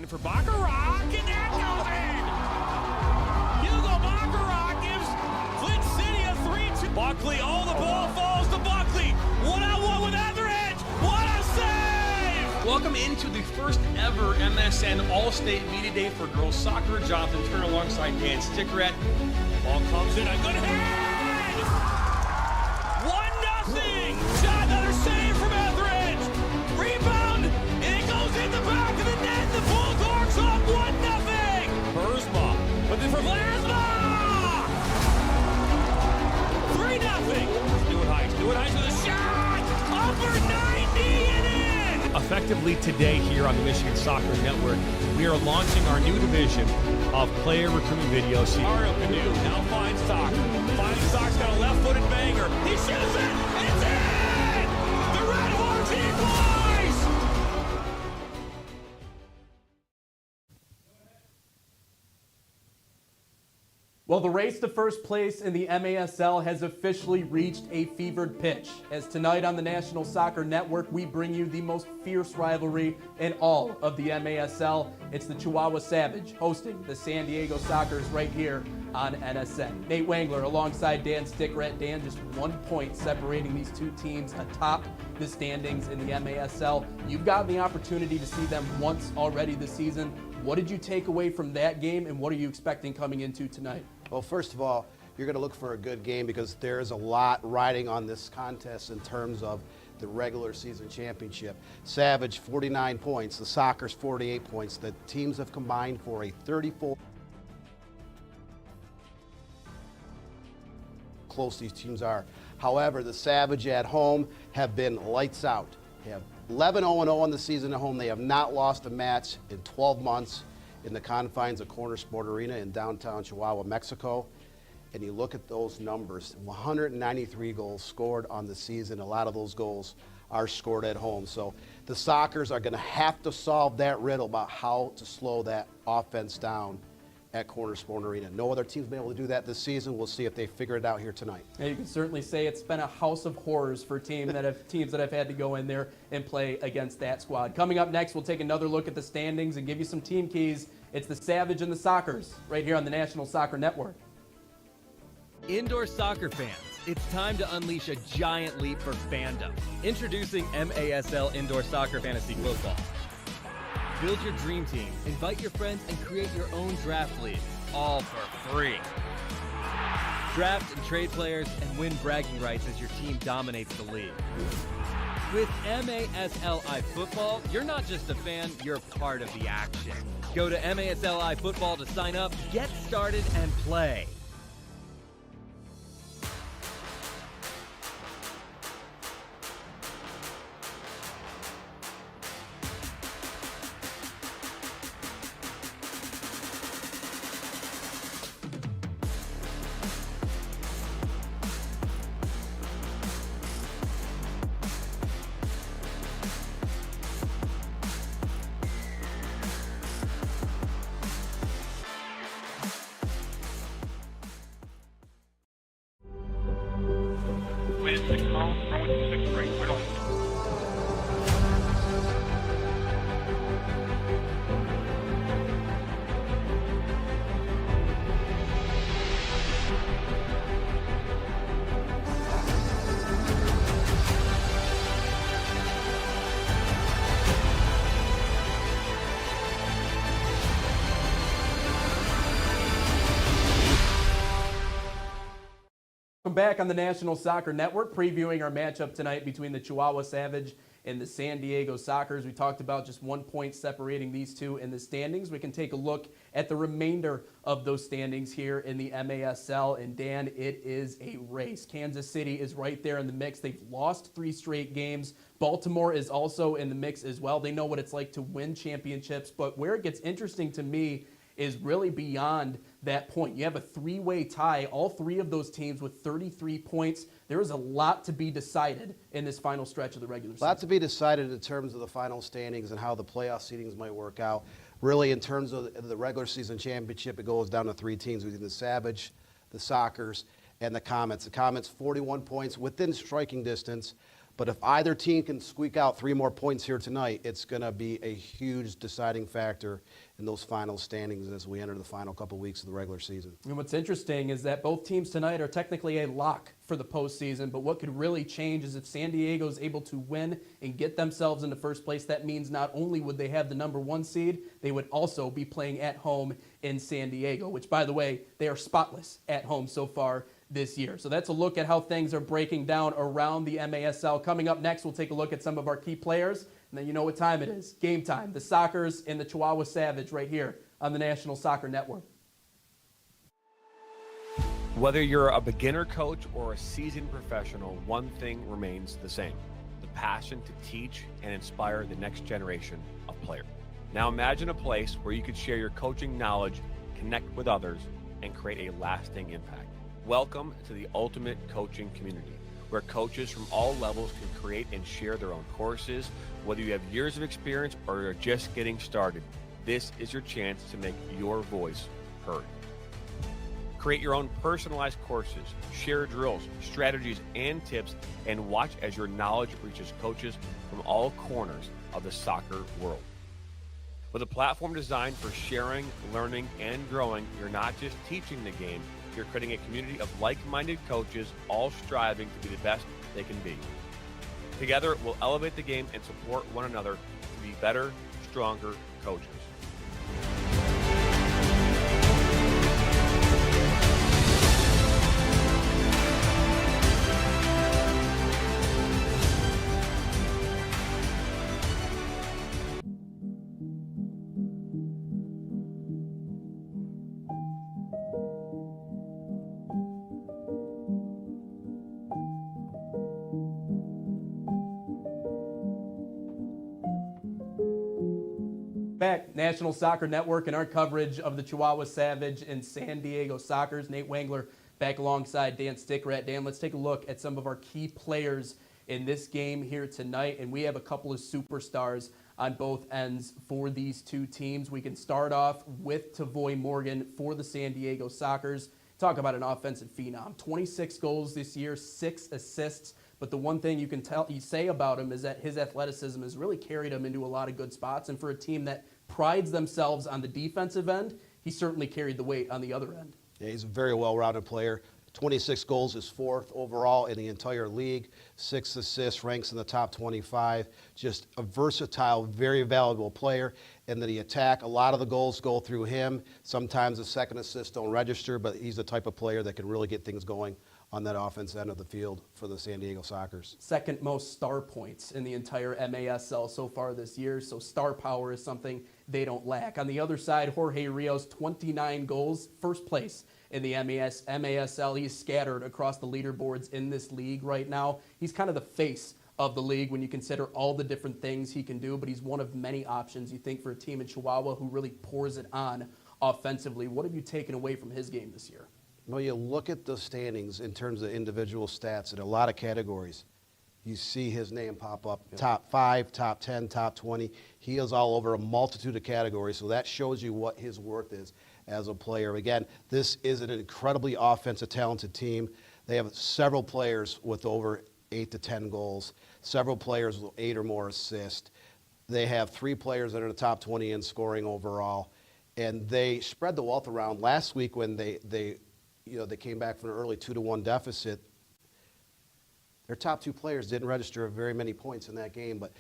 in for Baccarat, and that goes in! Hugo Baccarat gives Flint City a 3-2. Buckley, the ball falls to Buckley. One-on-one with Etheridge. What a save! Welcome into the first ever MSN All-State Media Day for girls soccer. Jonathan Turner alongside Dan Stickrett. Ball comes in, a good head! 1-0! Shot, another save from Etheridge! Rebound, and it goes in the back of the net. The Bulldogs up 1-0! Burzma, but then for Lasma! 3-0! Stewart Heights with a shot! Upper 90 and in! Effectively today here on the Michigan Soccer Network, we are launching our new division of player recruitment videos. Mario Canoe now finds Stock. Finding Stock's got a left-footed banger. He shoots it! It's in! The Red Horns equalize! Well, the race to first place in the MASL has officially reached a fevered pitch. As tonight on the National Soccer Network, we bring you the most fierce rivalry in all of the MASL. It's the Chihuahua Savage hosting the San Diego Sockers right here on NSN. Nate Wangler alongside Dan Stickrett. Dan, just 1 point separating these two teams atop the standings in the MASL. You've gotten the opportunity to see them once already this season. What did you take away from that game, and what are you expecting coming into tonight? Well, first of all, you're going to look for a good game because there's a lot riding on this contest in terms of the regular season championship. Savage, 49 points. The Sockers, 48 points. The teams have combined for a 34. Close these teams are. However, the Savage at home have been lights out. They have 11-0-0 on the season at home. They have not lost a match in 12 months in the confines of Corner Sport Arena in downtown Chihuahua, Mexico. And you look at those numbers, 193 goals scored on the season. A lot of those goals are scored at home. So the Sockers are going to have to solve that riddle about how to slow that offense down at Corner Sport Arena. No other team's been able to do that this season. We'll see if they figure it out here tonight. And you can certainly say it's been a house of horrors for teams that have had to go in there and play against that squad. Coming up next, we'll take another look at the standings and give you some team keys. It's the Savage and the Sockers right here on the National Soccer Network. Indoor soccer fans, it's time to unleash a giant leap for fandom. Introducing MASL Indoor Soccer Fantasy Football. Build your dream team, invite your friends, and create your own draft league, all for free. Draft and trade players and win bragging rights as your team dominates the league. With MASL iFootball, you're not just a fan, you're part of the action. Go to MASL iFootball to sign up, get started, and play. Back on the National Soccer Network, previewing our matchup tonight between the Chihuahua Savage and the San Diego Sockers. We talked about just 1 point separating these two in the standings. We can take a look at the remainder of those standings here in the MASL. And Dan, it is a race. Kansas City is right there in the mix. They've lost 3 straight games. Baltimore is also in the mix as well. They know what it's like to win championships. But where it gets interesting to me is really beyond that point. You have a 3-way tie, all 3 of those teams with 33 points. There is a lot to be decided in this final stretch of the regular season. A lot to be decided in terms of the final standings and how the playoff seedings might work out. Really, in terms of the regular season championship, it goes down to 3 teams between the Savage, the Sockers, and the Comets. The Comets, 41 points within striking distance. But if either team can squeak out 3 more points here tonight, it's going to be a huge deciding factor in those final standings as we enter the final couple weeks of the regular season. And what's interesting is that both teams tonight are technically a lock for the postseason, but what could really change is if San Diego is able to win and get themselves into first place. That means not only would they have the #1 seed, they would also be playing at home in San Diego, which, by the way, they are spotless at home so far this year. So that's a look at how things are breaking down around the MASL. Coming up next, we'll take a look at some of our key players, and then you know what time it is. Game time. The Sockers and the Chihuahua Savage right here on the National Soccer Network. Whether you're a beginner coach or a seasoned professional, one thing remains the same: the passion to teach and inspire the next generation of players. Now imagine a place where you could share your coaching knowledge, connect with others, and create a lasting impact. Welcome to the ultimate coaching community, where coaches from all levels can create and share their own courses. Whether you have years of experience or you're just getting started, this is your chance to make your voice heard. Create your own personalized courses, share drills, strategies, and tips, and watch as your knowledge reaches coaches from all corners of the soccer world. With a platform designed for sharing, learning, and growing, you're not just teaching the game, you're creating a community of like-minded coaches, all striving to be the best they can be. Together, we'll elevate the game and support one another to be better, stronger coaches. Back, National Soccer Network, and our coverage of the Chihuahua Savage and San Diego Sockers. Nate Wangler back alongside Dan Stickrat. Dan, let's take a look at some of our key players in this game here tonight, and we have a couple of superstars on both ends for these two teams. We can start off with Tavoy Morgan for the San Diego Sockers. Talk about an offensive phenom. 26 goals this year, 6 assists. But the one thing you say about him is that his athleticism has really carried him into a lot of good spots. And for a team that prides themselves on the defensive end, he certainly carried the weight on the other end. Yeah, he's a very well-rounded player. 26 goals is 4th overall in the entire league. 6 assists, ranks in the top 25. Just a versatile, very valuable player. And then the attack, a lot of the goals go through him. Sometimes the second assist don't register, but he's the type of player that can really get things going on that offense end of the field for the San Diego Sockers. Second most star points in the entire MASL so far this year, so star power is something they don't lack. On the other side, Jorge Rios, 29 goals, first place in the MASL. He's scattered across the leaderboards in this league right now. He's kind of the face of the league when you consider all the different things he can do, but he's one of many options, you think, for a team in Chihuahua who really pours it on offensively. What have you taken away from his game this year? Well, you look at the standings in terms of individual stats in a lot of categories. You see his name pop up, top 5, top 10, top 20. He is all over a multitude of categories, so that shows you what his worth is as a player. Again, this is an incredibly offensive, talented team. They have several players with over 8 to 10 goals, several players with 8 or more assists. They have 3 players that are in the top 20 in scoring overall, and they spread the wealth around. Last week when they came back from an early 2-1 deficit, their top 2 players didn't register very many points in that game, but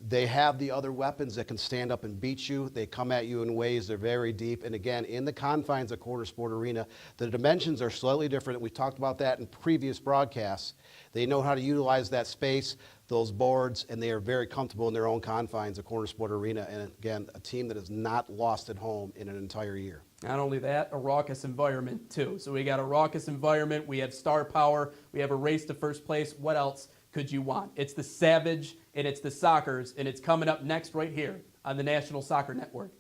they have the other weapons that can stand up and beat you. They come at you in ways, they're very deep. And again, in the confines of Corner Sport Arena, the dimensions are slightly different. We talked about that in previous broadcasts. They know how to utilize that space, those boards, and they are very comfortable in their own confines of Corner Sport Arena. And again, a team that has not lost at home in an entire year. Not only that, a raucous environment too. So we got a raucous environment, we have star power, we have a race to first place. What else could you want? It's the Savage and it's the Sockers, and it's coming up next right here on the National Soccer Network.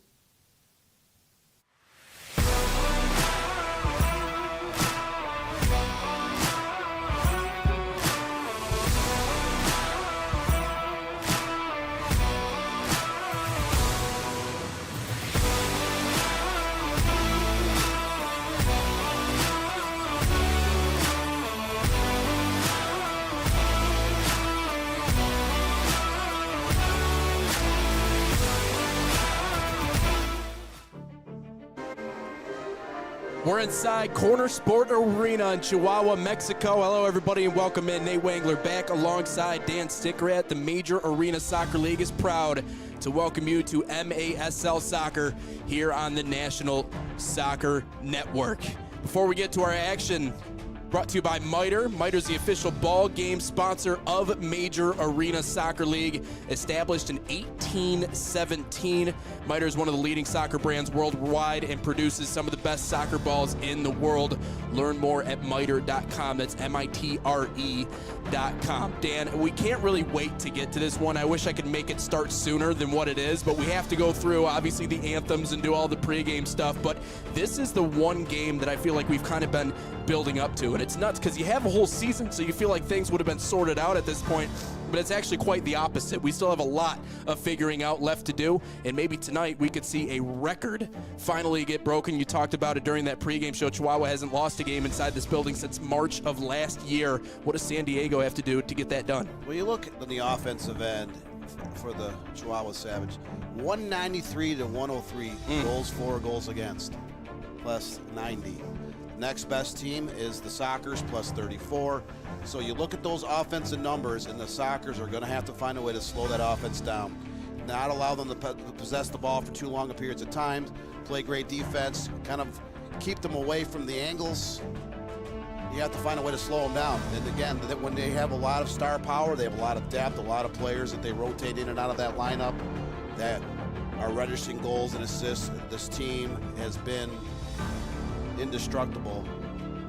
We're inside Corner Sport Arena in Chihuahua, Mexico. Hello, everybody, and welcome in. Nate Wangler back alongside Dan Stickrat. The Major Arena Soccer League is proud to welcome you to MASL Soccer here on the National Soccer Network. Before we get to our action, brought to you by Miter. Miter's the official ball game sponsor of Major Arena Soccer League. Established in 1817, Miter is one of the leading soccer brands worldwide and produces some of the best soccer balls in the world. Learn more at miter.com. That's MITRE.com. Dan, we can't really wait to get to this one. I wish I could make it start sooner than what it is, but we have to go through, obviously, the anthems and do all the pregame stuff. But this is the one game that I feel like we've kind of been building up to. And it's nuts because you have a whole season, so you feel like things would have been sorted out at this point, but it's actually quite the opposite. We still have a lot of figuring out left to do, and maybe tonight we could see a record finally get broken. You talked about it during that pregame show. Chihuahua hasn't lost a game inside this building since March of last year. What does San Diego have to do to get that done? Well, you look at the offensive end for the Chihuahua Savage, 193 to 103 goals for, goals against, plus 90. Next best team is the Sockers, plus 34. So you look at those offensive numbers, and the Sockers are going to have to find a way to slow that offense down, not allow them to possess the ball for too long a periods of time, play great defense, kind of keep them away from the angles. You have to find a way to slow them down. And again, when they have a lot of star power, they have a lot of depth, a lot of players that they rotate in and out of that lineup that are registering goals and assists. This team has been indestructible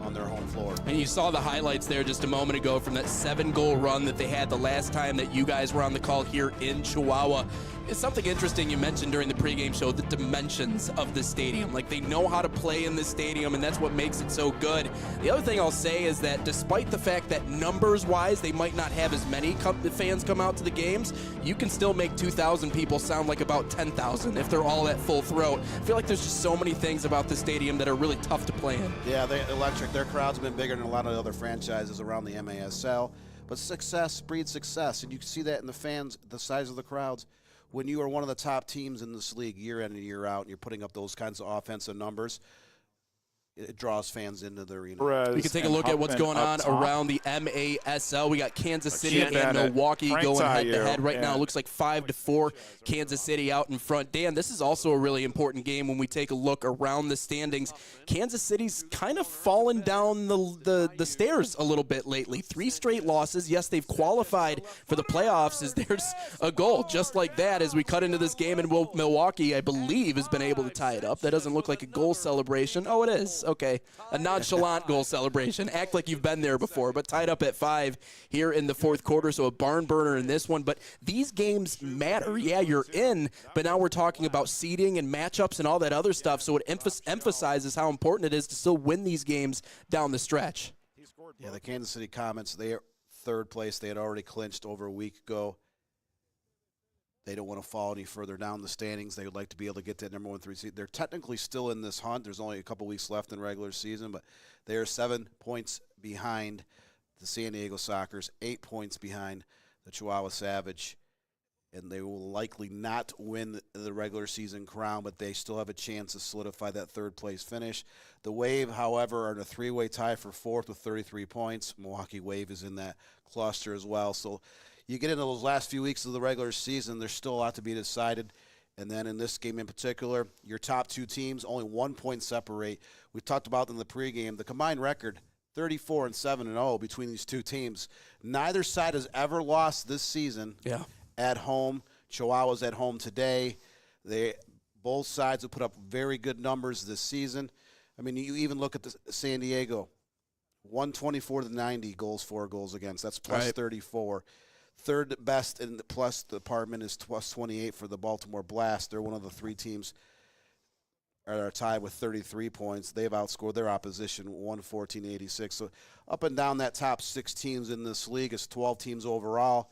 on their home floor. And you saw the highlights there just a moment ago from that 7-goal run that they had the last time that you guys were on the call here in Chihuahua. It's something interesting you mentioned during the pregame show, the dimensions of the stadium. Like, they know how to play in this stadium, and that's what makes it so good. The other thing I'll say is that despite the fact that numbers-wise they might not have as many fans come out to the games, you can still make 2,000 people sound like about 10,000 if they're all at full throat. I feel like there's just so many things about the stadium that are really tough to play in. Yeah, they're electric. Their crowd's been bigger than a lot of other franchises around the MASL. But success breeds success, and you can see that in the fans, the size of the crowds. When you are one of the top teams in this league year in and year out, and you're putting up those kinds of offensive numbers, it draws fans into the arena. We can take a look at what's going on around the MASL. We got Kansas City and Milwaukee going head-to-head right now. It looks like 5-4, Kansas City out in front. Dan, this is also a really important game when we take a look around the standings. Kansas City's kind of fallen down the stairs a little bit lately. 3 straight losses. Yes, they've qualified for the playoffs as there's a goal just like that as we cut into this game. And Milwaukee, I believe, has been able to tie it up. That doesn't look like a goal celebration. Oh, it is. Okay, a nonchalant goal celebration. Act like you've been there before, but tied up at 5 here in the fourth quarter, so a barn burner in this one. But these games matter. Yeah, you're in, but now we're talking about seeding and matchups and all that other stuff, so it emphasizes how important it is to still win these games down the stretch. Yeah, the Kansas City Comets, they are third place. They had already clinched over a week ago. They don't want to fall any further down the standings. They would like to be able to get that number 1, 3 seed. They're technically still in this hunt. There's only a couple weeks left in regular season, but they are 7 points behind the San Diego Sockers, 8 points behind the Chihuahua Savage, and they will likely not win the regular season crown, but they still have a chance to solidify that third-place finish. The Wave, however, are in a 3-way tie for 4th with 33 points. Milwaukee Wave is in that cluster as well. So you get into those last few weeks of the regular season, there's still a lot to be decided. And then in this game in particular, your top 2 teams, only 1 point separate. We talked about in the pregame, the combined record, 34-7-0 between these 2 teams. Neither side has ever lost this season at home. Chihuahua's at home today. Both sides have put up very good numbers this season. I mean, you even look at the San Diego, 124 to 90 goals for, goals against. That's plus 34. Third best in the plus department is plus 28 for the Baltimore Blast. They're one of the 3 teams that are tied with 33 points. They've outscored their opposition 114-86. So up and down that top 6 teams in this league, it's 12 teams overall.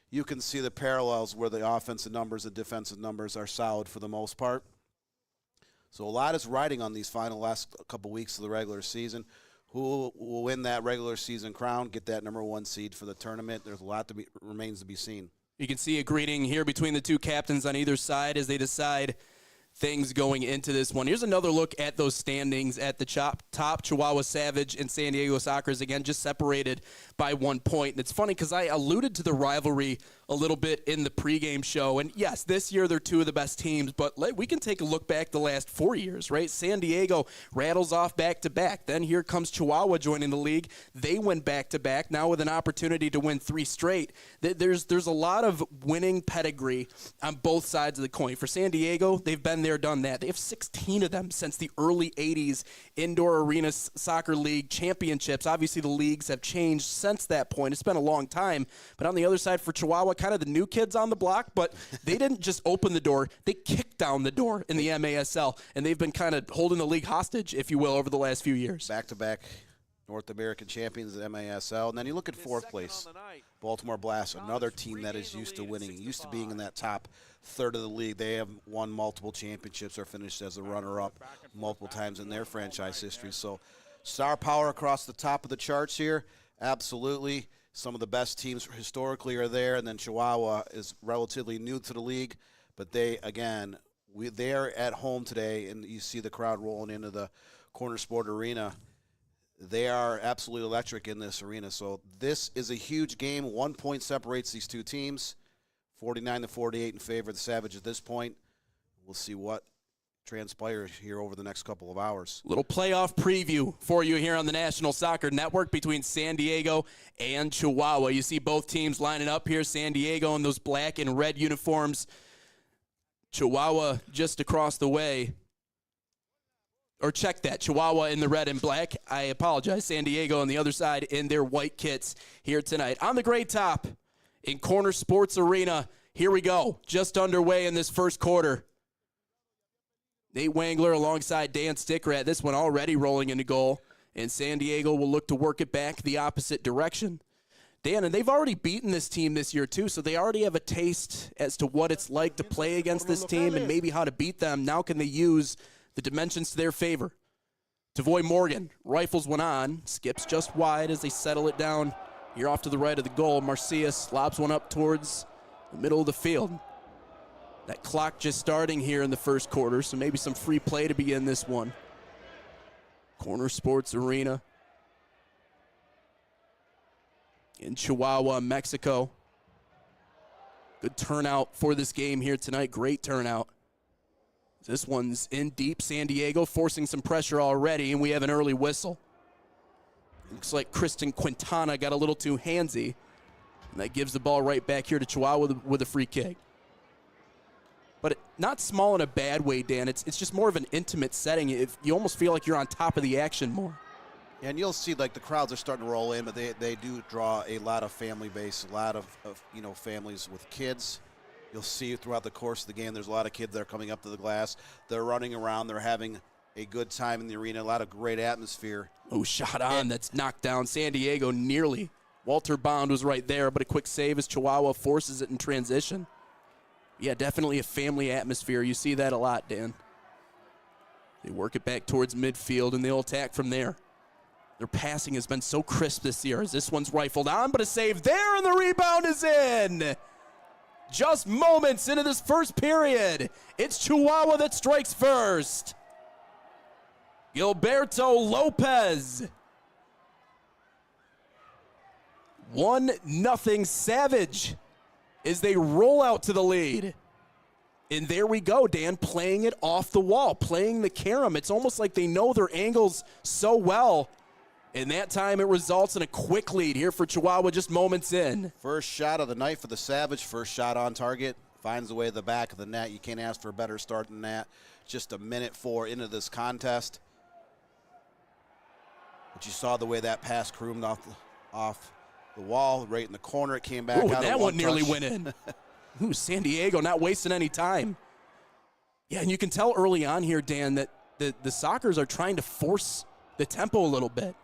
You can see the parallels where the offensive numbers and defensive numbers are solid for the most part. So a lot is riding on these last couple weeks of the regular season. Who will win that regular season crown, get that number 1 seed for the tournament? There's a lot remains to be seen. You can see a greeting here between the 2 captains on either side as they decide things going into this one. Here's another look at those standings at the top. Chihuahua Savage and San Diego Sockers, again, just separated by 1 point. And it's funny because I alluded to the rivalry a little bit in the pregame show. And yes, this year they're two of the best teams, but we can take a look back the last 4 years, right? San Diego rattles off back-to-back. Then here comes Chihuahua joining the league. They win back-to-back, now with an opportunity to win 3 straight. There's a lot of winning pedigree on both sides of the coin. For San Diego, they've been there, done that. They have 16 of them since the early 80s Indoor Arena Soccer League championships. Obviously, the leagues have changed since that point. It's been a long time. But on the other side, for Chihuahua, kind of the new kids on the block, but they didn't just open the door. They kicked down the door in the MASL, and they've been kind of holding the league hostage, if you will, over the last few years. Back-to-back North American champions at MASL. And then you look at 4th place, Baltimore Blast, another team that is used to winning, used to being in that top third of the league. They have won multiple championships or finished as a runner-up multiple times in their franchise history. So star power across the top of the charts here, absolutely. Some of the best teams historically are there, and then Chihuahua is relatively new to the league. But they, again, they're at home today, and you see the crowd rolling into the Corner Sport Arena. They are absolutely electric in this arena. So this is a huge game. 1 point separates these two teams, 49-48 in favor of the Savage at this point. We'll see what transpires here over the next couple of hours. Little playoff preview for you here on the National Soccer Network between San Diego and Chihuahua. You see both teams lining up here. San Diego in those black and red uniforms. Chihuahua just across the way. Or check that, Chihuahua in the red and black. I apologize. San Diego on the other side in their white kits here tonight. On the great top in Corner Sports Arena, here we go. Just underway in this first quarter. Nate Wangler alongside Dan Stickrat. This one already rolling into goal. And San Diego will look to work it back the opposite direction. Dan, and they've already beaten this team this year too, so they already have a taste as to what it's like to play against this team and maybe how to beat them. Now can they use the dimensions to their favor? Tavoy Morgan rifles one on, skips just wide as they settle it down here off to the right of the goal. Marcius lobs one up towards the middle of the field. That clock just starting here in the first quarter, so maybe some free play to begin this one. Corner Sports Arena in Chihuahua, Mexico. Good turnout for this game here tonight. Great turnout. This one's in deep. San Diego forcing some pressure already, and we have an early whistle. Looks like Kristen Quintana got a little too handsy, and that gives the ball right back here to Chihuahua with a free kick. But not small in a bad way, Dan. It's just more of an intimate setting. You almost feel like you're on top of the action more. Yeah, and you'll see like the crowds are starting to roll in, but they do draw a lot of family base, a lot of families with kids. You'll see throughout the course of the game, there's a lot of kids that are coming up to the glass. They're running around. They're having a good time in the arena. A lot of great atmosphere. Oh, shot on. That's knocked down. San Diego nearly. Walter Bond was right there, but a quick save as Chihuahua forces it in transition. Yeah, definitely a family atmosphere. You see that a lot, Dan. They work it back towards midfield, and they'll attack from there. Their passing has been so crisp this year as this one's rifled on, but a save there, and the rebound is in. Just moments into this first period. It's Chihuahua that strikes first. Gilberto Lopez. 1-0 Savage as they roll out to the lead. And there we go, Dan, playing it off the wall, playing the carom. It's almost like they know their angles so well. And that time it results in a quick lead here for Chihuahua just moments in. First shot of the night for the Savage, first shot on target, finds the way to the back of the net. You can't ask for a better start than that. Just a minute 4 into this contest. But you saw the way that pass croomed off the wall, right in the corner. It came back out. That one nearly went in. Ooh, San Diego not wasting any time. Yeah, and you can tell early on here, Dan, that the Sockers are trying to force the tempo a little bit.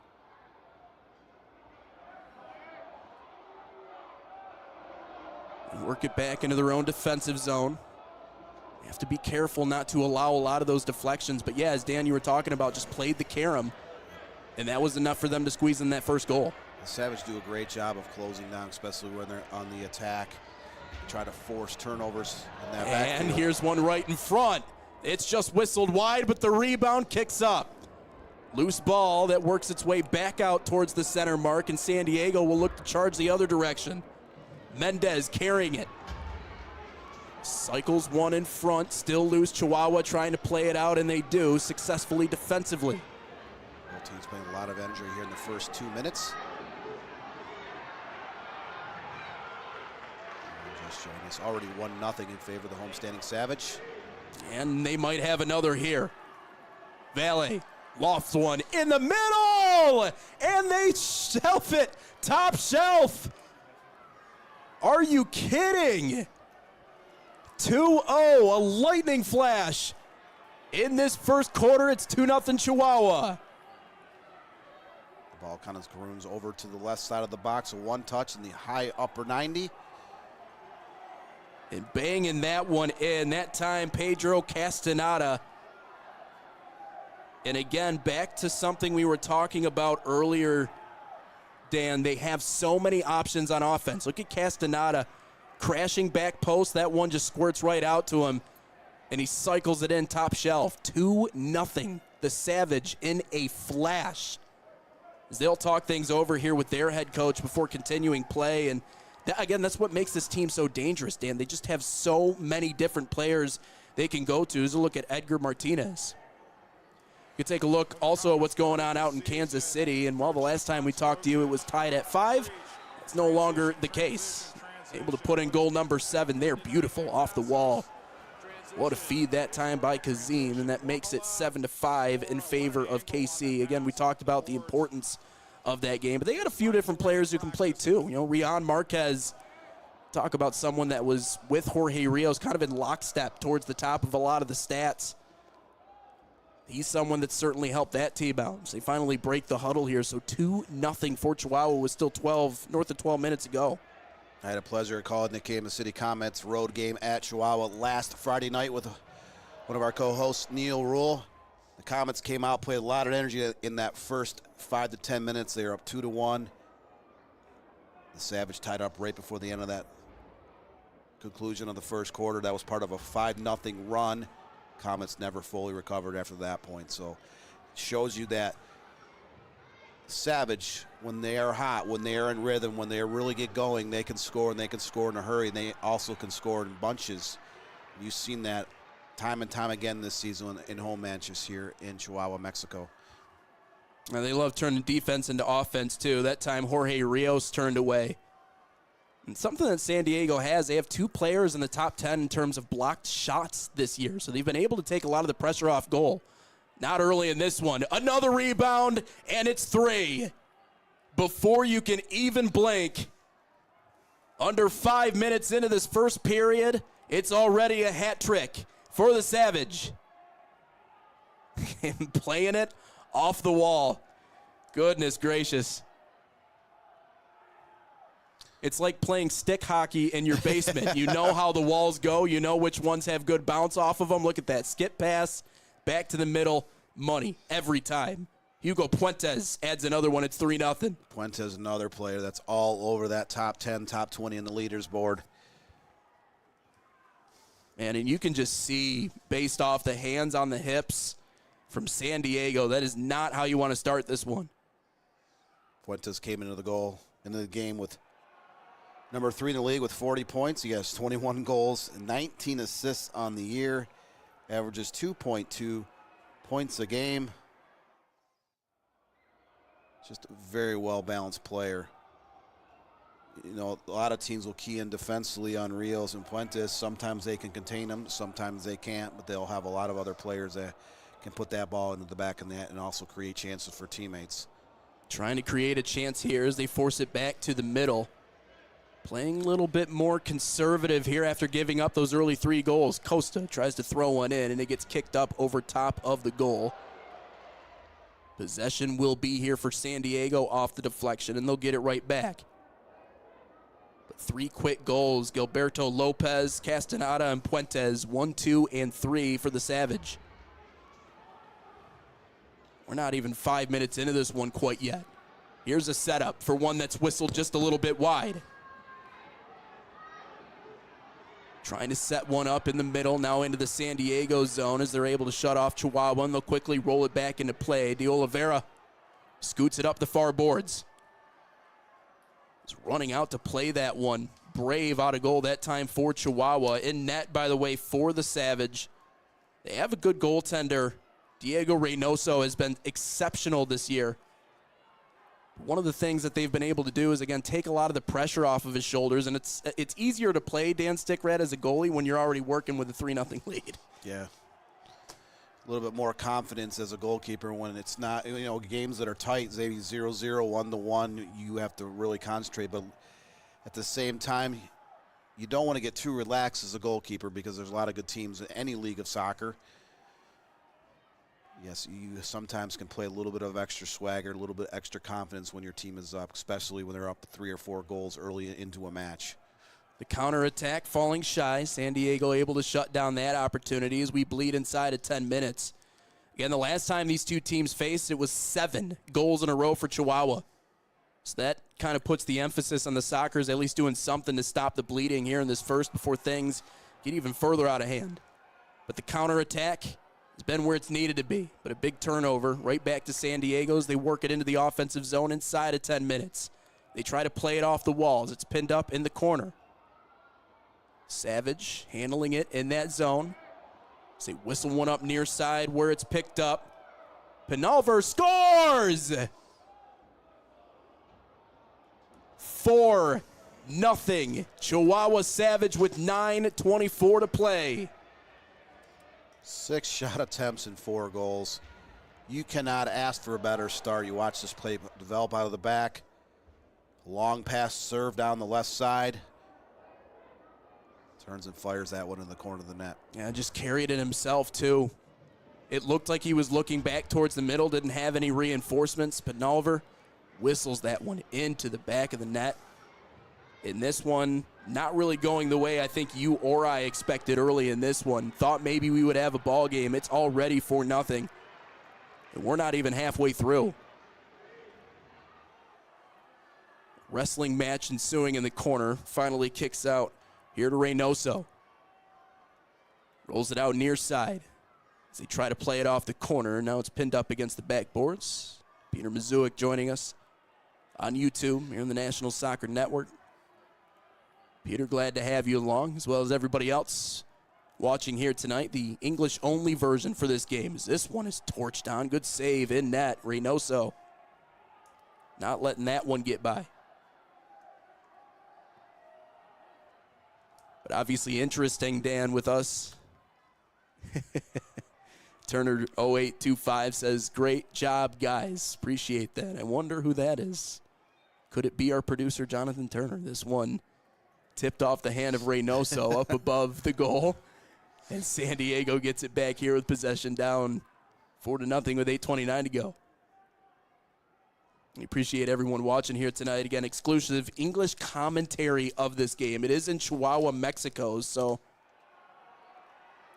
And work it back into their own defensive zone. You have to be careful not to allow a lot of those deflections. But yeah, as Dan, you were talking about, just played the carom. And that was enough for them to squeeze in that first goal. The Savage do a great job of closing down, especially when they're on the attack. Try to force turnovers in that backfield. And here's one right in front. It's just whistled wide, but the rebound kicks up. Loose ball that works its way back out towards the center mark, and San Diego will look to charge the other direction. Mendez carrying it. Cycles one in front, still loose. Chihuahua trying to play it out, and they do successfully defensively. Both teams playing a lot of energy here in the first 2 minutes. Just showing us already 1-0 in favor of the homestanding Savage. And they might have another here. Valet lofts one in the middle, and they shelf it. Top shelf. Are you kidding? 2-0, a lightning flash. In this first quarter, it's 2-0 Chihuahua. The ball kind of caroons over to the left side of the box, a one touch in the high upper 90. And banging that one in, that time Pedro Castaneda. And again, back to something we were talking about earlier, Dan. They have so many options on offense. Look at Castaneda crashing back post. That one just squirts right out to him, and he cycles it in top shelf. 2-0, the Savage in a flash. As they'll talk things over here with their head coach before continuing play. And again, that's what makes this team so dangerous, Dan. They just have so many different players they can go to. As a look at Edgar Martinez. You can take a look also at what's going on out in Kansas City. And while the last time we talked to you, it was tied at 5, it's no longer the case. Able to put in goal number 7 there. Beautiful off the wall. What a feed that time by Kazim, and that makes it 7-5 in favor of KC. Again, we talked about the importance of that game, but they got a few different players who can play too. You know, Rion Marquez, talk about someone that was with Jorge Rios kind of in lockstep towards the top of a lot of the stats. He's someone that certainly helped that team out. They finally break the huddle here, so 2-0 for Chihuahua with still north of 12 minutes ago. I had a pleasure of calling the Kansas City Comets road game at Chihuahua last Friday night with one of our co-hosts, Neil Rule. The Comets came out, played a lot of energy in that first 5 to 10 minutes. They were up 2-1. The Savage tied up right before the end of that conclusion of the first quarter. That was part of a 5-0 run. Comets never fully recovered after that point. So it shows you that Savage, when they are hot, when they are in rhythm, when they really get going, they can score, and they can score in a hurry, and they also can score in bunches. You've seen that time and time again this season in home matches here in Chihuahua, Mexico. And they love turning defense into offense too. That time Jorge Rios turned away. And something that San Diego has, they have 2 players in the top 10 in terms of blocked shots this year. So they've been able to take a lot of the pressure off goal. Not early in this one. Another rebound, and it's 3. Before you can even blink, under 5 minutes into this first period, it's already a hat trick for the Savage. And playing it off the wall. Goodness gracious. It's like playing stick hockey in your basement. You know how the walls go. You know which ones have good bounce off of them. Look at that. Skip pass. Back to the middle, money every time. Hugo Puentes adds another one. It's 3-0. Puentes, another player that's all over that top 10, top 20 in the leaders board. And you can just see, based off the hands on the hips from San Diego, that is not how you want to start this one. Puentes came into the game with number 3 in the league with 40 points. He has 21 goals and 19 assists on the year. Averages 2.2 points a game. Just a very well-balanced player. You know, a lot of teams will key in defensively on Rios and Puentes. Sometimes they can contain them, sometimes they can't, but they'll have a lot of other players that can put that ball into the back of the net and also create chances for teammates. Trying to create a chance here as they force it back to the middle. Playing a little bit more conservative here after giving up those early 3 goals. Costa tries to throw one in, and it gets kicked up over top of the goal. Possession will be here for San Diego off the deflection, and they'll get it right back. But 3 quick goals. Gilberto Lopez, Castaneda, and Puentes. 1, 2, and 3 for the Savage. We're not even 5 minutes into this one quite yet. Here's a setup for one that's whistled just a little bit wide. Trying to set one up in the middle, now into the San Diego zone as they're able to shut off Chihuahua, and they'll quickly roll it back into play. De Oliveira scoots it up the far boards. He's running out to play that one. Brave out of goal that time for Chihuahua. In net, by the way, for the Savage. They have a good goaltender. Diego Reynoso has been exceptional this year. One of the things that they've been able to do is, again, take a lot of the pressure off of his shoulders, and it's easier to play Dan Stickrad as a goalie when you're already working with a 3-0 lead. Yeah. A little bit more confidence as a goalkeeper when it's not, you know, games that are tight, maybe 0-0, 1-1, you have to really concentrate. But at the same time, you don't want to get too relaxed as a goalkeeper because there's a lot of good teams in any league of soccer. Yes, you sometimes can play a little bit of extra swagger, a little bit extra confidence when your team is up, especially when they're up 3 or 4 goals early into a match. The counterattack falling shy. San Diego able to shut down that opportunity as we bleed inside of 10 minutes. Again, the last time these two teams faced, it was 7 goals in a row for Chihuahua. So that kind of puts the emphasis on the Sockers at least doing something to stop the bleeding here in this first before things get even further out of hand. But the counterattack has been where it's needed to be. But a big turnover right back to San Diego's. They work it into the offensive zone inside of 10 minutes. They try to play it off the walls. It's pinned up in the corner. Savage handling it in that zone. As they whistle one up near side where it's picked up. Penalver scores! 4-0. Chihuahua Savage with 9:24 to play. 6 shot attempts and 4 goals. You cannot ask for a better start. You watch this play develop out of the back. Long pass serve down the left side. Turns and fires that one in the corner of the net. Yeah, just carried it himself, too. It looked like he was looking back towards the middle, didn't have any reinforcements. Penalver whistles that one into the back of the net. In this one, not really going the way I think you or I expected early in this one. Thought maybe we would have a ball game. It's already 4-0. And we're not even halfway through. Wrestling match ensuing in the corner. Finally kicks out here to Reynoso. Rolls it out near side as they try to play it off the corner. Now it's pinned up against the backboards. Peter Mazuik joining us on YouTube here on the National Soccer Network. Peter, glad to have you along, as well as everybody else watching here tonight. The English-only version for this game, as this one is torched on. Good save in net. Reynoso not letting that one get by. But obviously interesting, Dan, with us. Turner 0825 says, great job, guys. Appreciate that. I wonder who that is. Could it be our producer, Jonathan Turner? This one tipped off the hand of Reynoso up above the goal. And San Diego gets it back here with possession down 4-0 with 8:29 to go. We appreciate everyone watching here tonight. Again, exclusive English commentary of this game. It is in Chihuahua, Mexico, so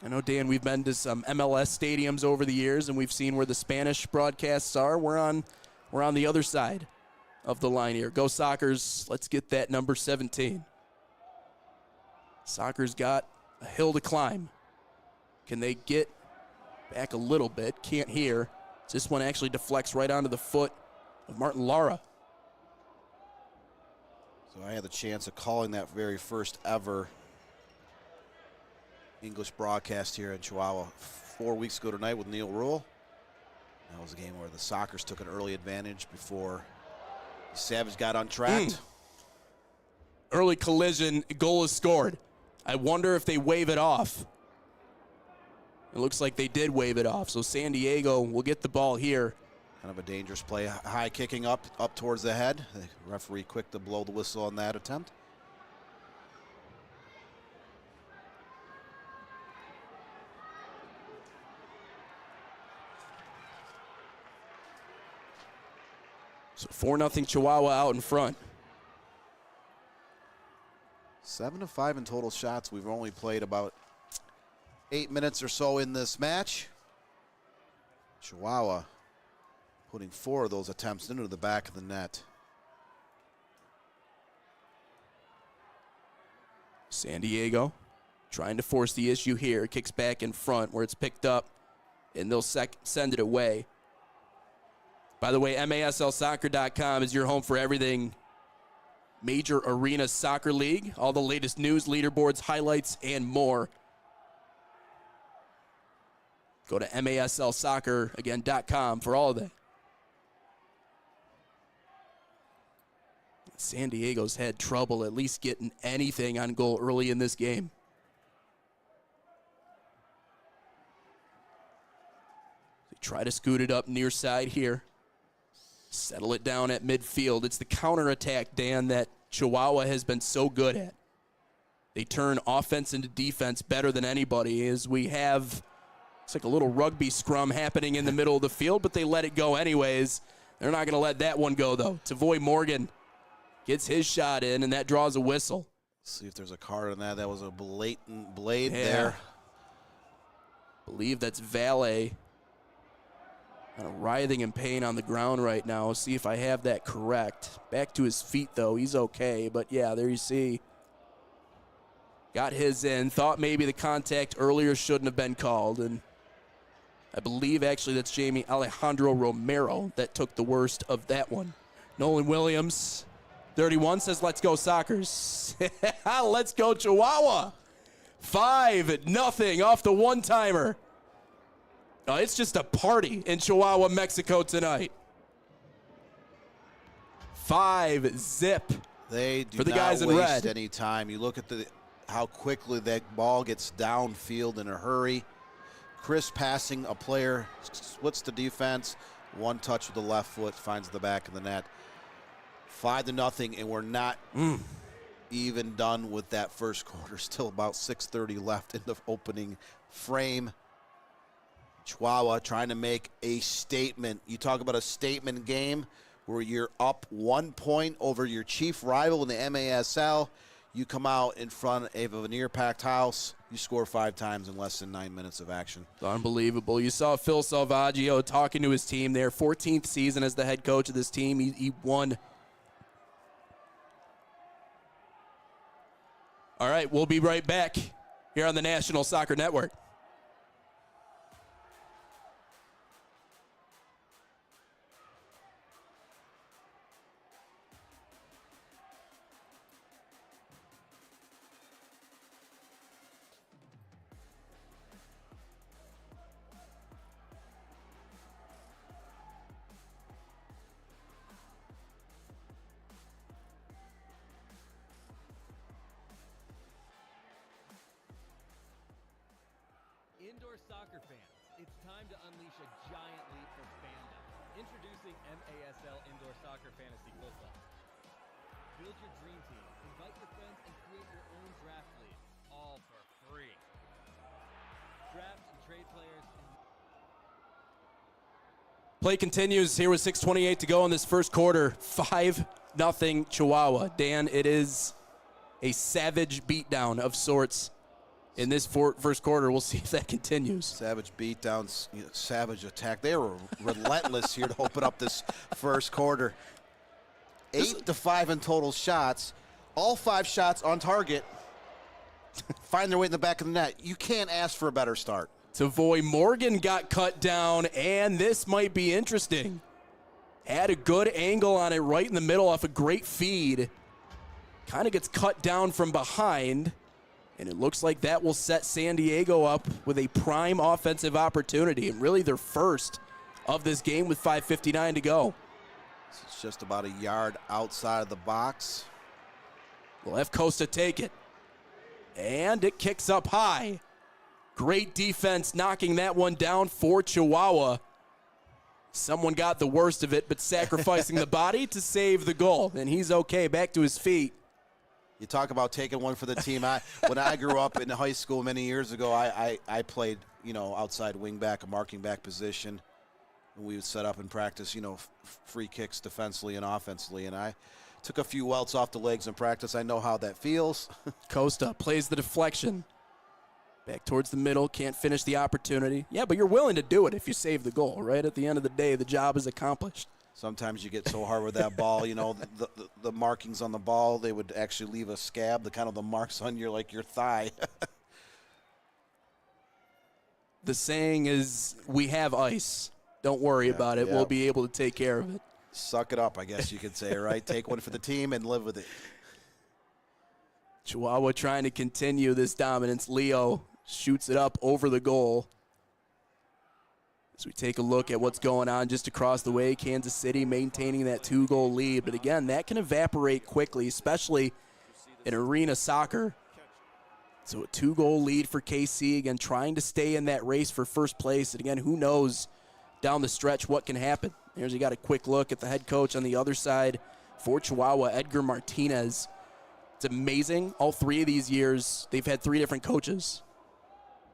I know, Dan, we've been to some MLS stadiums over the years, and we've seen where the Spanish broadcasts are. We're on the other side of the line here. Go Sockers. Let's get that number 17. Sockers got a hill to climb. Can they get back a little bit? Can't hear. This one actually deflects right onto the foot of Martin Lara. So I had the chance of calling that very first ever English broadcast here in Chihuahua 4 weeks ago tonight with Neil Rule. That was a game where the Sockers took an early advantage before Savage got untracked. Early collision, goal is scored. I wonder if they wave it off. It looks like they did wave it off. So San Diego will get the ball here. Kind of a dangerous play, high kicking up towards the head. The referee quick to blow the whistle on that attempt. So 4-0 Chihuahua out in front. 7 of 5 in total shots. We've only played about 8 minutes or so in this match. Chihuahua putting 4 of those attempts into the back of the net. San Diego Trying to force the issue here. Kicks back in front where it's picked up, and they'll send it away. By the way, MASLsoccer.com is your home for everything Major Arena Soccer League. All the latest news, leaderboards, highlights, and more. Go to MASLsoccer.com for all of that. San Diego's had trouble at least getting anything on goal early in this game. They try to scoot it up near side here. Settle it down at midfield. It's the counterattack, Dan, that Chihuahua has been so good at. They turn offense into defense better than anybody, as we have, it's like a little rugby scrum happening in the middle of the field, but they let it go anyways. They're not going to let that one go, though. Tavoy Morgan gets his shot in, and that draws a whistle. Let's see if there's a card on that. That was a blatant blade there. Believe that's Valet. Kind of writhing in pain on the ground right now. See if I have that correct. Back to his feet, though. He's okay. But, yeah, there you see. Got his in. Thought maybe the contact earlier shouldn't have been called. And I believe, actually, that's Jamie Alejandro Romero that took the worst of that one. Nolan Williams, 31, says, let's go Sockers. Let's go Chihuahua. 5-0 off the one-timer. It's just a party in Chihuahua, Mexico tonight. 5-0. They do for the not guys in waste red. any time. You look at how quickly that ball gets downfield in a hurry. Chris passing a player, splits the defense. One touch with the left foot, finds the back of the net. 5-0, and we're not even done with that first quarter. Still about 6:30 left in the opening frame. Chihuahua trying to make a statement. You talk about a statement game where you're up 1 point over your chief rival in the MASL. You come out in front of a near-packed house. You score 5 times in less than 9 minutes of action. Unbelievable. You saw Phil Salvaggio talking to his team there. 14th season as the head coach of this team. He won. All right, we'll be right back here on the National Soccer Network. Indoor soccer fans, it's time to unleash a giant leap for fandom. Introducing MASL Indoor Soccer Fantasy Football. Build your dream team, invite your friends, and create your own draft league, all for free. Draft and trade players. Play continues here with 6:28 to go in this first quarter. 5-0 Chihuahua. Dan, it is a savage beatdown of sorts in this first quarter. We'll see if that continues. Savage beatdowns, savage attack. They were relentless here to open up this first quarter. 8-5 in total shots. All 5 shots on target. Find their way in the back of the net. You can't ask for a better start. Tavoy Morgan got cut down, and this might be interesting. Had a good angle on it right in the middle off a great feed. Kind of gets cut down from behind. And it looks like that will set San Diego up with a prime offensive opportunity, and really their first of this game with 5:59 to go. It's just about a yard outside of the box. We'll have Costa take it. And it kicks up high. Great defense knocking that one down for Chihuahua. Someone got the worst of it, but sacrificing the body to save the goal. And he's okay, back to his feet. You talk about taking one for the team. When I grew up in high school many years ago, I played, outside wing back, a marking back position. And we would set up and practice, free kicks defensively and offensively. And I took a few welts off the legs in practice. I know how that feels. Costa plays the deflection. Back towards the middle, can't finish the opportunity. Yeah, but you're willing to do it if you save the goal, right? At the end of the day, the job is accomplished. Sometimes you get so hard with that ball, the markings on the ball, they would actually leave a scab, the marks on your thigh. The saying is, we have ice. Don't worry about it. Yeah. We'll be able to take care of it. Suck it up, I guess you could say, right? Take one for the team and live with it. Chihuahua trying to continue this dominance. Leo shoots it up over the goal. As we take a look at what's going on just across the way, Kansas City maintaining that 2-goal lead. But again, that can evaporate quickly, especially in arena soccer. So a 2-goal lead for KC, again, trying to stay in that race for first place. And again, who knows down the stretch what can happen. Here's you got a quick look at the head coach on the other side for Chihuahua, Edgar Martinez. It's amazing. All 3 of these years, they've had 3 different coaches.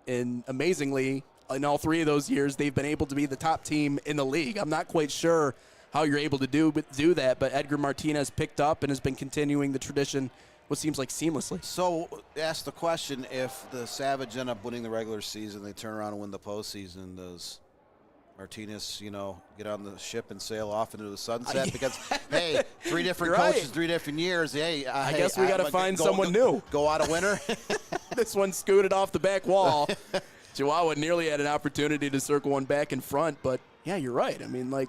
And amazingly, in all 3 of those years, they've been able to be the top team in the league. I'm not quite sure how you're able to do that, but Edgar Martinez picked up and has been continuing the tradition what seems like seamlessly. So, ask the question, if the Savage end up winning the regular season, they turn around and win the postseason, does Martinez, get on the ship and sail off into the sunset? Because, hey, 3 different coaches, 3 different years. Hey, I guess we got to find someone new. Go out a winner. This one scooted off the back wall. Chihuahua nearly had an opportunity to circle one back in front, but yeah, you're right. I mean, like,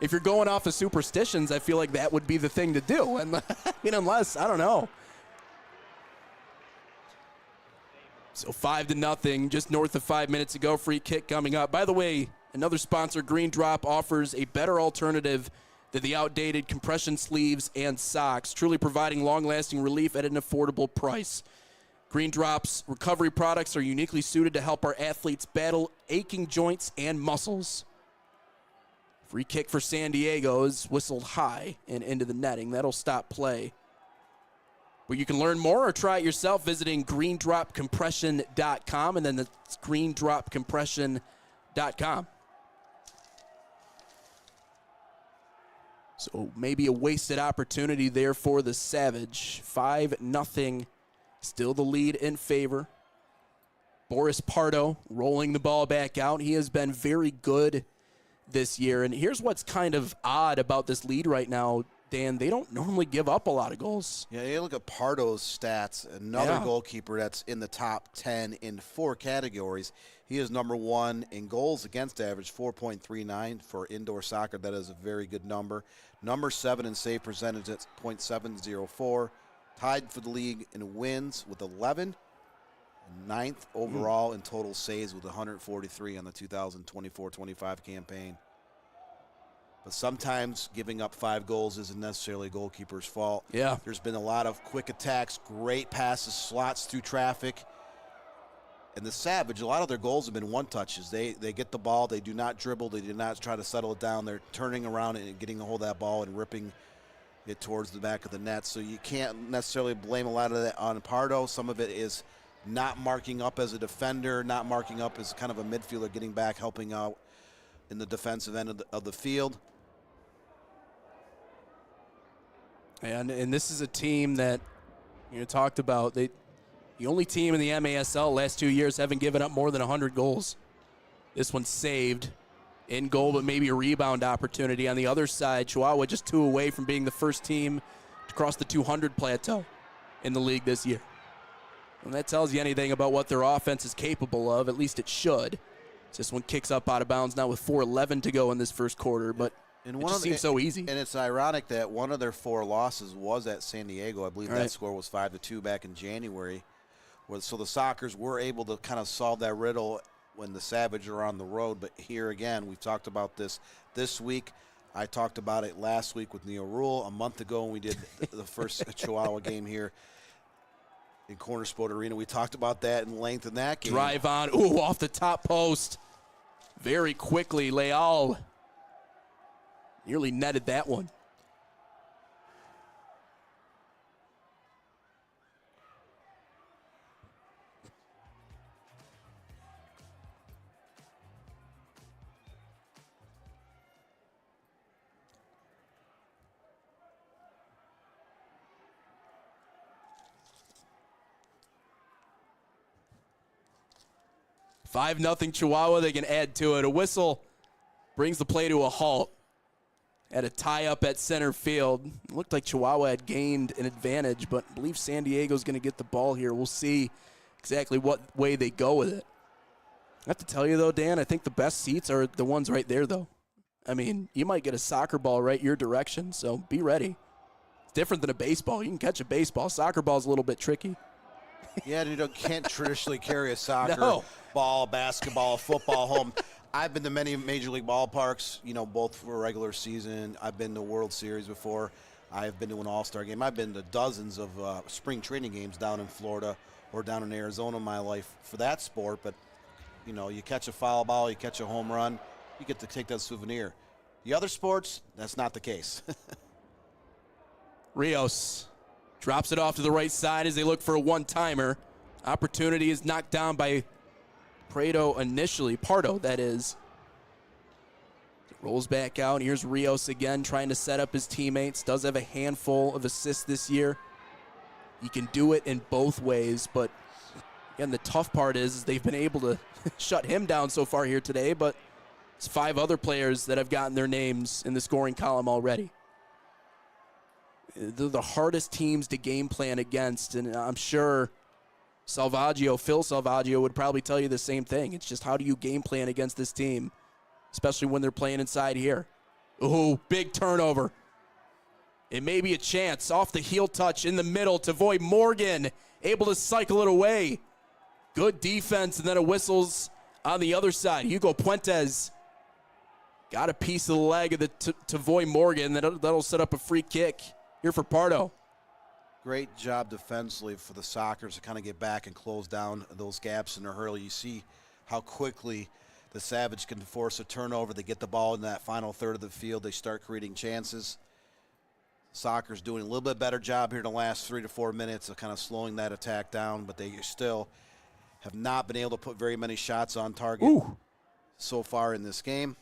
if you're going off of superstitions, I feel like that would be the thing to do. And I mean, unless, I don't know. So 5-0, just north of 5 minutes ago. Free kick coming up. By the way, another sponsor, Green Drop, offers a better alternative than the outdated compression sleeves and socks, truly providing long-lasting relief at an affordable price. Green Drop's recovery products are uniquely suited to help our athletes battle aching joints and muscles. Free kick for San Diego is whistled high and into the netting. That'll stop play. But you can learn more or try it yourself visiting greendropcompression.com, and then that's greendropcompression.com. So maybe a wasted opportunity there for the Savage. 5-0. Still the lead in favor. Boris Pardo rolling the ball back out. He has been very good this year. And here's what's kind of odd about this lead right now, Dan. They don't normally give up a lot of goals. Yeah, you look at Pardo's stats, another goalkeeper that's in the top 10 in 4 categories. He is number 1 in goals against average, 4.39 for indoor soccer. That is a very good number. Number 7 in save percentage at .704. Tied for the league in wins with 11. 9th overall in total saves with 143 on the 2024-25 campaign. But sometimes giving up 5 goals isn't necessarily a goalkeeper's fault. Yeah. There's been a lot of quick attacks, great passes, slots through traffic. And the Savage, a lot of their goals have been one-touches. They get the ball, they do not dribble, they do not try to settle it down. They're turning around and getting a hold of that ball and ripping it towards the back of the net. So you can't necessarily blame a lot of that on Pardo. Some of it is not marking up as a defender, not marking up as kind of a midfielder, getting back, helping out in the defensive end of the field. And this is a team that talked about. The only team in the MASL last 2 years haven't given up more than 100 goals. This one's saved in goal, but maybe a rebound opportunity. On the other side, Chihuahua just 2 away from being the first team to cross the 200 plateau in the league this year. And that tells you anything about what their offense is capable of. At least it should. This one kicks up out of bounds now with 4:11 to go in this first quarter, but it just seems so easy. And it's ironic that one of their 4 losses was at San Diego. I believe that score was 5-2 back in January. So the Sockers were able to kind of solve that riddle when the Savage are on the road. But here again, we've talked about this week. I talked about it last week with Neil Rule. A month ago when we did the first Chihuahua game here in Corner Sport Arena. We talked about that in length in that game. Drive on. Ooh, off the top post. Very quickly, Leal nearly netted that one. Five 5-0 Chihuahua. They can add to it. A whistle brings the play to a halt. At a tie-up at center field. It looked like Chihuahua had gained an advantage, but I believe San Diego's going to get the ball here. We'll see exactly what way they go with it. I have to tell you, though, Dan, I think the best seats are the ones right there, though. I mean, you might get a soccer ball right your direction, so be ready. It's different than a baseball. You can catch a baseball. Soccer ball's a little bit tricky. Yeah, you can't traditionally carry a soccer No. ball, basketball, football home. I've been to many major league ballparks, both for regular season. I've been to World Series before. I've been to an all-star game. I've been to dozens of spring training games down in Florida or down in Arizona in my life for that sport. But, you catch a foul ball, you catch a home run, you get to take that souvenir. The other sports, that's not the case. Rios drops it off to the right side as they look for a one-timer. Opportunity is knocked down by Pardo initially. Pardo, that is. It rolls back out. Here's Rios again trying to set up his teammates. Does have a handful of assists this year. He can do it in both ways, but again, the tough part is they've been able to shut him down so far here today, but it's 5 other players that have gotten their names in the scoring column already. They're the hardest teams to game plan against, and I'm sure Phil Salvaggio would probably tell you the same thing. It's just how do you game plan against this team, especially when they're playing inside here. Ooh, big turnover. It may be a chance off the heel touch in the middle to avoid Morgan, able to cycle it away. Good defense, and then a whistles on the other side. Hugo Puentes got a piece of the leg of the Tavoy Morgan. That'll set up a free kick here for Pardo. Great job defensively for the Sockers to kind of get back and close down those gaps in their hurl. You see how quickly the Savage can force a turnover. They get the ball in that final third of the field. They start creating chances. Sockers doing a little bit better job here in the last 3 to 4 minutes of kind of slowing that attack down, but they still have not been able to put very many shots on target so far in this game.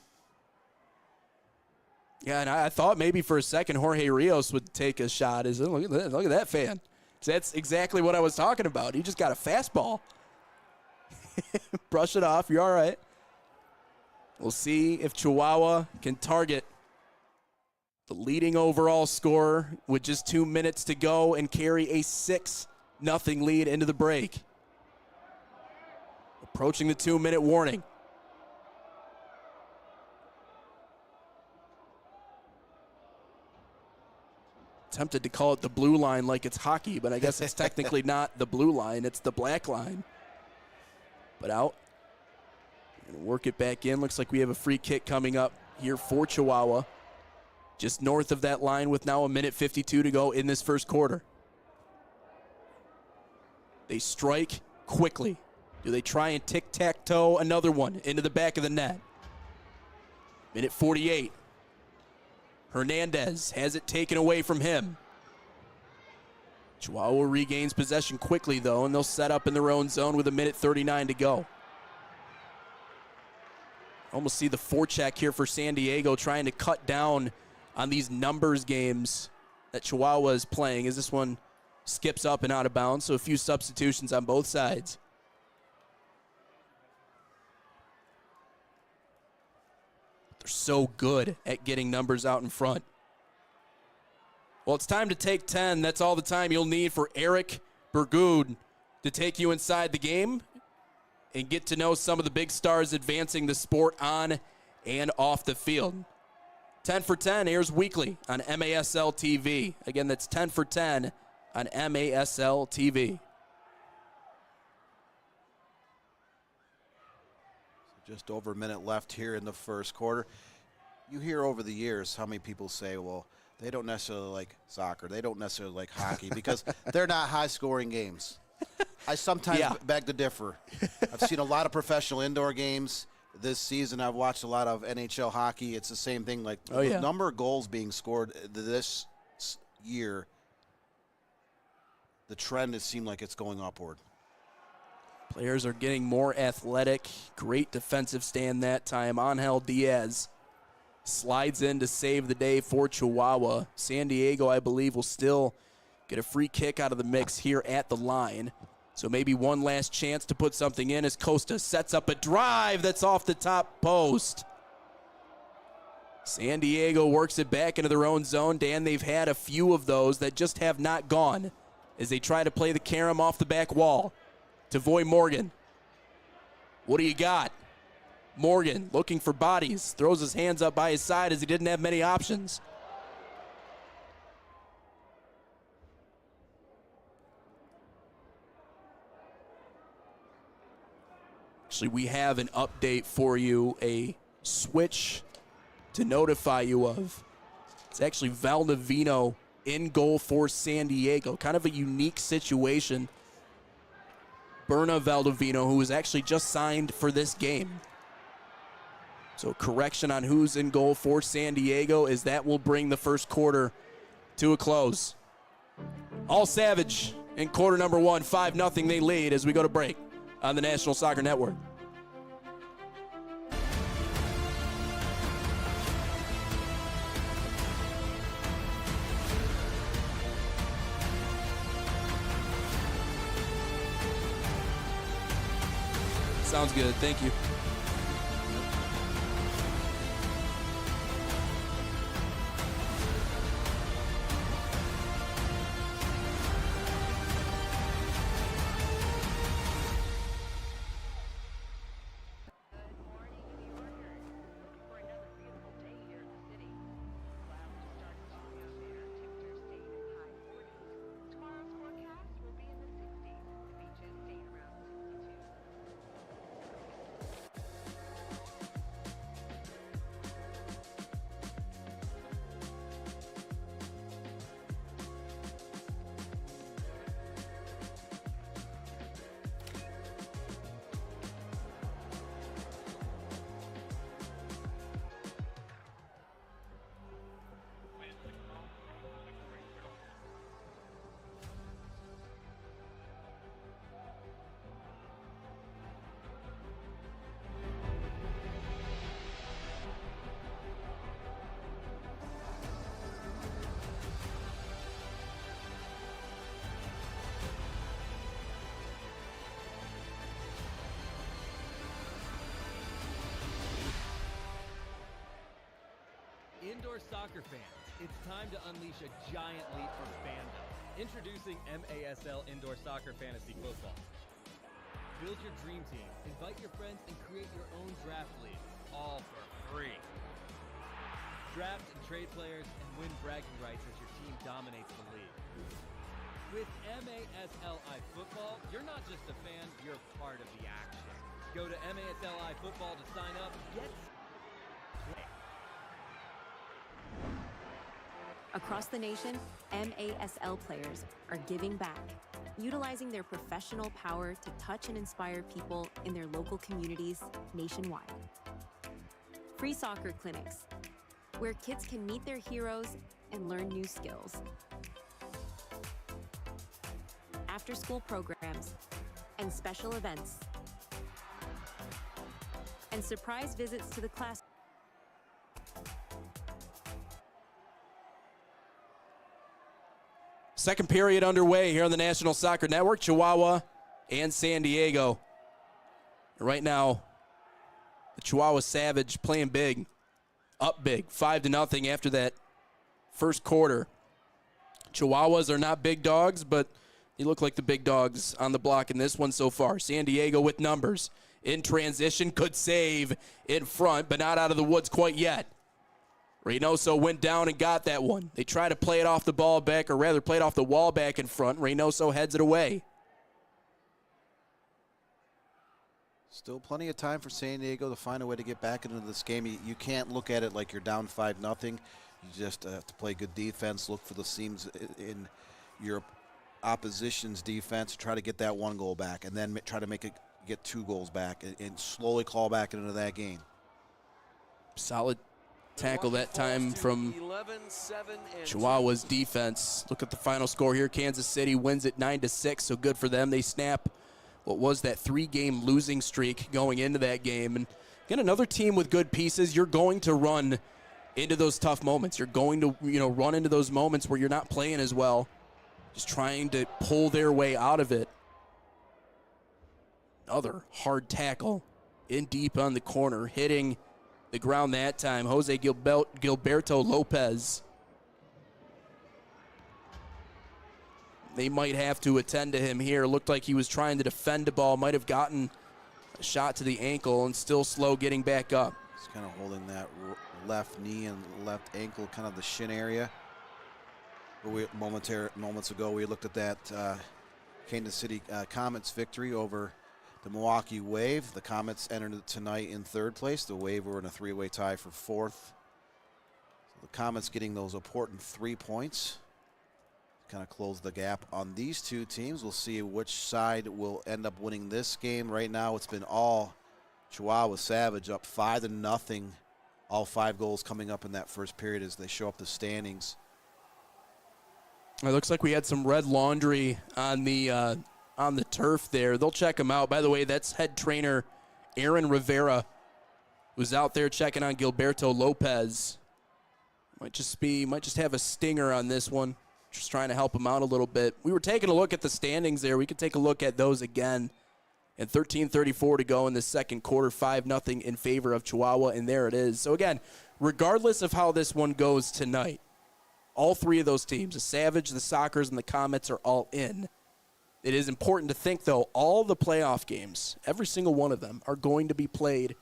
Yeah, and I thought maybe for a second Jorge Rios would take a shot. Look at that fan. That's exactly what I was talking about. He just got a fastball. Brush it off. You're all right. We'll see if Chihuahua can target the leading overall scorer with just 2 minutes to go and carry a 6-0 lead into the break. Approaching the 2-minute warning. Tempted to call it the blue line like it's hockey, but I guess it's technically not the blue line, it's the black line. But out. Gonna work it back in. Looks like we have a free kick coming up here for Chihuahua. Just north of that line with now 1:52 to go in this first quarter. They strike quickly. Do they try and tic-tac-toe another one into the back of the net? 1:48. Hernandez has it taken away from him. Chihuahua regains possession quickly, though, and they'll set up in their own zone with 1:39 to go. Almost see the forecheck here for San Diego trying to cut down on these numbers games that Chihuahua is playing as this one skips up and out of bounds, so a few substitutions on both sides. They're so good at getting numbers out in front. Well, it's time to take 10. That's all the time you'll need for Eric Burgood to take you inside the game and get to know some of the big stars advancing the sport on and off the field. 10 for 10 airs weekly on MASL TV. Again, that's 10 for 10 on MASL TV. Just over a minute left here in the first quarter. You hear over the years how many people say, well, they don't necessarily like soccer. They don't necessarily like hockey because they're not high-scoring games. I sometimes beg to differ. I've seen a lot of professional indoor games this season. I've watched a lot of NHL hockey. It's the same thing. Like the number of goals being scored this year, the trend has seemed like it's going upward. Players are getting more athletic. Great defensive stand that time. Angel Diaz slides in to save the day for Chihuahua. San Diego, I believe, will still get a free kick out of the mix here at the line. So maybe one last chance to put something in as Costa sets up a drive that's off the top post. San Diego works it back into their own zone. Dan, they've had a few of those that just have not gone as they try to play the carom off the back wall. Tavoy Morgan What do you got? Morgan looking for bodies. Throws his hands up by his side as he didn't have many options. Actually, we have an update for you, a switch to notify you of. It's actually Valdivino in goal for San Diego. Kind of a unique situation. Berna Valdivino, who was actually just signed for this game. So correction on who's in goal for San Diego, as that will bring the first quarter to a close. All Savage in quarter number 1, 5-0 they lead as we go to break on the National Soccer Network. Sounds good. Thank you. Indoor soccer fans, it's time to unleash a giant leap for fandom. Introducing MASL Indoor Soccer Fantasy Football. Build your dream team, invite your friends, and create your own draft league, all for free. Draft and trade players and win bragging rights as your team dominates the league. With MASLI Football, you're not just a fan, you're part of the action. Go to MASLI Football to sign up, get play. Across the nation, MASL players are giving back, utilizing their professional power to touch and inspire people in their local communities nationwide. Free soccer clinics, where kids can meet their heroes and learn new skills. After-school programs and special events. And surprise visits to the class. Second period underway here on the National Soccer Network, Chihuahua and San Diego. Right now, the Chihuahua Savage playing big, up big, 5-0 after that first quarter. Chihuahuas are not big dogs, but they look like the big dogs on the block in this one so far. San Diego with numbers. In transition, could save in front, but not out of the woods quite yet. Reynoso went down and got that one. They try to play it off the ball back, or rather play it off the wall back in front. Reynoso heads it away. Still plenty of time for San Diego to find a way to get back into this game. You can't look at it like you're down 5-0. You just have to play good defense, look for the seams in your opposition's defense, try to get that one goal back, and then try to get 2 goals back and slowly claw back into that game. Solid tackle that time from Chihuahua's defense. Look at the final score here. Kansas City wins it 9-6, so good for them. They snap what was that 3-game losing streak going into that game. And again, another team with good pieces. You're going to run into those tough moments. You're going to, run into those moments where you're not playing as well, just trying to pull their way out of it. Another hard tackle in deep on the corner, hitting the ground that time. Jose Gilberto Lopez. They might have to attend to him here. Looked like he was trying to defend the ball. Might have gotten A shot to the ankle and still slow getting back up. He's kind of holding that left knee and left ankle, kind of the shin area. But moments ago, we looked at that Kansas City Comets victory over the Milwaukee Wave. The Comets entered tonight in 3rd place. The Wave were in a 3-way tie for 4th. So the Comets getting those important 3 points. Kind of close the gap on these two teams. We'll see which side will end up winning this game. Right now, it's been all Chihuahua Savage up 5-0. All 5 goals coming up in that first period as they show up the standings. It looks like we had some red laundry on the turf there. They'll check them out. By the way, that's head trainer Aaron Rivera, who's out there checking on Gilberto Lopez. Might just have a stinger on this one. Just trying to help him out a little bit. We were taking a look at the standings there. We could take a look at those again. And 13:34 to go in the second quarter, 5-0 in favor of Chihuahua, and there it is. So again, regardless of how this one goes tonight, all 3 of those teams, the Savage, the Sockers, and the Comets, are all in. It is important to think, though, all the playoff games, every single one of them, are going to be played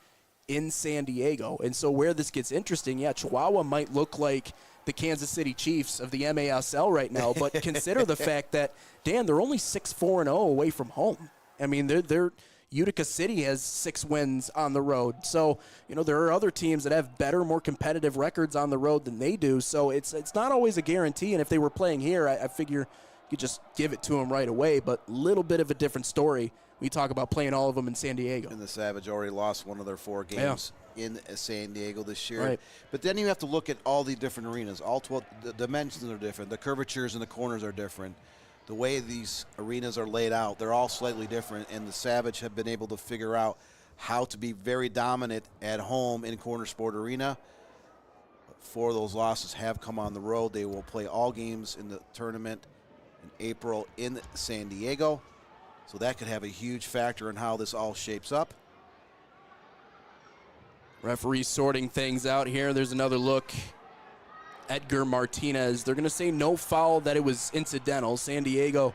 in San Diego. And so where this gets interesting, yeah, Chihuahua might look like the Kansas City Chiefs of the MASL right now, but consider the fact that, Dan, they're only 6-4-0 away from home. I mean, they're Utica City has 6 wins on the road. So, there are other teams that have better, more competitive records on the road than they do. So it's not always a guarantee. And if they were playing here, I figure you could just give it to them right away. But a little bit of a different story. We talk about playing all of them in San Diego. And the Savage already lost one of their 4 games in San Diego this year. Right. But then you have to look at all the different arenas. All 12, the dimensions are different. The curvatures in the corners are different. The way these arenas are laid out, they're all slightly different, and the Savage have been able to figure out how to be very dominant at home in Corner Sport Arena. But 4 of those losses have come on the road. They will play all games in the tournament in April in San Diego. So that could have a huge factor in how this all shapes up. Referee sorting things out here. There's another look. Edgar Martinez. They're going to say no foul, that it was incidental. San Diego,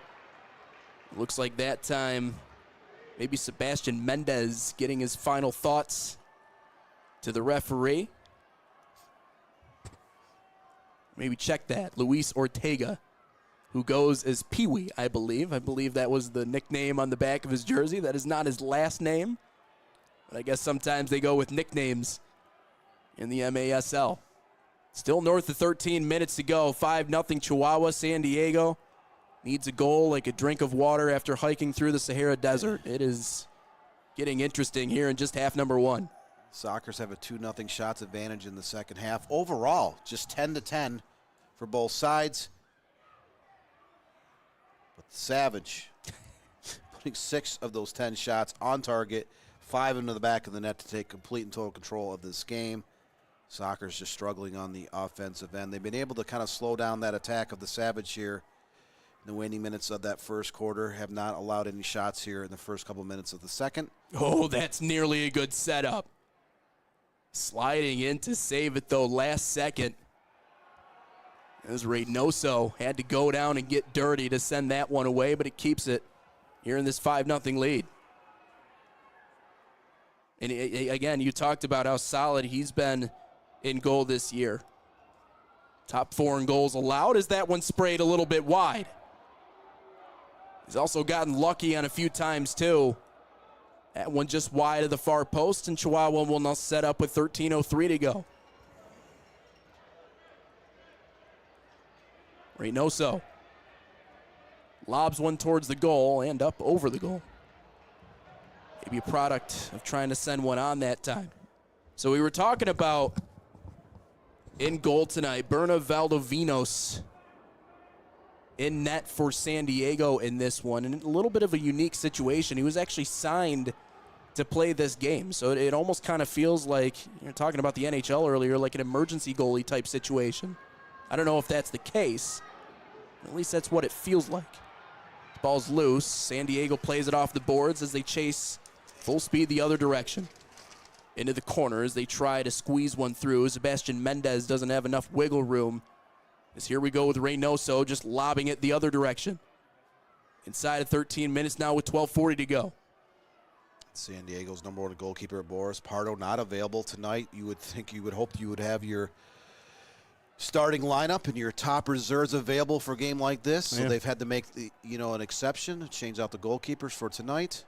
looks like that time, maybe Sebastian Mendez getting his final thoughts to the referee. Maybe check that. Luis Ortega, who goes as Pee-wee, I believe. I believe that was the nickname on the back of his jersey. That is not his last name. But I guess sometimes they go with nicknames in the MASL. Still north of 13 minutes to go. 5-0 Chihuahua. San Diego needs a goal like a drink of water after hiking through the Sahara Desert. It is getting interesting here in just half number 1. Sockers have a 2-0 shots advantage in the second half. Overall, just 10-10 for both sides. But the Savage putting 6 of those 10 shots on target, 5 into the back of the net to take complete and total control of this game. Sockers just struggling on the offensive end. They've been able to kind of slow down that attack of the Savage here in the waning minutes of that first quarter. Have not allowed any shots here in the first couple minutes of the second. Oh, that's nearly a good setup. Sliding in to save it, though, last second. As Reynoso had to go down and get dirty to send that one away, but it keeps it here in this 5-0 lead. And again, you talked about how solid he's been in goal this year. Top 4 in goals allowed as that one sprayed a little bit wide. He's also gotten lucky on a few times too. That one just wide of the far post, and Chihuahua will now set up with 13:03 to go. Reynoso lobs one towards the goal and up over the goal. Maybe a product of trying to send one on that time. So we were talking about in goal tonight, Berna Valdovinos in net for San Diego in this one. And a little bit of a unique situation. He was actually signed to play this game. So it almost kind of feels like, you're talking about the NHL earlier, like an emergency goalie type situation. I don't know if that's the case. At least that's what it feels like. The ball's loose. San Diego plays it off the boards as they chase full speed the other direction. Into the corner as they try to squeeze one through. Sebastian Mendez doesn't have enough wiggle room. As here we go with Reynoso just lobbing it the other direction. Inside of 13 minutes now with 12:40 to go. San Diego's number 1 goalkeeper, Boris Pardo, not available tonight. You would think, you would hope you would have your starting lineup and your top reserves available for a game like this. So they've had to make an exception, change out the goalkeepers for tonight.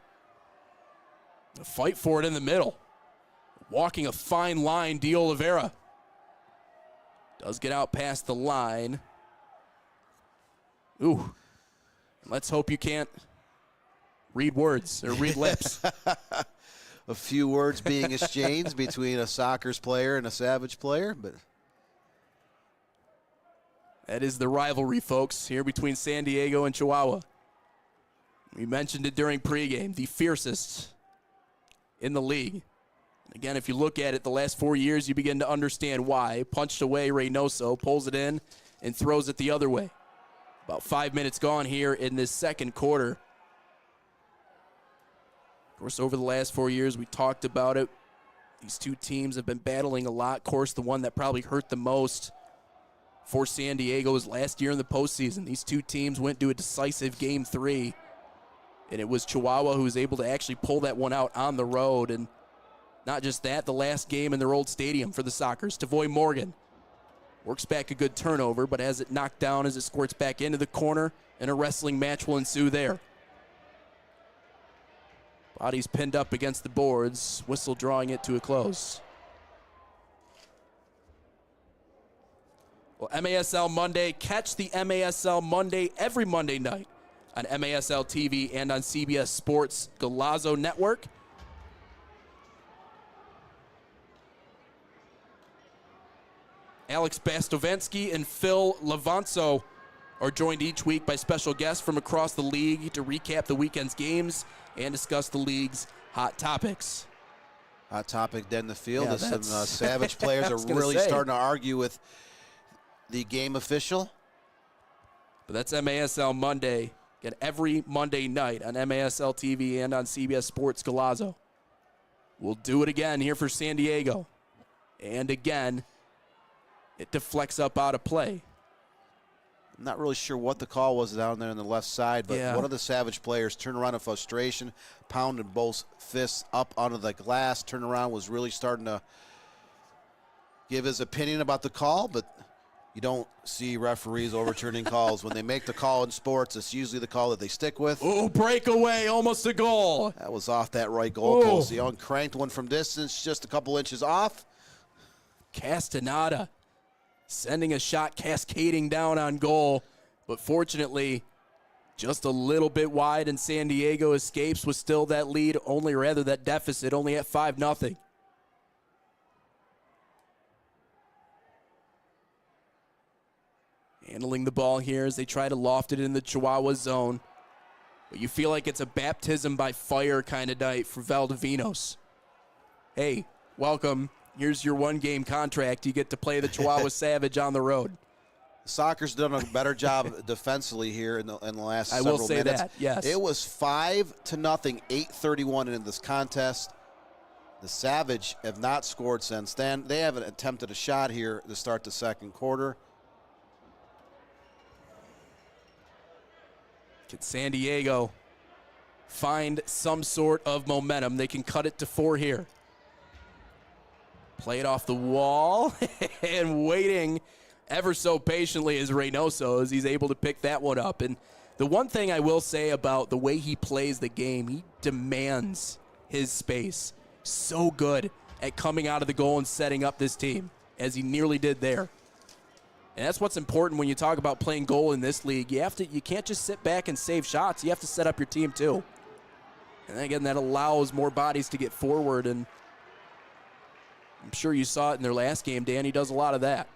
A fight for it in the middle. Walking a fine line, De Oliveira. Does get out past the line. Ooh. Let's hope you can't read words or read lips. A few words being exchanged between a Sockers player and a Savage player, but that is the rivalry, folks, here between San Diego and Chihuahua. We mentioned it during pregame, the fiercest in the league. Again, if you look at it, the last 4 years, you begin to understand why. Punched away, Reynoso pulls it in and throws it the other way. About 5 minutes gone here in this second quarter. Of course, over the last 4 years, we talked about it. These two teams have been battling a lot. Of course, the one that probably hurt the most for San Diego was last year in the postseason. These two teams went to a decisive Game 3, and it was Chihuahua who was able to actually pull that one out on the road. And not just that, the last game in their old stadium for the Sockers, Tavoy Morgan works back a good turnover, but has it knocked down as it squirts back into the corner, and a wrestling match will ensue there. Bodies pinned up against the boards, whistle drawing it to a close. Well, MASL Monday, catch the MASL Monday every Monday night on MASL TV and on CBS Sports Golazo Network. Alex Bastovansky and Phil Lavanzo are joined each week by special guests from across the league to recap the weekend's games and discuss the league's hot topics. Hot topic then the field. Yeah, some Savage players are really starting to argue with the game official. But that's MASL Monday. Get every Monday night on MASL TV and on CBS Sports Golazo. We'll do it again here for San Diego. And again, it deflects up out of play. I'm not really sure what the call was down there on the left side, but one of the Savage players turned around in frustration, pounded both fists up onto the glass, turned around, was really starting to give his opinion about the call, but you don't see referees overturning calls. When they make the call in sports, it's usually the call that they stick with. Oh, breakaway, almost a goal. That was off that right goal post. He uncranked one from distance, just a couple inches off. Castaneda sending a shot cascading down on goal, but fortunately just a little bit wide, and San Diego escapes with still that lead, that deficit, only at 5-0. Handling the ball here as they try to loft it in the Chihuahua zone. But you feel like it's a baptism by fire kind of night for Valdivinos. Hey, welcome. Here's your one-game contract. You get to play the Chihuahua Savage on the road. Soccer's done a better job defensively here in the last several minutes. I will say that, yes. It was 5-0, 8:31 in this contest. The Savage have not scored since then. They haven't attempted a shot here to start the second quarter. Can San Diego find some sort of momentum? They can cut it to 4 here. Play it off the wall, and waiting ever so patiently is Reynoso as he's able to pick that one up. And the one thing I will say about the way he plays the game, he demands his space. So good at coming out of the goal and setting up this team, as he nearly did there. And that's what's important when you talk about playing goal in this league. You can't just sit back and save shots. You have to set up your team too. And again, that allows more bodies to get forward, and I'm sure you saw it in their last game, Dan. He does a lot of that.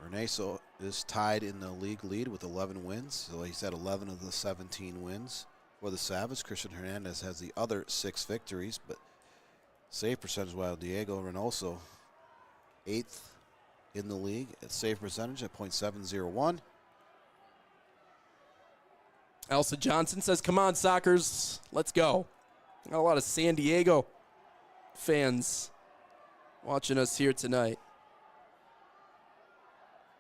Reynoso is tied in the league lead with 11 wins. So he's had 11 of the 17 wins for the Savage. Christian Hernandez has the other 6 victories, but save percentage-wise, Diego Reynoso, 8th in the league at save percentage at .701. Elsa Johnson says, come on, Sockers, let's go. Got a lot of San Diego fans watching us here tonight.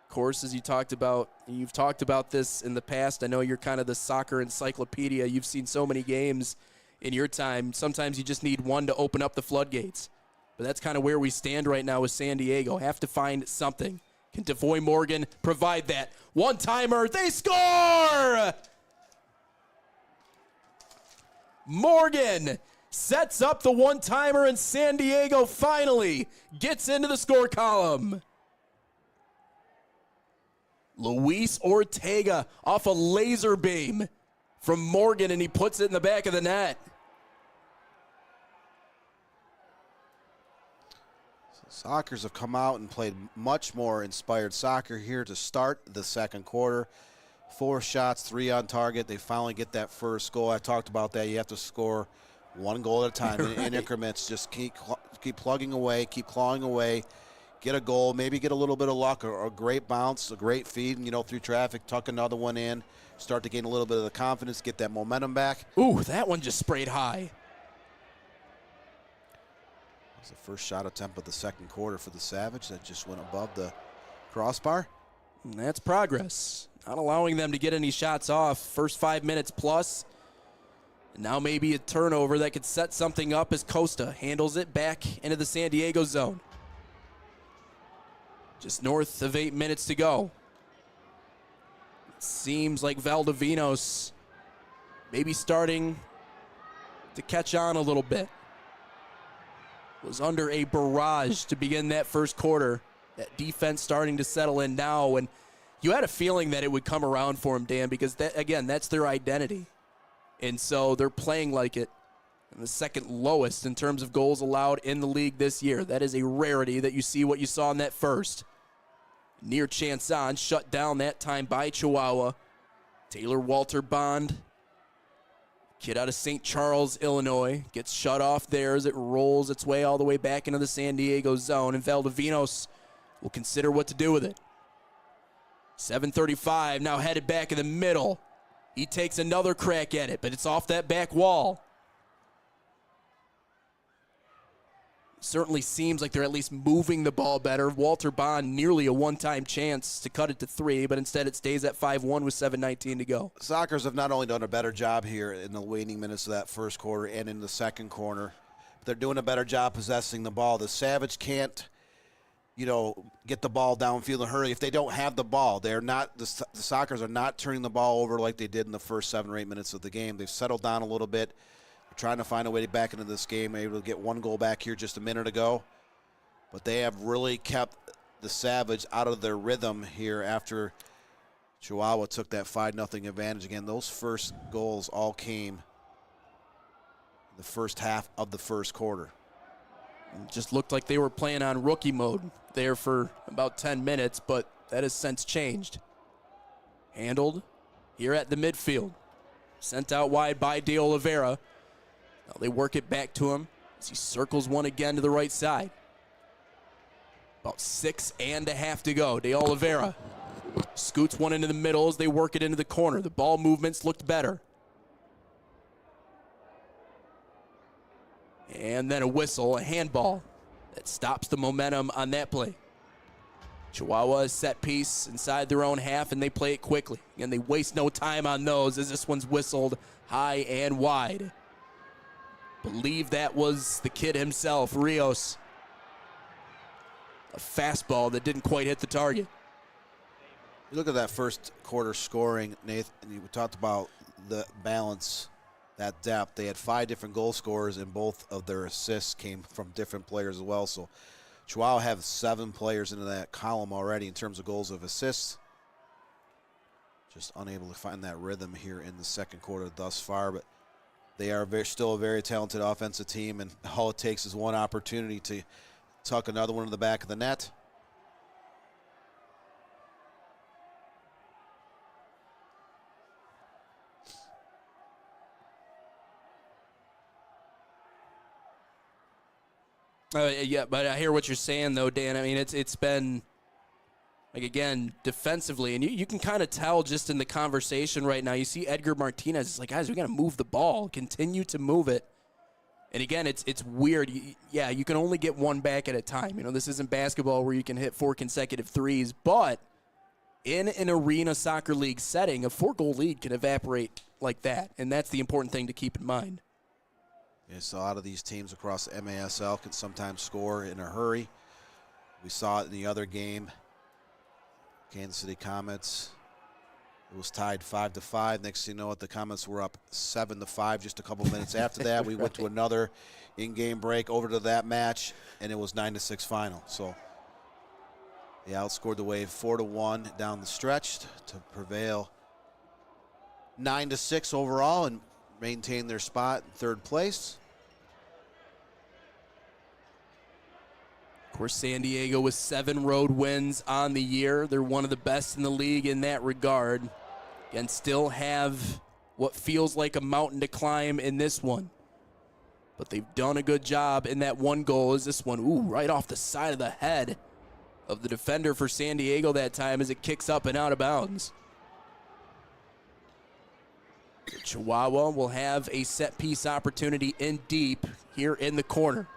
Of course, as you've talked about this in the past. I know you're kind of the soccer encyclopedia. You've seen so many games in your time. Sometimes you just need one to open up the floodgates. But that's kind of where we stand right now with San Diego. Have to find something. Can Devoy Morgan provide that? One-timer, they score! Morgan sets up the one-timer, and San Diego finally gets into the score column. Luis Ortega off a laser beam from Morgan, and he puts it in the back of the net. Sockers have come out and played much more inspired soccer here to start the second quarter. 4 shots, 3 on target. They finally get that first goal. I talked about that. You have to score 1 goal at a time in increments. Just keep plugging away, keep clawing away, get a goal, maybe get a little bit of luck or a great bounce, a great feed, through traffic, tuck another one in, start to gain a little bit of the confidence, get that momentum back. Ooh, that one just sprayed high. The first shot attempt of the second quarter for the Savage that just went above the crossbar. And that's progress. Not allowing them to get any shots off. First 5 minutes plus. And now maybe a turnover that could set something up as Costa handles it back into the San Diego zone. Just north of 8 minutes to go. It seems like Valdivinos maybe starting to catch on a little bit. Was under a barrage to begin that first quarter. That defense starting to settle in now, and you had a feeling that it would come around for them, Dan, because that, again, that's their identity. And so they're playing like it. And the second lowest in terms of goals allowed in the league this year. That is a rarity that you see what you saw in that first. Near chance on, shut down that time by Chihuahua. Taylor Walter Bond, kid out of St. Charles, Illinois, gets shut off there as it rolls its way all the way back into the San Diego zone, and Valdivinos will consider what to do with it. 7:35, now headed back in the middle. He takes another crack at it, but it's off that back wall. Certainly seems like they're at least moving the ball better. Walter Bond nearly a one-time chance to cut it to 3, but instead it stays at 5-1 with 7:19 to go. Sockers have not only done a better job here in the waning minutes of that first quarter and in the second quarter, but they're doing a better job possessing the ball. The Savage can't, get the ball downfield in a hurry. If they don't have the ball, the Sockers are not turning the ball over like they did in the first 7 or 8 minutes of the game. They've settled down a little bit. Trying to find a way back into this game, able to get 1 goal back here just a minute ago. But they have really kept the Savage out of their rhythm here after Chihuahua took that 5-0 advantage. Again, those first goals all came in the first half of the first quarter. It just looked like they were playing on rookie mode there for about 10 minutes, but that has since changed. Handled here at the midfield. Sent out wide by De Oliveira. Now they work it back to him as he circles one again to the right side. About 6.5 to go. De Oliveira scoots one into the middle as they work it into the corner. The ball movements looked better. And then a whistle, a handball that stops the momentum on that play. Chihuahua is set piece inside their own half, and they play it quickly. And they waste no time on those as this one's whistled high and wide. Believe that was the kid himself, Rios. A fastball that didn't quite hit the target. You look at that first quarter scoring, Nathan, and you talked about the balance, that depth. They had 5 different goal scorers, and both of their assists came from different players as well. So Chihuahua have 7 players into that column already in terms of goals of assists. Just unable to find that rhythm here in the second quarter thus far, but they are still a very talented offensive team, and all it takes is one opportunity to tuck another one in the back of the net. Yeah, but I hear what you're saying, though, Dan. I mean, it's been, like, again, defensively, and you can kind of tell just in the conversation right now. You see Edgar Martinez. It's like, guys, we got to move the ball, continue to move it. And, again, it's weird. You can only get one back at a time. This isn't basketball where you can hit 4 consecutive threes, but in an arena soccer league setting, a 4-goal lead can evaporate like that, and that's the important thing to keep in mind. Yes, a lot of these teams across the MASL can sometimes score in a hurry. We saw it in the other game. Kansas City Comets. It was tied 5-5. Next thing you know, the Comets were up 7-5 just a couple minutes after that. We went to another in-game break over to that match, and it was 9-6 final. So they outscored the Wave 4-1 down the stretch to prevail 9-6 overall and maintain their spot in third place. Of course, San Diego with 7 road wins on the year. They're one of the best in the league in that regard. And still have what feels like a mountain to climb in this one. But they've done a good job in that one goal. Is this one, ooh, right off the side of the head of the defender for San Diego that time as it kicks up and out of bounds. Chihuahua will have a set piece opportunity in deep here in the corner.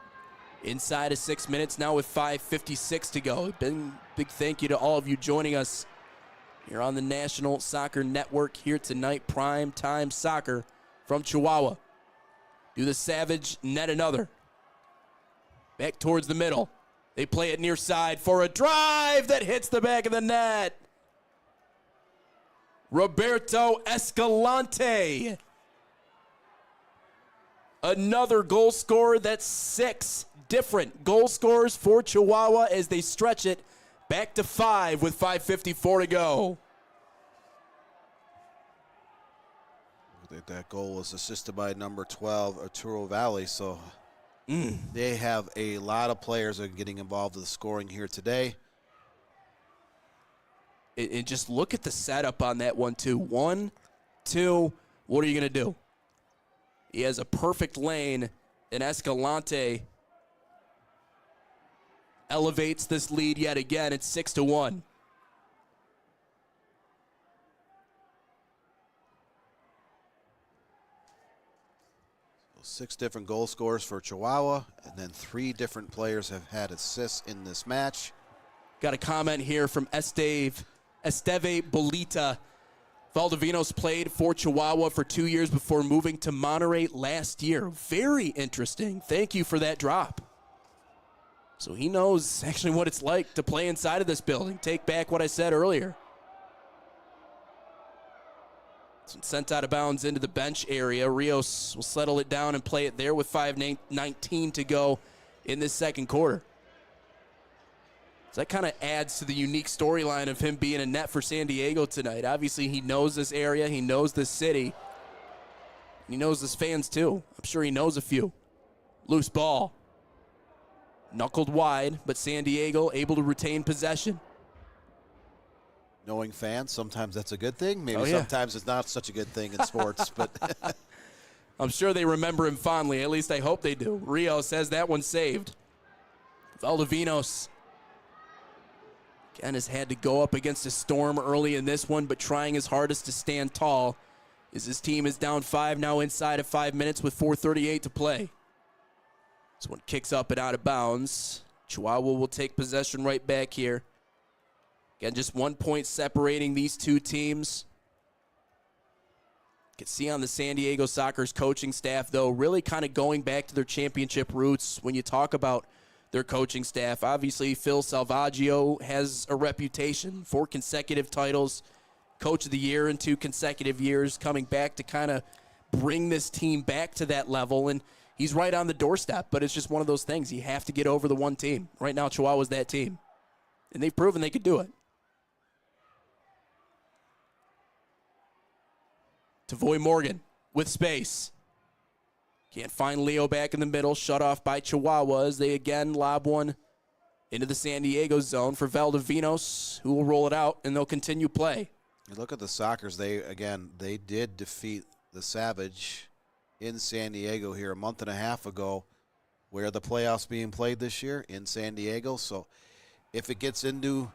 Inside of 6 minutes now with 5:56 to go. Big thank you to all of you joining us here on the National Soccer Network here tonight. Prime time soccer from Chihuahua. Do the Savage net another. Back towards the middle. They play it near side for a drive that hits the back of the net. Roberto Escalante. Another goal scorer. That's 6 different goal scorers for Chihuahua as they stretch it back to 5 with 5:54 to go. That goal was assisted by number 12, Arturo Valle. So they have a lot of players that are getting involved in the scoring here today. And just look at the setup on that one, too. 1, 2, what are you going to do? He has a perfect lane, and Escalante elevates this lead yet again. It's 6-1. So 6 different goal scorers for Chihuahua, and then 3 different players have had assists in this match. Got a comment here from Esteve Bolita. Valdivinos played for Chihuahua for 2 years before moving to Monterey last year. Very interesting. Thank you for that drop. So he knows actually what it's like to play inside of this building. Take back what I said earlier. Sent out of bounds into the bench area. Rios will settle it down and play it there with 5:19 to go in this second quarter. So that kind of adds to the unique storyline of him being a net for San Diego tonight. Obviously, he knows this area. He knows this city. He knows his fans, too. I'm sure he knows a few. Loose ball. Knuckled wide, but San Diego able to retain possession. Knowing fans, sometimes that's a good thing. Maybe sometimes it's not such a good thing in sports. But I'm sure they remember him fondly. At least I hope they do. Rios has that one saved. Valdivinos again has had to go up against a storm early in this one, but trying his hardest to stand tall as his team is down 5 now inside of 5 minutes with 4:38 to play. This one kicks up and out of bounds. Chihuahua will take possession right back here. Again, just 1 point separating these two teams. You can see on the San Diego Soccer's coaching staff, though, really kind of going back to their championship roots when you talk about their coaching staff. Obviously, Phil Salvaggio has a reputation, 4 consecutive titles, Coach of the Year in 2 consecutive years, coming back to kind of bring this team back to that level. And he's right on the doorstep, but it's just one of those things. You have to get over the one team. Right now, Chihuahua's that team. And they've proven they could do it. Tavoy Morgan with space. Can't find Leo back in the middle. Shut off by Chihuahua as they again lob one into the San Diego zone for Valdivinos, who will roll it out, and they'll continue play. You look at the Sockers. They did defeat the Savage in San Diego here a month and a half ago. Where are the playoffs being played this year? In San Diego. So if it gets into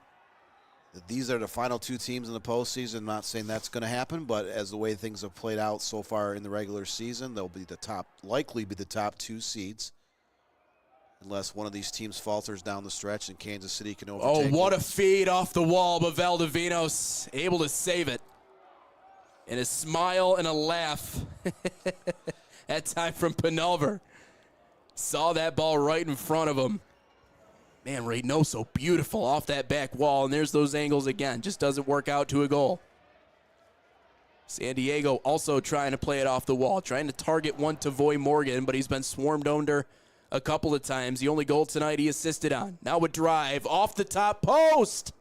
these are the final 2 teams in the postseason. I'm not saying that's going to happen, but as the way things have played out so far in the regular season, they'll be likely be the top 2 seeds, unless one of these teams falters down the stretch and Kansas City can overtake. Oh, what a feed off the wall, but Valdivinos able to save it. And a smile and a laugh That time from Penulver. Saw that ball right in front of him. Man, Reynoso, beautiful off that back wall, and there's those angles again. Just doesn't work out to a goal. San Diego also trying to play it off the wall, trying to target one Tavoy Morgan, but he's been swarmed under a couple of times. The only goal tonight he assisted on. Now a drive off the top post.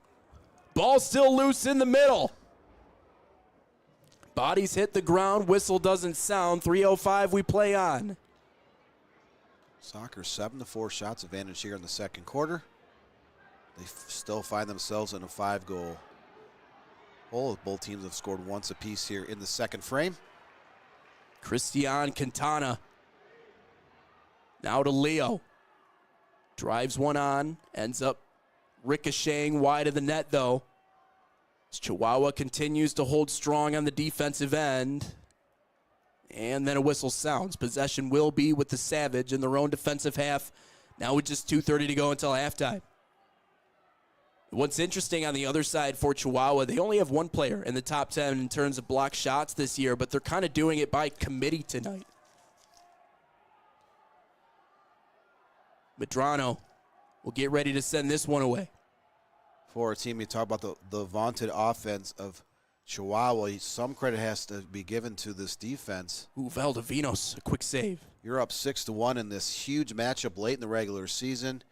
Ball still loose in the middle. Bodies hit the ground. Whistle doesn't sound. 3:05 we play on. Soccer 7-4 shots advantage here in the second quarter. They still find themselves in a 5-goal hole. Both teams have scored once apiece here in the second frame. Christian Quintana. Now to Leo. Drives one on. Ends up ricocheting wide of the net, though. As Chihuahua continues to hold strong on the defensive end. And then a whistle sounds. Possession will be with the Savage in their own defensive half. Now with just 2:30 to go until halftime. What's interesting on the other side for Chihuahua, they only have one player in the top 10 in terms of block shots this year, but they're kind of doing it by committee tonight. Medrano will get ready to send this one away. For a team, you talk about the vaunted offense of Chihuahua. Some credit has to be given to this defense. Ooh, Valdivinos, a quick save. You're up 6-1 in this huge matchup late in the regular season.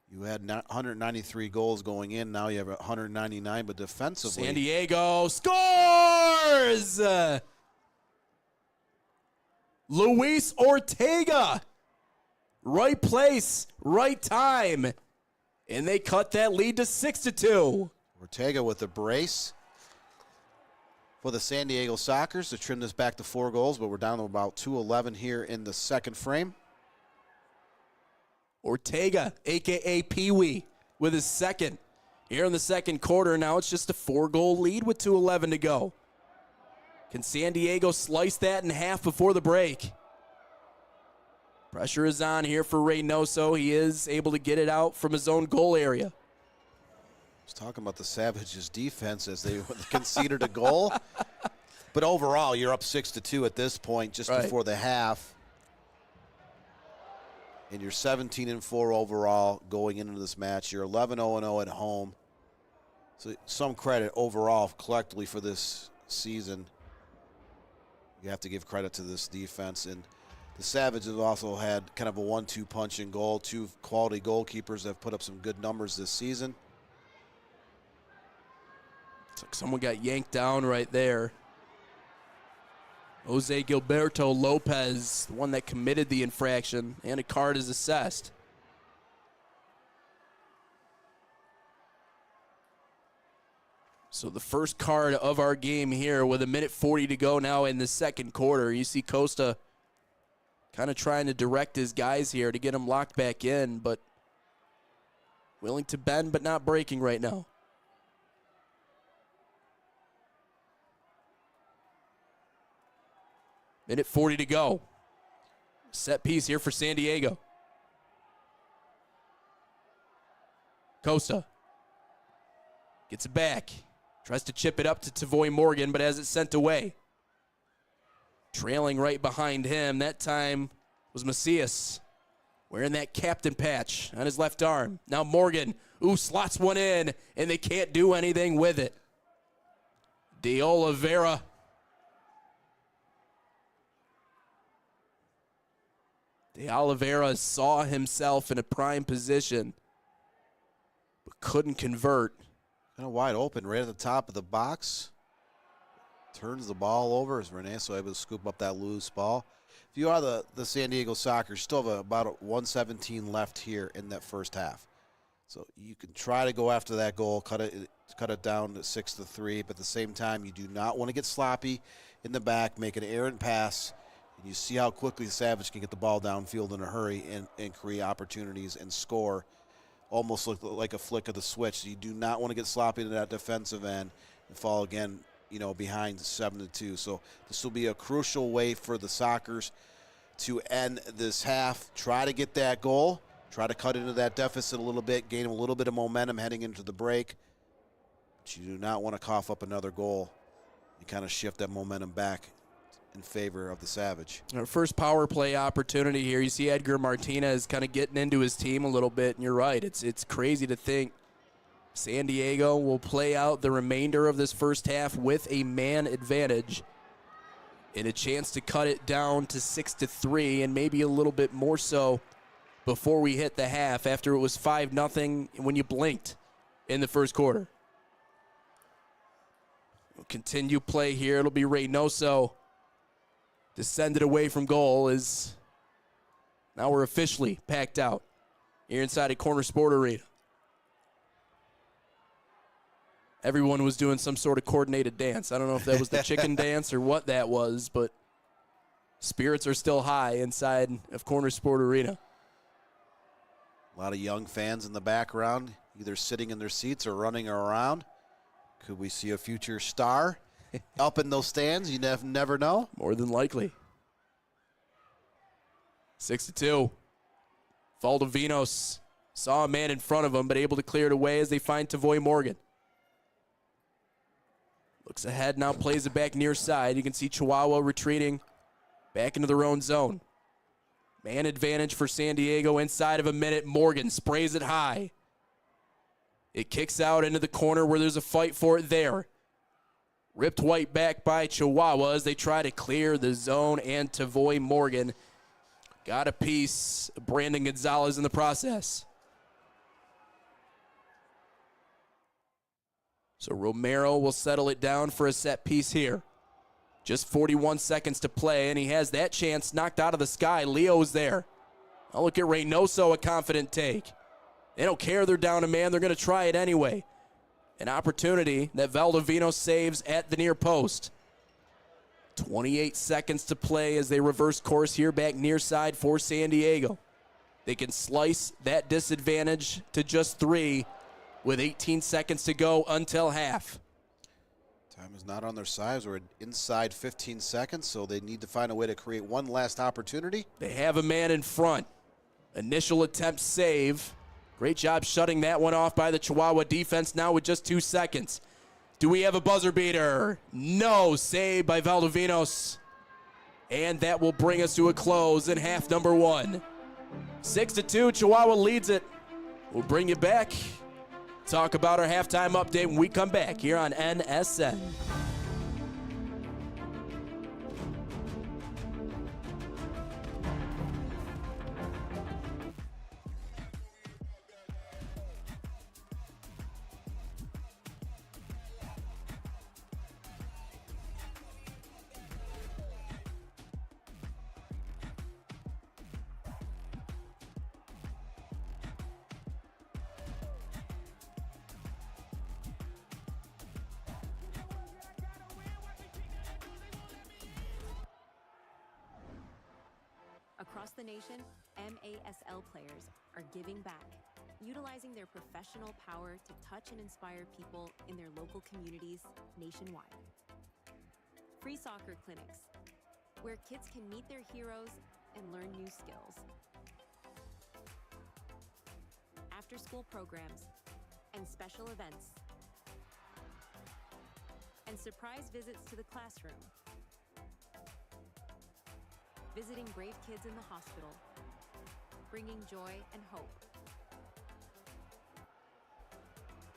You had 193 goals going in. Now you have 199, but defensively. San Diego scores! Luis Ortega. Right place, right time. And they cut that lead to 6-2. Ortega with the brace for the San Diego Sockers to trim this back to 4 goals, but we're down to about 2:11 here in the second frame. Ortega, a.k.a. Pee-wee, with his second. Here in the second quarter, now it's just a 4-goal lead with 2:11 to go. Can San Diego slice that in half before the break? Pressure is on here for Reynoso. He is able to get it out from his own goal area. I was talking about the Savages' defense as they conceded a goal. But overall, you're up 6-2 at this point, just before the half. And you're 17-4 overall going into this match. You're 11-0-0 at home. So some credit overall collectively for this season. You have to give credit to this defense. And the Savages have also had kind of a 1-2 punch in goal. 2 quality goalkeepers that have put up some good numbers this season. Looks like someone got yanked down right there. Jose Gilberto Lopez, the one that committed the infraction, and a card is assessed. So the first card of our game here with 1:40 to go now in the second quarter. You see Costa kind of trying to direct his guys here to get them locked back in, but willing to bend but not breaking right now. Minute 40 to go. Set piece here for San Diego. Costa gets it back. Tries to chip it up to Tavoy Morgan, but has it sent away. Trailing right behind him. That time was Macias, wearing that captain patch on his left arm. Now Morgan, slots one in, and they can't do anything with it. De Oliveira. De Oliveira saw himself in a prime position, but couldn't convert. Kind of wide open right at the top of the box. Turns the ball over as Reynoso able to scoop up that loose ball. If you are the San Diego Sockers, still have about 1:17 left here in that first half. So you can try to go after that goal, cut it down to 6-3, but at the same time, you do not want to get sloppy in the back, make an errant pass. And you see how quickly the Savage can get the ball downfield in a hurry and create opportunities and score. Almost look like a flick of the switch. You do not want to get sloppy to that defensive end and fall again, behind 7-2. So this will be a crucial way for the Sockers to end this half. Try to get that goal. Try to cut into that deficit a little bit, gain a little bit of momentum heading into the break. But you do not want to cough up another goal. You kind of shift that momentum back in favor of the Savage. Our first power play opportunity here. You see Edgar Martinez kind of getting into his team a little bit, and you're right. It's crazy to think San Diego will play out the remainder of this first half with a man advantage and a chance to cut it down to 6-3 and maybe a little bit more so before we hit the half, after it was 5-0 when you blinked in the first quarter. We'll continue play here. It'll be Reynoso to send it away from goal, as now we're officially packed out here inside a Corner Sport Arena. Everyone was doing some sort of coordinated dance. I don't know if that was the chicken dance or what that was, but spirits are still high inside of Corner Sport Arena. A lot of young fans in the background, either sitting in their seats or running around. Could we see a future star up in those stands? You never know. More than likely. 6-2. Valdovinos saw a man in front of him, but able to clear it away as they find Tavoy Morgan. Looks ahead now, plays it back near side. You can see Chihuahua retreating back into their own zone. Man advantage for San Diego inside of a minute. Morgan sprays it high. It kicks out into the corner where there's a fight for it there. Ripped white back by Chihuahua as they try to clear the zone, and Tavoy Morgan got a piece. Brandon Gonzalez in the process. So Romero will settle it down for a set piece here. Just 41 seconds to play, and he has that chance knocked out of the sky. Leo's there. I'll look at Reynoso, a confident take. They don't care they're down a man. They're going to try it anyway. An opportunity that Valdovinos saves at the near post. 28 seconds to play as they reverse course here back near side for San Diego. They can slice that disadvantage to just 3 with 18 seconds to go until half. Time is not on their side. We're inside 15 seconds, so they need to find a way to create one last opportunity. They have a man in front. Initial attempt save. Great job shutting that one off by the Chihuahua defense now with just 2 seconds. Do we have a buzzer beater? No, saved by Valdovinos. And that will bring us to a close in half number 1. 6-2, Chihuahua leads it. We'll bring you back. Talk about our halftime update when we come back here on NSN. Across the nation, MASL players are giving back, utilizing their professional power to touch and inspire people in their local communities nationwide. Free soccer clinics, where kids can meet their heroes and learn new skills. After-school programs and special events. And surprise visits to the classroom. Visiting brave kids in the hospital, bringing joy and hope.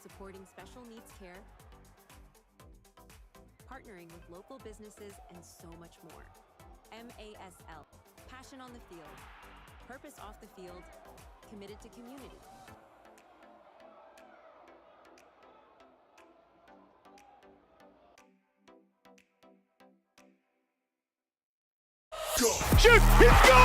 Supporting special needs care, partnering with local businesses, and so much more. MASL, passion on the field, purpose off the field, committed to community. Shoot! He scores!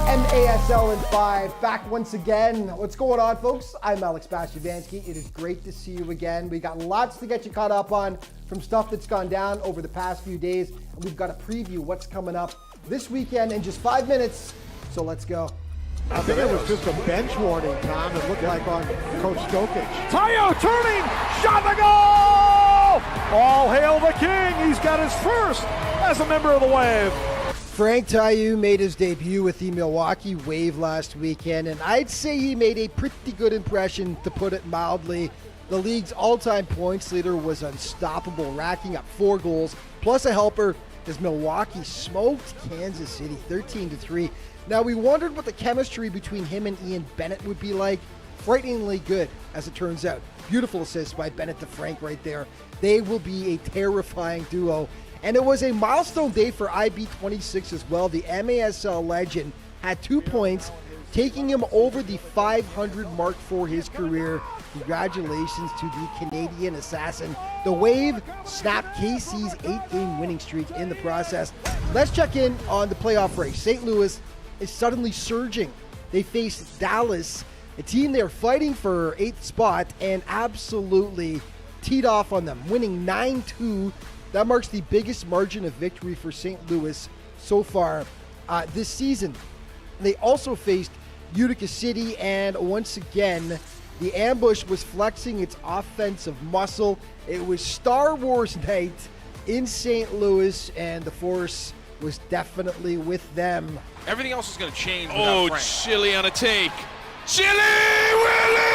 MASL in 5, back once again. What's going on, folks? I'm Alex Bastiavansky. It is great to see you again. We got lots to get you caught up on from stuff that's gone down over the past few days. And we've got to preview what's coming up this weekend in just 5 minutes. So let's go. I think it was just a bench warning, Tom. It looked like on Coach Stokic. Tayo turning, shot the goal! All hail the king. He's got his first as a member of the Wave. Frank Taillou made his debut with the Milwaukee Wave last weekend, and I'd say he made a pretty good impression, to put it mildly. The league's all-time points leader was unstoppable, racking up 4 goals, plus a helper, as Milwaukee smoked Kansas City 13-3. Now, we wondered what the chemistry between him and Ian Bennett would be like. Frighteningly good, as it turns out. Beautiful assist by Bennett to Frank right there. They will be a terrifying duo. And it was a milestone day for IB26 as well. The MASL legend had 2 points, taking him over the 500 mark for his career. Congratulations to the Canadian assassin. The Wave snapped KC's 8-game winning streak in the process. Let's check in on the playoff race. St. Louis is suddenly surging. They face Dallas, a team they're fighting for 8th spot, and absolutely teed off on them, winning 9-2. That marks the biggest margin of victory for St. Louis so far this season. They also faced Utica City, and once again, the ambush was flexing its offensive muscle. It was Star Wars night in St. Louis, and the force was definitely with them. Everything else is going to change without Frank. Chili on a take. Chili Willie!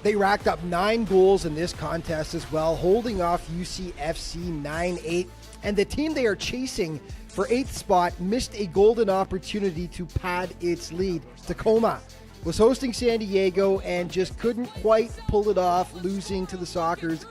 They racked up 9 goals in this contest as well, holding off UCFC 9-8. And the team they are chasing for 8th spot missed a golden opportunity to pad its lead. Tacoma was hosting San Diego and just couldn't quite pull it off, losing to the Sockers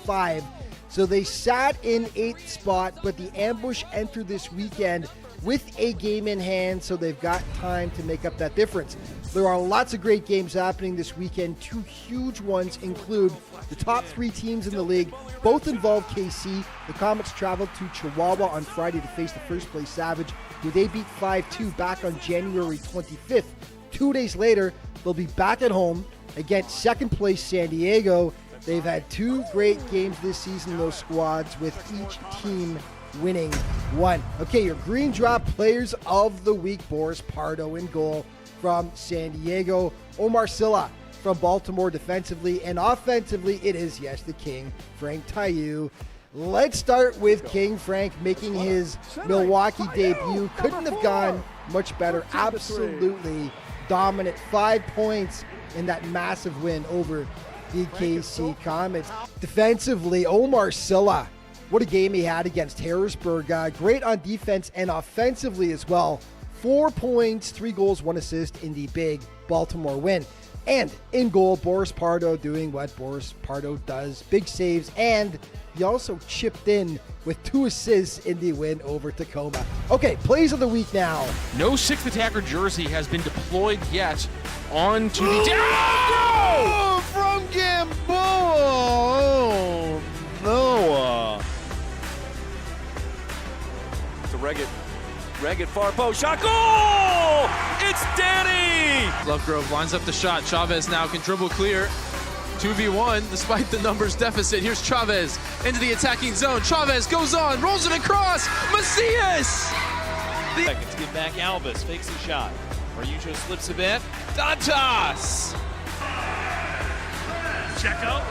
8-5. So they sat in 8th spot, but the ambush entered this weekend with a game in hand, so they've got time to make up that difference. There are lots of great games happening this weekend. 2 huge ones include the top 3 teams in the league. Both involve KC. The Comets traveled to Chihuahua on Friday to face the first-place Savage, who they beat 5-2 back on January 25th. 2 days later, they'll be back at home against second-place San Diego. They've had 2 great games this season, those squads, with each team winning 1. Okay, your Green Drop Players of the Week: Boris Pardo in goal from San Diego, Omar Silla from Baltimore defensively, and offensively it is, yes, the King, Frank Taillou. Let's start with King Frank making his Milwaukee debut. Couldn't have gone much better. Absolutely dominant. 5 points in that massive win over the KC Comets. Defensively, Omar Silla, what a game he had against Harrisburg. Great on defense and offensively as well. 4 points, 3 goals, 1 assist in the big Baltimore win. And in goal, Boris Pardo doing what Boris Pardo does. Big saves, and he also chipped in with 2 assists in the win over Tacoma. Okay, plays of the week now. No 6th attacker jersey has been deployed yet onto the... Oh, from Gamboa! Oh, Noah. To Reggett far post shot, goal! It's Danny! Lovegrove lines up the shot. Chavez now can dribble clear. 2v1 despite the numbers deficit. Here's Chavez into the attacking zone. Chavez goes on, rolls it across. Macias! Seconds, get back Albus, fakes the shot. Marujo slips a bit. Dantas! Checo.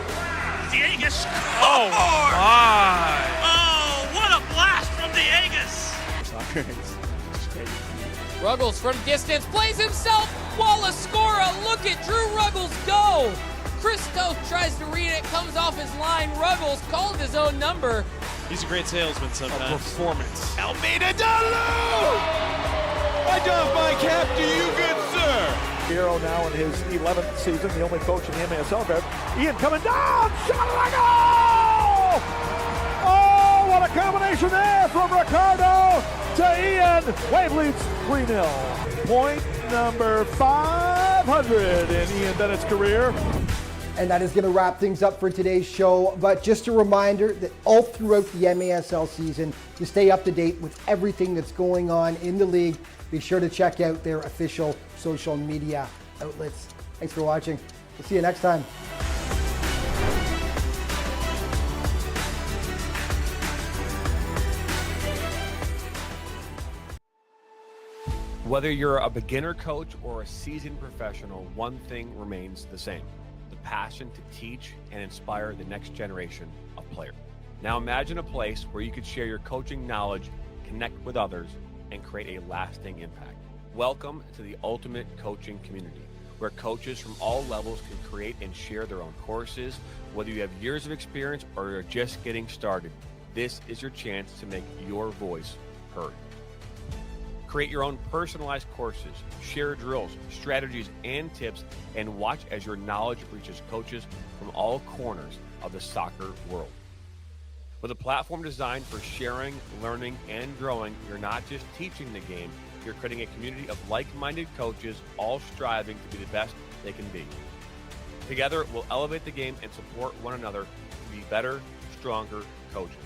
Diegas. Oh my! Oh, what a blast from Diegas! Ruggles from distance plays himself. Wallace scorer. Look at Drew Ruggles go. Christos tries to read it, comes off his line. Ruggles called his own number. He's a great salesman sometimes. Performance. Almeida Dalu! I doff my cap to you, good sir. Hero now in his 11th season, the only coach in the MASL. Ian coming down, shot on goal! Oh, what a combination there from Ricardo to Ian. Wave leads 3-0. Point number 500 in Ian Bennett's career. And that is going to wrap things up for today's show. But just a reminder that all throughout the MASL season, to stay up to date with everything that's going on in the league, be sure to check out their official social media outlets. Thanks for watching. We'll see you next time. Whether you're a beginner coach or a seasoned professional, one thing remains the same: the passion to teach and inspire the next generation of players. Now imagine a place where you could share your coaching knowledge, connect with others, and create a lasting impact. Welcome to the ultimate coaching community, where coaches from all levels can create and share their own courses. Whether you have years of experience or you're just getting started, this is your chance to make your voice heard. Create your own personalized courses, share drills, strategies, and tips, and watch as your knowledge reaches coaches from all corners of the soccer world. With a platform designed for sharing, learning, and growing, you're not just teaching the game, you're creating a community of like-minded coaches, all striving to be the best they can be. Together, we'll elevate the game and support one another to be better, stronger coaches.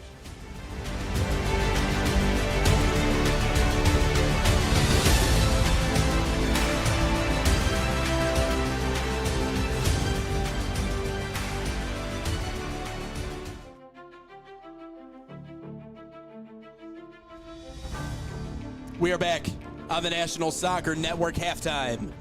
We are back on the National Soccer Network halftime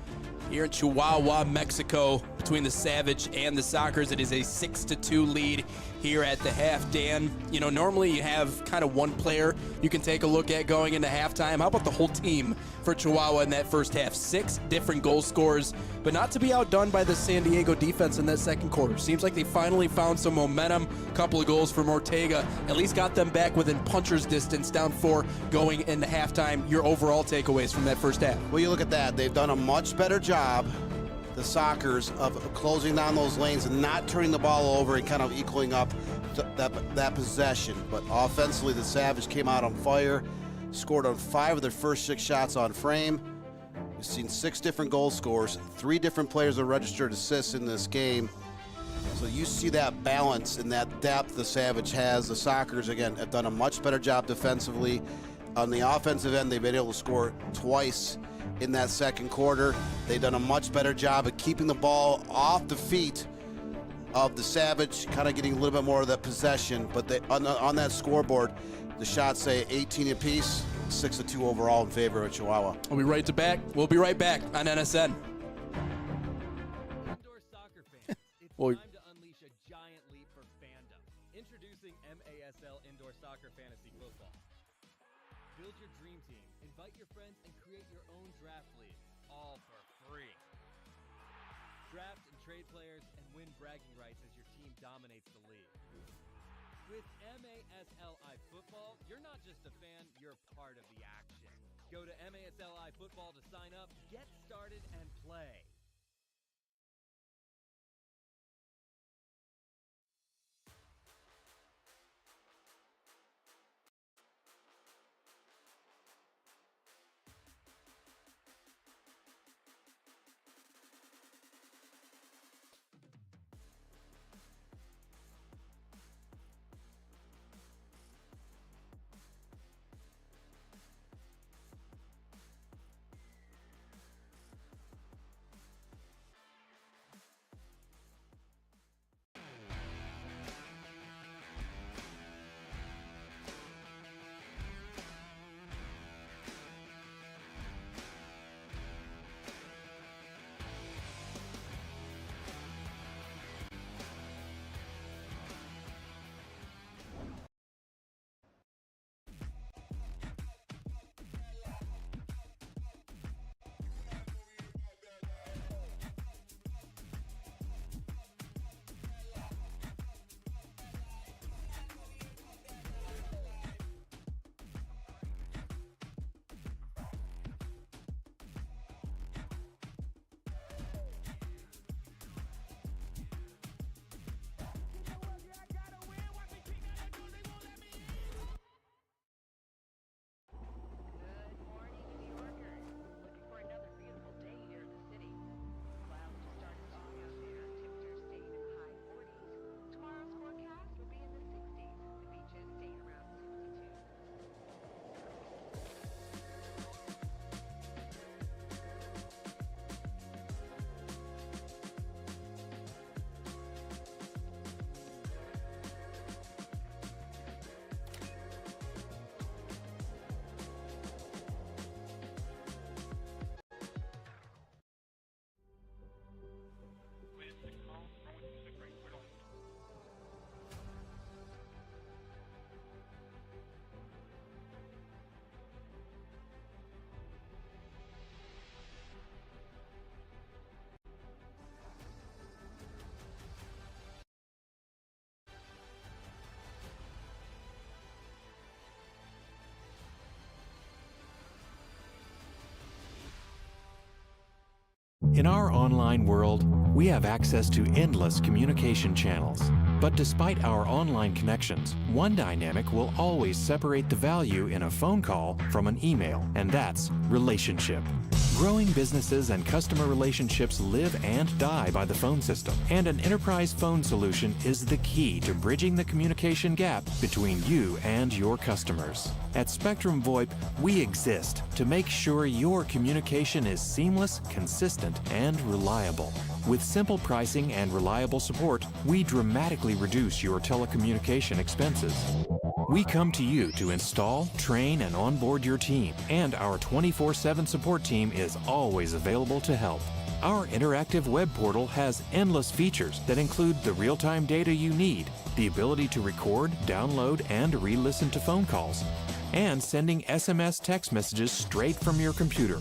here in Chihuahua, Mexico, between the Savage and the Sockers. It is a 6-2 lead here at the half. Dan, you know, normally you have kind of one player you can take a look at going into halftime. How about the whole team for Chihuahua in that first half? 6 different goal scorers, but not to be outdone by the San Diego defense in that second quarter. Seems like they finally found some momentum. A couple of goals from Ortega at least got them back within puncher's distance, down 4 going into halftime. Your overall takeaways from that first half? Well, you look at that. They've done a much better job, the Sockers, of closing down those lanes and not turning the ball over and kind of equaling up that possession. But offensively, the Savage came out on fire, scored on 5 of their first 6 shots on frame. We've seen 6 different goal scorers, 3 different players have registered assists in this game. So you see that balance and that depth the Savage has. The Sockers, again, have done a much better job defensively. On the offensive end, they've been able to score twice in that second quarter. They've done a much better job of keeping the ball off the feet of the Savage, kind of getting a little bit more of that possession. But they, on that scoreboard, the shots say 18 apiece, 6-2 overall in favor of Chihuahua. We'll be right back on NSN. Indoor soccer fans, it's Well, time to unleash a giant leap for fandom. Introducing MASL Indoor Soccer Fantasy Football. Build your dream team, invite your friends, and create your own draft league, all for free. Draft and trade players and win bragging rights as your team dominates the league. With MASLI Football, you're not just a fan, you're part of the action. Go to MASLI Football to sign up, get started, and play. In our online world, we have access to endless communication channels. But despite our online connections, one dynamic will always separate the value in a phone call from an email, and that's relationship. Growing businesses and customer relationships live and die by the phone system, and an enterprise phone solution is the key to bridging the communication gap between you and your customers. At Spectrum VoIP, we exist to make sure your communication is seamless, consistent, and reliable. With simple pricing and reliable support, we dramatically reduce your telecommunication expenses. We come to you to install, train, and onboard your team, and our 24/7 support team is always available to help. Our interactive web portal has endless features that include the real-time data you need, the ability to record, download, and re-listen to phone calls, and sending SMS text messages straight from your computer.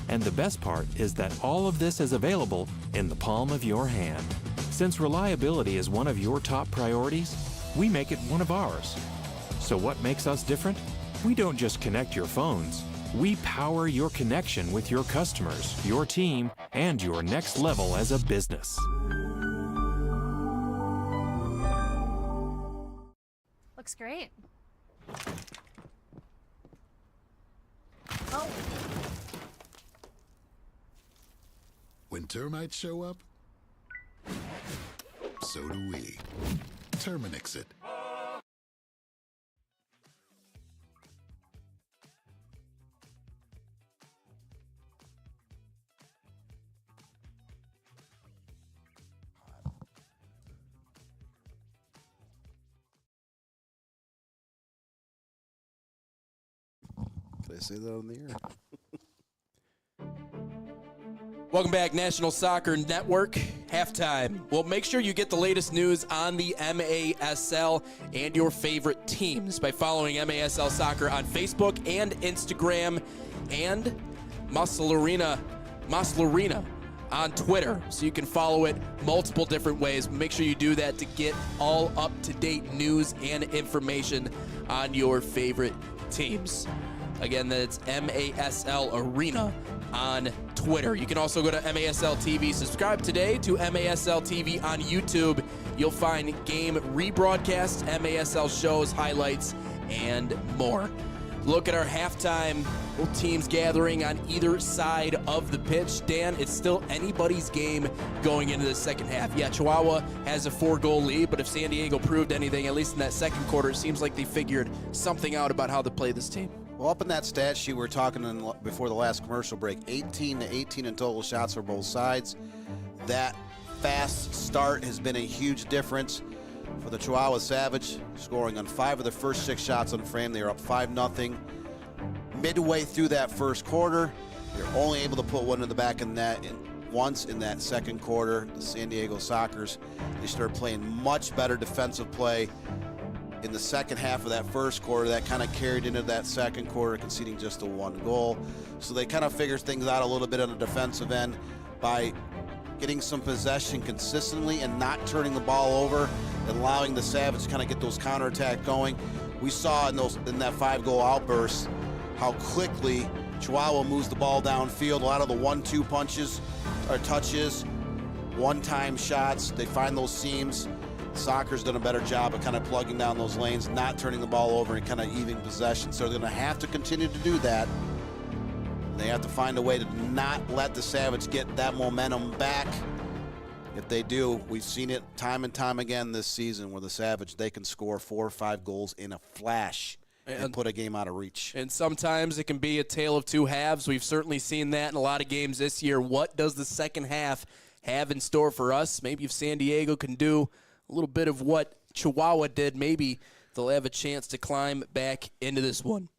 And the best part is that all of this is available in the palm of your hand. Since reliability is one of your top priorities, we make it one of ours. So what makes us different? We don't just connect your phones. We power your connection with your customers, your team, and your next level as a business. Looks great. Oh. When termites show up, so do we. Terminix it. Did I say that on the air? Welcome back, National Soccer Network. Halftime. Well, make sure you get the latest news on the MASL and your favorite teams by following MASL Soccer on Facebook and Instagram, and MASL Arena on Twitter. So you can follow it multiple different ways. Make sure you do that to get all up-to-date news and information on your favorite teams. Again, that's MASL Arena on Twitter. You can also go to MASL TV. Subscribe today to MASL TV on YouTube. You'll find game rebroadcasts, MASL shows, highlights, and more. Look at our halftime. Both teams gathering on either side of the pitch. Dan, it's still anybody's game going into the second half. Yeah, Chihuahua has a 4-goal lead, but if San Diego proved anything, at least in that second quarter, it seems like they figured something out about how to play this team. Well, up in that stat sheet we were talking before the last commercial break, 18-18 in total shots for both sides. That fast start has been a huge difference for the Chihuahua Savage, scoring on 5 of the first 6 shots on frame. They are up 5-0. Midway through that first quarter, they're only able to put one in the back of the net once in that second quarter. The San Diego Sockers, they started playing much better defensive play in the second half of that first quarter. That kind of carried into that second quarter, conceding just the 1 goal. So they kind of figured things out a little bit on the defensive end by getting some possession consistently and not turning the ball over and allowing the Savage to kind of get those counterattack going. We saw in that 5-goal outburst how quickly Chihuahua moves the ball downfield. A lot of the 1-2 punches or touches, one-time shots, they find those seams. Soccer's done a better job of kind of plugging down those lanes, not turning the ball over, and kind of evening possession. So they're going to have to continue to do that. They have to find a way to not let the Savage get that momentum back. If they do, we've seen it time and time again this season where the Savage, they can score 4 or 5 goals in a flash and put a game out of reach. And sometimes it can be a tale of two halves. We've certainly seen that in a lot of games this year. What does the second half have in store for us? Maybe if San Diego can do a little bit of what Chihuahua did, maybe they'll have a chance to climb back into this one.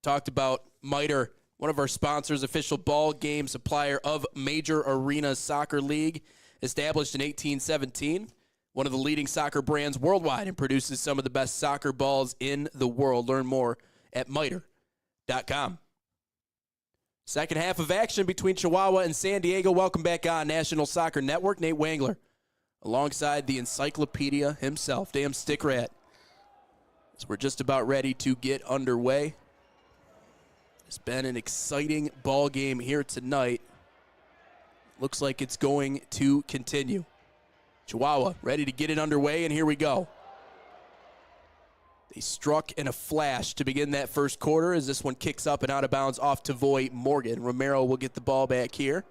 Talked about Miter, one of our sponsors, official ball game supplier of Major Arena Soccer League, established in 1817, one of the leading soccer brands worldwide, and produces some of the best soccer balls in the world. Learn more at miter.com. Second half of action between Chihuahua and San Diego. Welcome back on National Soccer Network. Nate Wangler, alongside the encyclopedia himself, Dan Stickrat. So we're just about ready to get underway. It's been an exciting ball game here tonight. looks like it's going to continue. Chihuahua ready to get it underway, and here we go. They struck in a flash to begin that first quarter as this one kicks up and out of bounds off Tavoy Morgan. Romero will get the ball back here.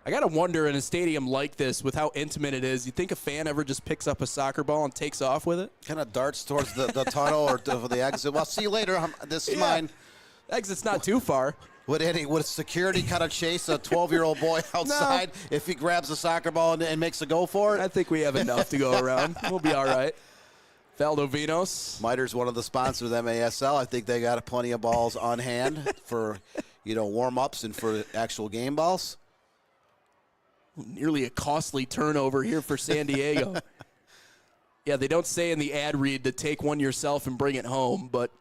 I got to wonder in a stadium like this with how intimate it is, you think a fan ever just picks up a soccer ball and takes off with it? Kind of darts towards the tunnel or to the exit. Well, see you later. This is mine. Exit's not too far. Would security kind of chase a 12-year-old boy outside if he grabs a soccer ball and makes a go for it? I think we have enough to go around. We'll be all right. Valdovinos. Miter's one of the sponsors of MASL. I think they got plenty of balls on hand for, warm-ups and for actual game balls. Nearly a costly turnover here for San Diego. Yeah, they don't say in the ad read to take one yourself and bring it home, but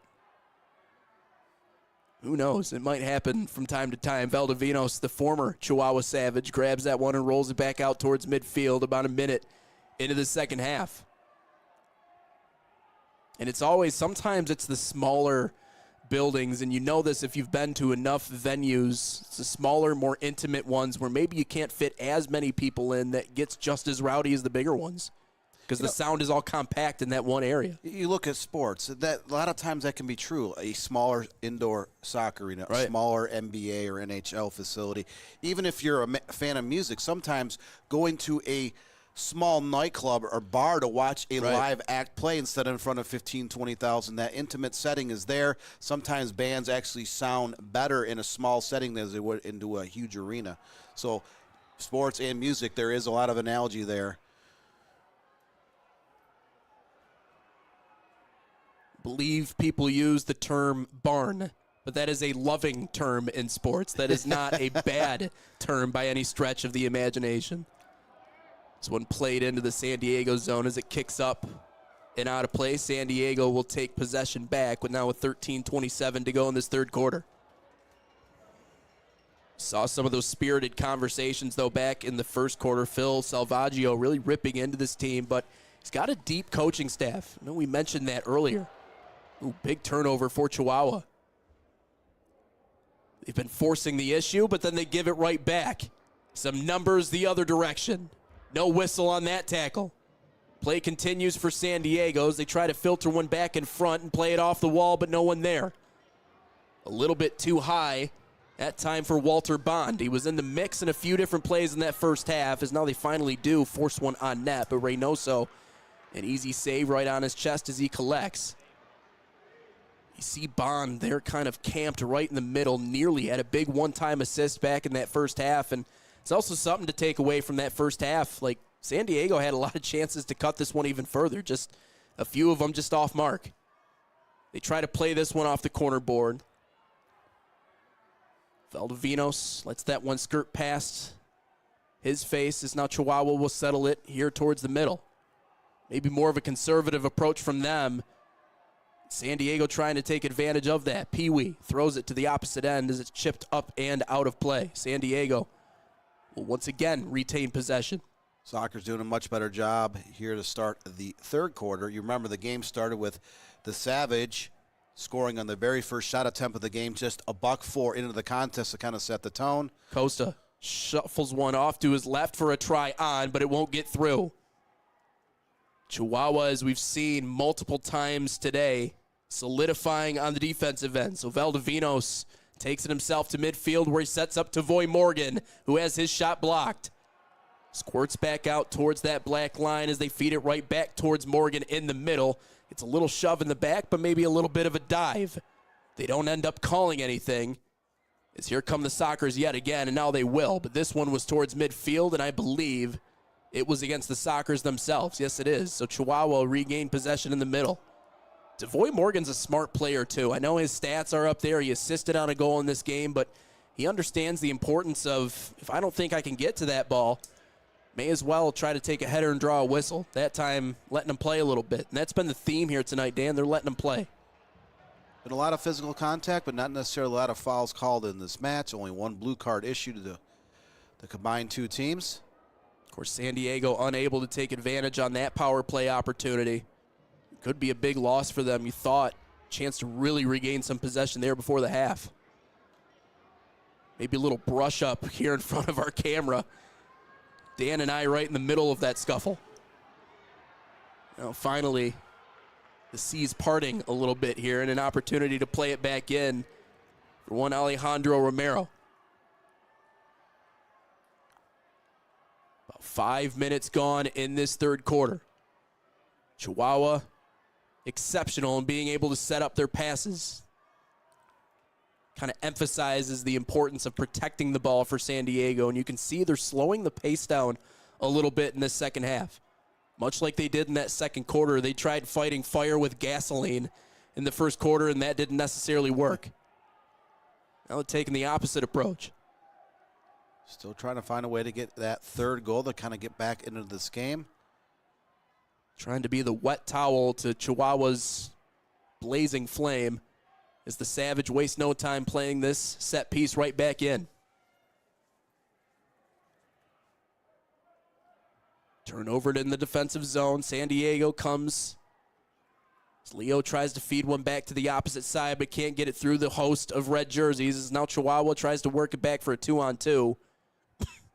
who knows? It might happen from time to time. Valdovinos, the former Chihuahua Savage, grabs that one and rolls it back out towards midfield about a minute into the second half. And sometimes it's the smaller buildings, and you know this if you've been to enough venues, it's the smaller, more intimate ones where maybe you can't fit as many people in that gets just as rowdy as the bigger ones because the sound is all compact in that one area. You look at sports, a lot of times that can be true. A smaller indoor soccer arena, a smaller NBA or NHL facility. Even if you're a fan of music, sometimes going to a small nightclub or bar to watch a live act play instead of in front of 15, 20,000. That intimate setting is there. Sometimes bands actually sound better in a small setting than they would into a huge arena. So sports and music, there is a lot of analogy there. Believe people use the term barn, but that is a loving term in sports. That is not a bad term by any stretch of the imagination. This one played into the San Diego zone as it kicks up and out of play. San Diego will take possession back with 13:27 to go in this third quarter. Saw some of those spirited conversations, though, back in the first quarter. Phil Salvaggio really ripping into this team, but he's got a deep coaching staff. I know we mentioned that earlier. Ooh, big turnover for Chihuahua. They've been forcing the issue, but then they give it right back. Some numbers the other direction. No whistle on that tackle. Play continues for San Diego as they try to filter one back in front and play it off the wall, but no one there. A little bit too high that time for Walter Bond. He was in the mix in a few different plays in that first half, as now they finally do force one on net, but Reynoso, an easy save right on his chest as he collects. You see Bond there kind of camped right in the middle, nearly had a big one-time assist back in that first half, and it's also something to take away from that first half. Like, San Diego had a lot of chances to cut this one even further, just a few of them just off mark. They try to play this one off the corner board. Valdovinos lets that one skirt past his face as now Chihuahua will settle it here towards the middle. Maybe more of a conservative approach from them. San Diego trying to take advantage of that. Pee-wee throws it to the opposite end as it's chipped up and out of play. San Diego will once again retain possession. Soccer's doing a much better job here to start the third quarter. You remember the game started with the Savage scoring on the very first shot attempt of the game, just $1-4 into the contest to kind of set the tone. Costa shuffles one off to his left for a try on, but it won't get through. Chihuahua, as we've seen multiple times today, solidifying on the defensive end. So Valdovinos takes it himself to midfield where he sets up Tavoy Morgan, who has his shot blocked. Squirts back out towards that black line as they feed it right back towards Morgan in the middle. It's a little shove in the back, but maybe a little bit of a dive. They don't end up calling anything. As here come the Sockers yet again, and now they will. But this one was towards midfield, and I believe it was against the Sockers themselves. Yes, it is. So Chihuahua regained possession in the middle. Tavoy Morgan's a smart player, too. I know his stats are up there. He assisted on a goal in this game, but he understands the importance of, if I don't think I can get to that ball, may as well try to take a header and draw a whistle. That time, letting him play a little bit. And that's been the theme here tonight, Dan. They're letting him play. Been a lot of physical contact, but not necessarily a lot of fouls called in this match. Only one blue card issued to the combined two teams. Of course, San Diego unable to take advantage on that power play opportunity. Could be a big loss for them. You thought chance to really regain some possession there before the half. Maybe a little brush up here in front of our camera. Dan and I right in the middle of that scuffle. Now finally, the seas parting a little bit here and an opportunity to play it back in for one Alejandro Romero. About 5 minutes gone in this third quarter. Chihuahua exceptional in being able to set up their passes. Kind of emphasizes the importance of protecting the ball for San Diego, and you can see they're slowing the pace down a little bit in this second half. Much like they did in that second quarter, they tried fighting fire with gasoline in the first quarter, and that didn't necessarily work. Now they're taking the opposite approach. Still trying to find a way to get that third goal to kind of get back into this game. Trying to be the wet towel to Chihuahua's blazing flame as the Savage waste no time playing this set piece right back in. Turnover in the defensive zone. San Diego comes. Leo tries to feed one back to the opposite side, but can't get it through the host of red jerseys. As now Chihuahua tries to work it back for a 2-on-2.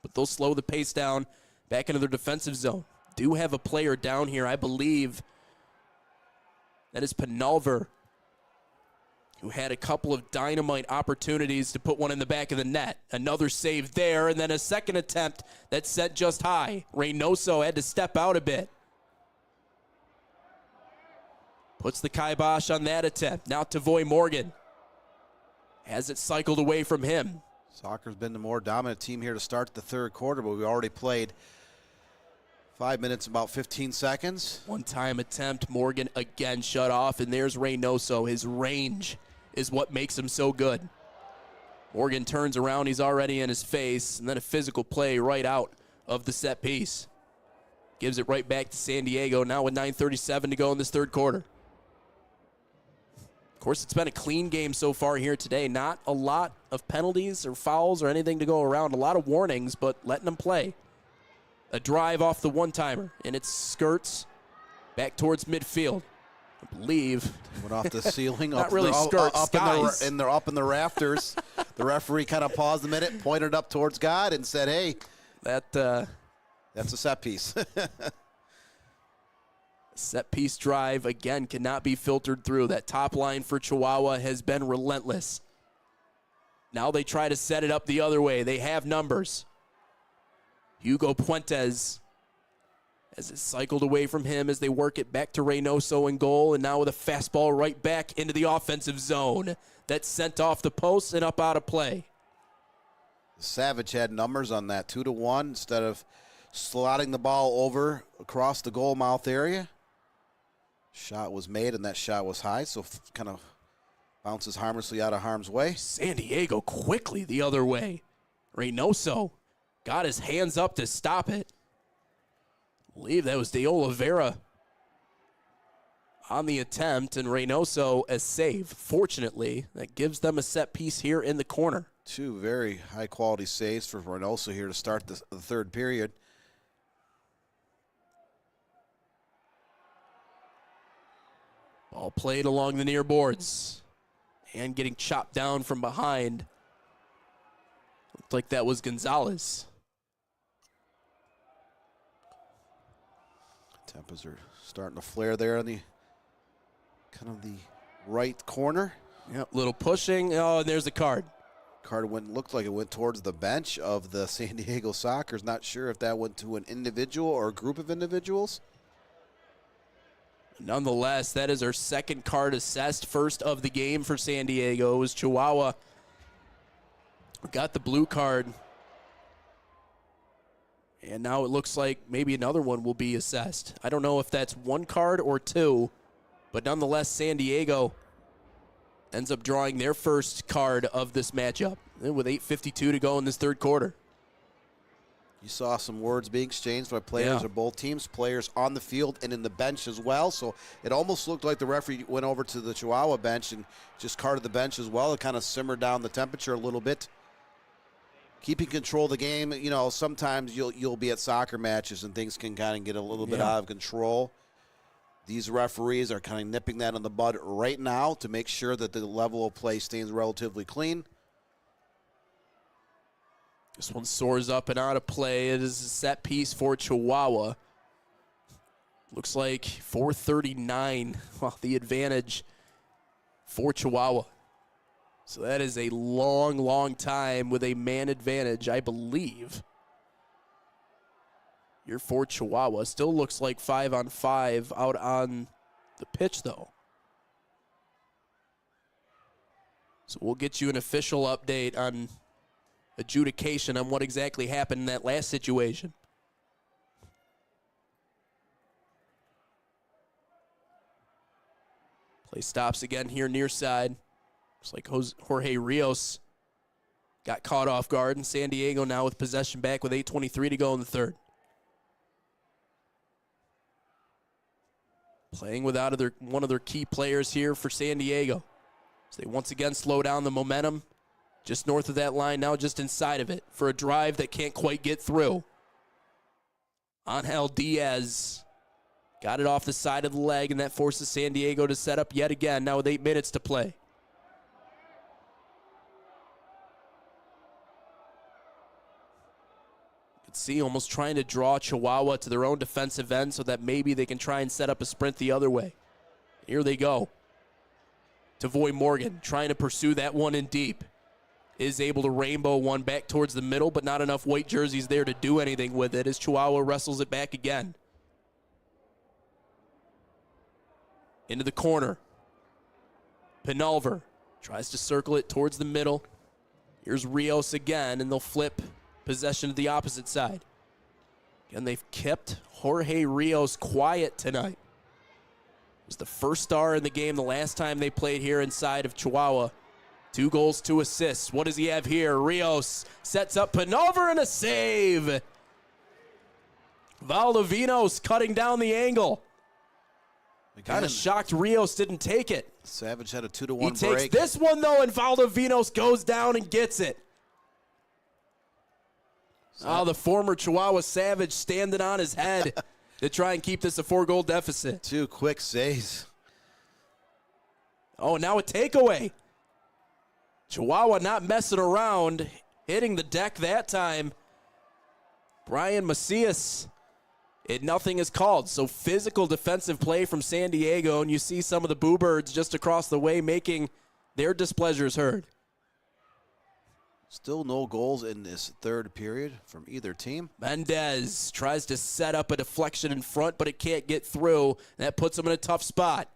But they'll slow the pace down back into their defensive zone. Do have a player down here, I believe. That is Penalver, who had a couple of dynamite opportunities to put one in the back of the net. Another save there, and then a second attempt that set just high. Reynoso had to step out a bit. Puts the kibosh on that attempt. Now Tavoy Morgan has it cycled away from him. Soccer's been the more dominant team here to start the third quarter, but we already played 5 minutes, about 15 seconds. One-time attempt, Morgan again shut off, and there's Reynoso. His range is what makes him so good. Morgan turns around, he's already in his face, and then a physical play right out of the set piece. Gives it right back to San Diego, now with 9:37 to go in this third quarter. Of course, it's been a clean game so far here today. Not a lot of penalties or fouls or anything to go around. A lot of warnings, but letting them play. A drive off the one-timer, and it skirts back towards midfield. I believe. Went off the ceiling. Not really skirts, skies. And they're up in the rafters. The referee kind of paused a minute, pointed up towards God, and said, hey, that's a set piece. Set piece drive, again, cannot be filtered through. That top line for Chihuahua has been relentless. Now they try to set it up the other way. They have numbers. Hugo Puentes as it cycled away from him as they work it back to Reynoso in goal, and now with a fastball right back into the offensive zone. That's sent off the post and up out of play. Savage had numbers on that, 2-1, instead of slotting the ball over across the goal mouth area. Shot was made, and that shot was high, so kind of bounces harmlessly out of harm's way. San Diego quickly the other way. Reynoso got his hands up to stop it. I believe that was De Oliveira on the attempt, and Reynoso a save. Fortunately, that gives them a set piece here in the corner. Two very high-quality saves for Reynoso here to start the third period. Ball played along the near boards and getting chopped down from behind. Looked like that was Gonzalez. Tempers are starting to flare there on the kind of the right corner. Yep, little pushing. Oh, and there's the card. Card looked like it went towards the bench of the San Diego Sockers. Not sure if that went to an individual or a group of individuals. Nonetheless, that is our second card assessed. First of the game for San Diego. It was Chihuahua. Got the blue card. And now it looks like maybe another one will be assessed. I don't know if that's one card or two, but nonetheless, San Diego ends up drawing their first card of this matchup with 8:52 to go in this third quarter. You saw some words being exchanged by players of both teams, players on the field and in the bench as well. So it almost looked like the referee went over to the Chihuahua bench and just carded the bench as well. It kind of simmered down the temperature a little bit. Keeping control of the game, you know, sometimes you'll be at soccer matches and things can kind of get a little bit out of control. These referees are kind of nipping that in the bud right now to make sure that the level of play stays relatively clean. This one soars up and out of play. It is a set piece for Chihuahua. Looks like 4:39. Well, the advantage for Chihuahua. So that is a long, long time with a man advantage, I believe. Here for Chihuahua. Still looks like 5-on-5 out on the pitch, though. So we'll get you an official update on adjudication on what exactly happened in that last situation. Play stops again here near side. Looks like Jorge Rios got caught off guard, and San Diego now with possession back with 8:23 to go in the third. Playing without one of their key players here for San Diego. So they once again slow down the momentum. Just north of that line, now just inside of it for a drive that can't quite get through. Angel Diaz got it off the side of the leg, and that forces San Diego to set up yet again, now with 8 minutes to play. You can see almost trying to draw Chihuahua to their own defensive end so that maybe they can try and set up a sprint the other way. Here they go. Tavoy Morgan trying to pursue that one in deep. Is able to rainbow one back towards the middle, but not enough white jerseys there to do anything with it as Chihuahua wrestles it back again. Into the corner. Penalver tries to circle it towards the middle. Here's Rios again, and they'll flip possession to the opposite side. Again, they've kept Jorge Rios quiet tonight. He was the first star in the game the last time they played here inside of Chihuahua. 2 goals, 2 assists. What does he have here? Rios sets up Penalver and a save. Valdovinos cutting down the angle. Kind of shocked Rios didn't take it. Savage had a 2-1 break. He takes this one, though, and Valdovinos goes down and gets it. Oh, the former Chihuahua Savage standing on his head to try and keep this a 4-goal deficit. 2 quick saves. Oh, now a takeaway. Chihuahua not messing around, hitting the deck that time. Brian Macias, nothing is called. So physical defensive play from San Diego, and you see some of the Boo Birds just across the way making their displeasures heard. Still no goals in this third period from either team. Mendez tries to set up a deflection in front, but it can't get through. That puts him in a tough spot.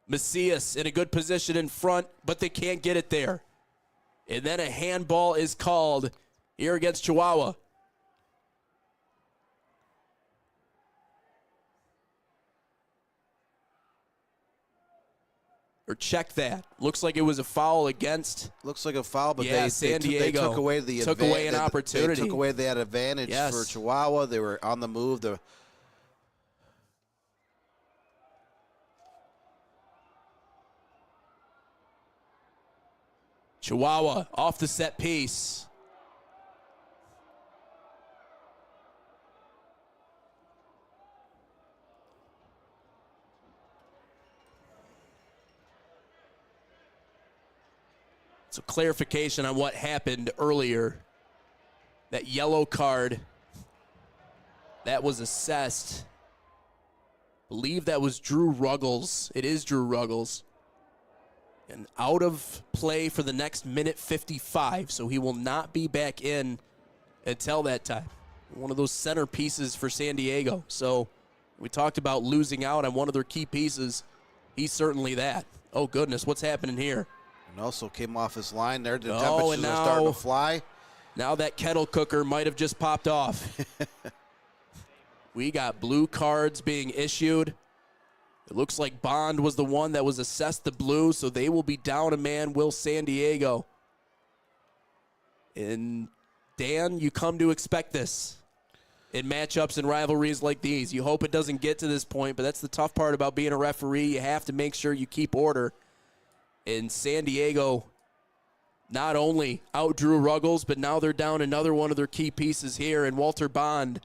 Macias in a good position in front, but they can't get it there. And then a handball is called here against Chihuahua. Or check that. Looks like it was a foul against. Looks like a foul, but San Diego they took away an opportunity. They took away that advantage for Chihuahua. They were on the move. Chihuahua off the set piece. So clarification on what happened earlier. That yellow card that was assessed. I believe that was Drew Ruggles. It is Drew Ruggles. And out of play for the next minute 55, so he will not be back in until that time. One of those centerpieces for San Diego. So we talked about losing out on one of their key pieces. He's certainly that. Oh, goodness, what's happening here? And also came off his line there. The temperatures are starting to fly. Now that kettle cooker might have just popped off. We got blue cards being issued. It looks like Bond was the one that was assessed the blue, so they will be down a man, will San Diego. And Dan, you come to expect this in matchups and rivalries like these. You hope it doesn't get to this point, but that's the tough part about being a referee. You have to make sure you keep order. And San Diego not only outdrew Ruggles, but now they're down another one of their key pieces here, and Walter Bond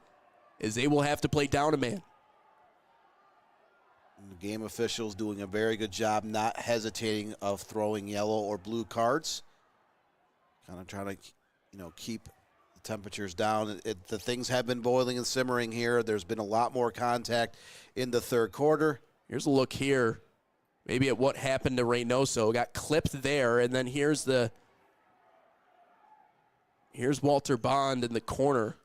is they will have to play down a man. The game officials doing a very good job not hesitating of throwing yellow or blue cards. Kind of trying to, keep The temperature's down. The things have been boiling and simmering here. There's been a lot more contact in the third quarter. Here's a look here, maybe at what happened to Reynoso. Got clipped there, and then here's Walter Bond in the corner.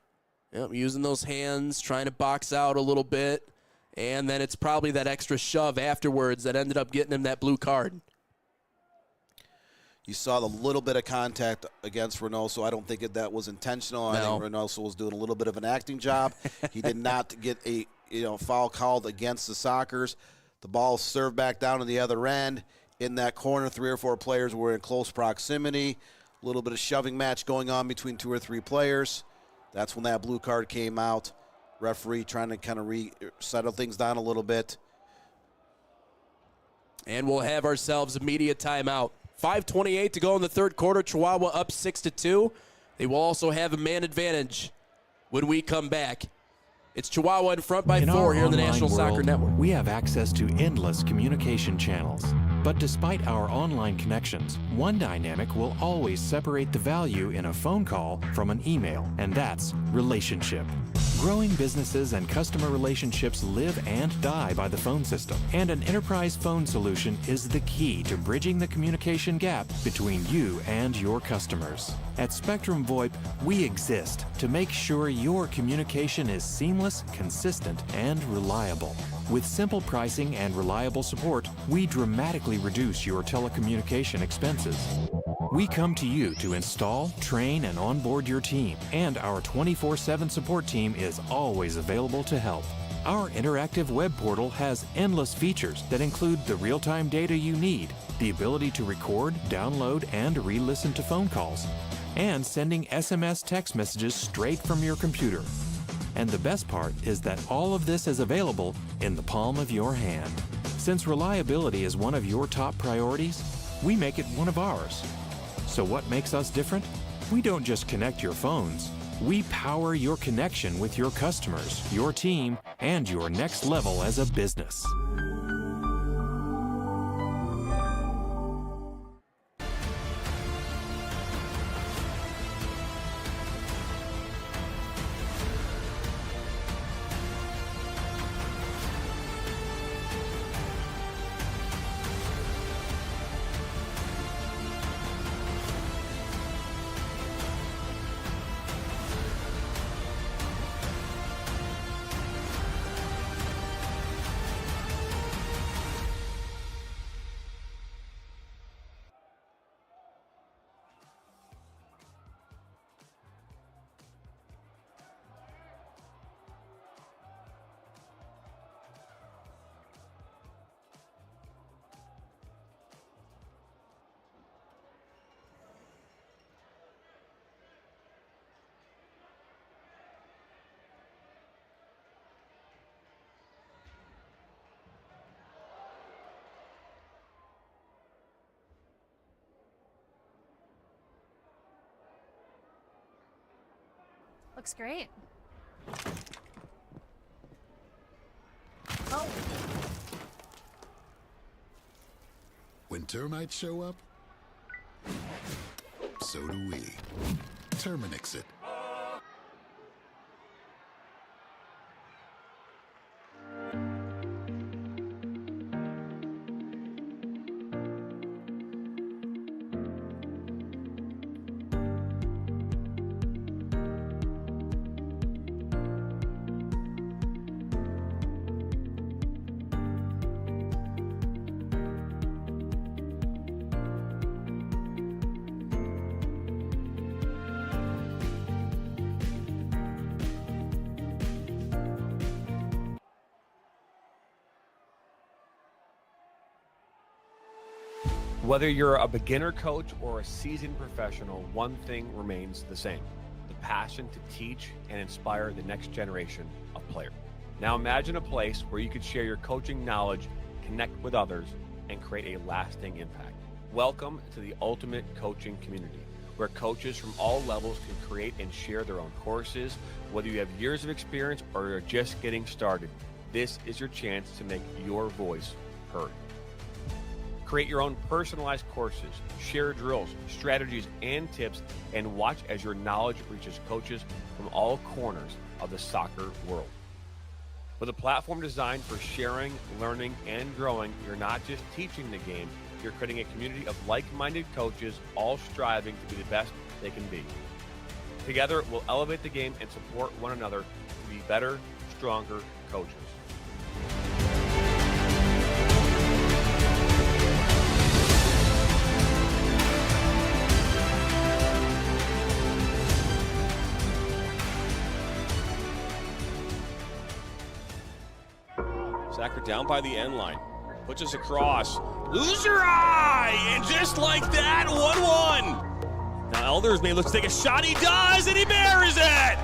Yep, using those hands, trying to box out a little bit, and then it's probably that extra shove afterwards that ended up getting him that blue card. You saw the little bit of contact against Reynoso. I don't think that was intentional. No. I think Reynoso was doing a little bit of an acting job. He did not get a foul called against the Sockers. The ball served back down to the other end. In that corner, 3 or 4 players were in close proximity. A little bit of shoving match going on between 2 or 3 players. That's when that blue card came out. Referee trying to kind of settle things down a little bit. And we'll have ourselves a media timeout. 5:28 to go in the third quarter. Chihuahua up 6-2. They will also have a man advantage when we come back. It's Chihuahua in front by 4 here in the National Soccer Network. We have access to endless communication channels. But despite our online connections, one dynamic will always separate the value in a phone call from an email, and that's relationship. Growing businesses and customer relationships live and die by the phone system, and an enterprise phone solution is the key to bridging the communication gap between you and your customers. At Spectrum VoIP, we exist to make sure your communication is seamless, consistent, and reliable. With simple pricing and reliable support, we dramatically reduce your telecommunication expenses. We come to you to install, train, and onboard your team, and our 24/7 support team is always available to help. Our interactive web portal has endless features that include the real-time data you need, the ability to record, download, and re-listen to phone calls, and sending SMS text messages straight from your computer. And the best part is that all of this is available in the palm of your hand. Since reliability is one of your top priorities, we make it one of ours. So what makes us different? We don't just connect your phones. We power your connection with your customers, your team, and your next level as a business. Looks great. Oh. When termites show up, so do we. Terminix it. Whether you're a beginner coach or a seasoned professional, one thing remains the same: the passion to teach and inspire the next generation of players. Now imagine a place where you could share your coaching knowledge, connect with others, and create a lasting impact. Welcome to the ultimate coaching community, where coaches from all levels can create and share their own courses. Whether you have years of experience or you're just getting started, this is your chance to make your voice heard. Create your own personalized courses, share drills, strategies, and tips, and watch as your knowledge reaches coaches from all corners of the soccer world. With a platform designed for sharing, learning, and growing, you're not just teaching the game, you're creating a community of like-minded coaches all striving to be the best they can be. Together, we'll elevate the game and support one another to be better, stronger coaches. Sacker down by the end line. Puts us across. Loser eye! And just like that, 1-1. Now Elders may look to take a shot. He does, and he buries it!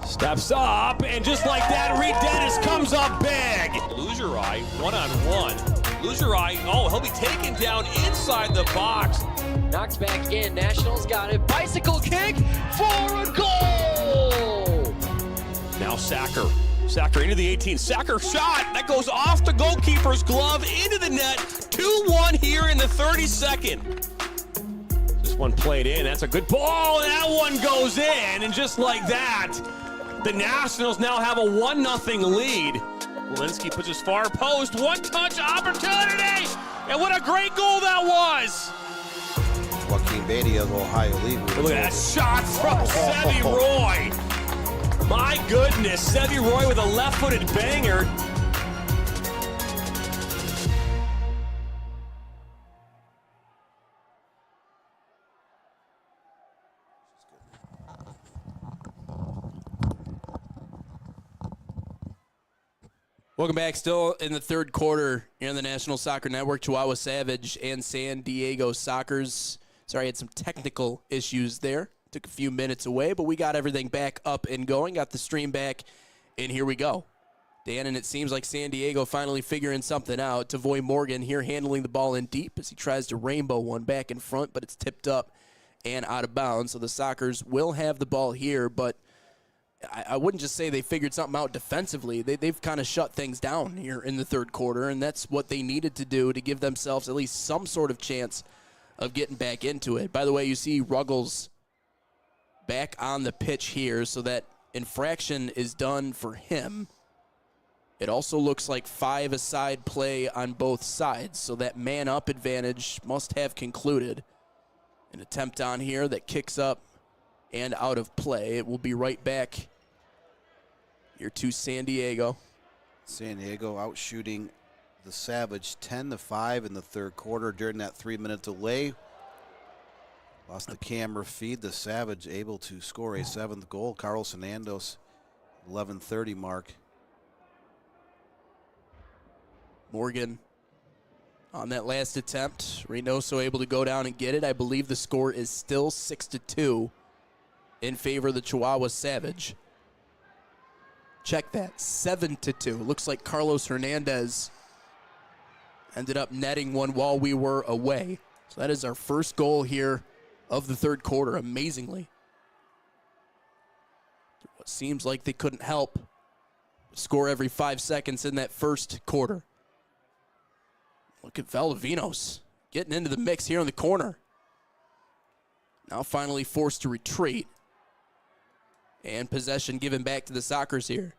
Steps up, and just like that, Reed Dennis comes up big. Loser eye, one-on-one. Loser eye, oh, he'll be taken down inside the box. Knocked back in. Nationals got it. Bicycle kick for a goal! Now Sacker. Sacker into the 18. Sacker shot. That goes off the goalkeeper's glove into the net. 2-1 here in the 32nd. This one played in. That's a good ball. And that one goes in. And just like that, the Nationals now have a 1-0 lead. Walensky puts his far post. One-touch opportunity. And what a great goal that was. Joaquin Beatty of Ohio League. Look at that shot from Sevy Roy. My goodness, Sevy Roy with a left-footed banger. Welcome back. Still in the third quarter here on the National Soccer Network. Chihuahua Savage and San Diego Sockers. Sorry, I had some technical issues there. Took a few minutes away, but we got everything back up and going. Got the stream back, and here we go. Dan, and it seems like San Diego finally figuring something out. Tavoy Morgan here handling the ball in deep as he tries to rainbow one back in front, but it's tipped up and out of bounds. So the Sockers will have the ball here, but I wouldn't just say they figured something out defensively. They've kind of shut things down here in the third quarter, and that's what they needed to do to give themselves at least some sort of chance of getting back into it. By the way, you see Ruggles back on the pitch here, so that infraction is done for him. It also looks like 5-a-side play on both sides, so that man-up advantage must have concluded. An attempt on here that kicks up and out of play. It will be right back here to San Diego. San Diego out shooting the Savage 10-5 in the third quarter during that 3-minute delay. Lost the camera feed. The Savage able to score a 7th goal. Carlos Hernandez, 11:30 mark. Morgan on that last attempt. Reynoso able to go down and get it. I believe the score is still 6-2 in favor of the Chihuahua Savage. Check that, 7-2. Looks like Carlos Hernandez ended up netting one while we were away. So that is our first goal here of the third quarter, amazingly. What seems like they couldn't help score every 5 seconds in that first quarter. Look at Valdivinos getting into the mix here in the corner. Now finally forced to retreat. And possession given back to the Sockers here.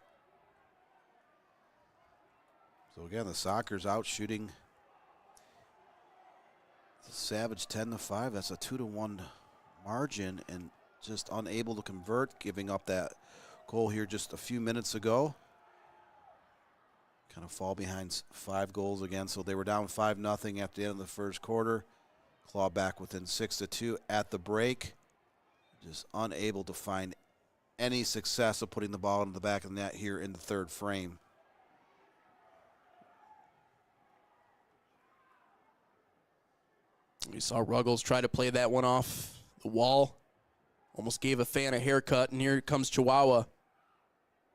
So again, the Sockers out shooting the Savage 10-5. That's a 2-1 margin, and just unable to convert, giving up that goal here just a few minutes ago. Kind of fall behind 5 goals again. So they were down 5-0 at the end of the first quarter. Claw back within 6-2 at the break. Just unable to find any success of putting the ball in the back of the net here in the third frame. We saw Ruggles try to play that one off the wall. Almost gave a fan a haircut, and here comes Chihuahua.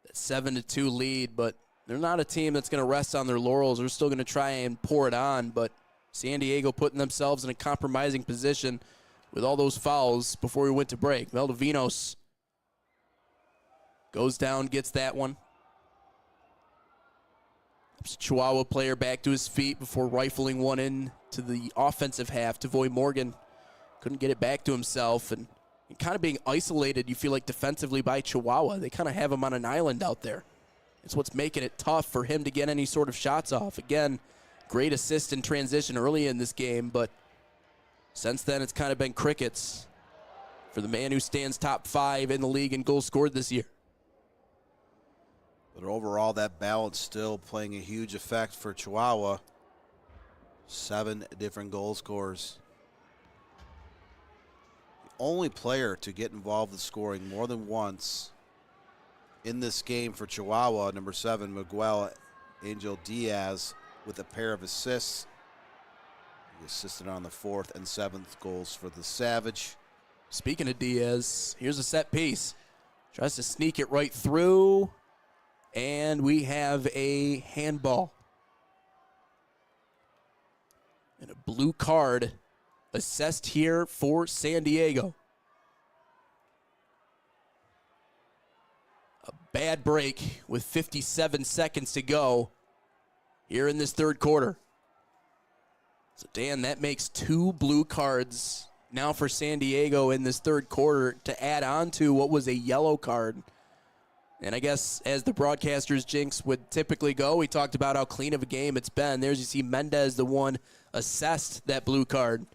That 7-2 lead, but they're not a team that's going to rest on their laurels. They're still going to try and pour it on, but San Diego putting themselves in a compromising position with all those fouls before we went to break. Valdivinos goes down, gets that one. Chihuahua player back to his feet before rifling one in to the offensive half. Tavoy Morgan couldn't get it back to himself, and kind of being isolated, you feel like, defensively by Chihuahua. They kind of have him on an island out there. It's what's making it tough for him to get any sort of shots off. Again, great assist in transition early in this game, but since then it's kind of been crickets for the man who stands top 5 in the league in goals scored this year. But overall, that balance still playing a huge effect for Chihuahua. 7 different goal scorers. The only player to get involved in scoring more than once in this game for Chihuahua, number 7, Miguel Angel Diaz, with a pair of assists. He assisted on the 4th and 7th goals for the Savage. Speaking of Diaz, here's a set piece. Tries to sneak it right through, and we have a handball. And a blue card assessed here for San Diego. A bad break with 57 seconds to go here in this third quarter. So, Dan, that makes 2 blue cards now for San Diego in this third quarter to add on to what was a yellow card. And I guess as the broadcaster's jinx would typically go, we talked about how clean of a game it's been. There's, you see, Mendez, the one assessed that blue card.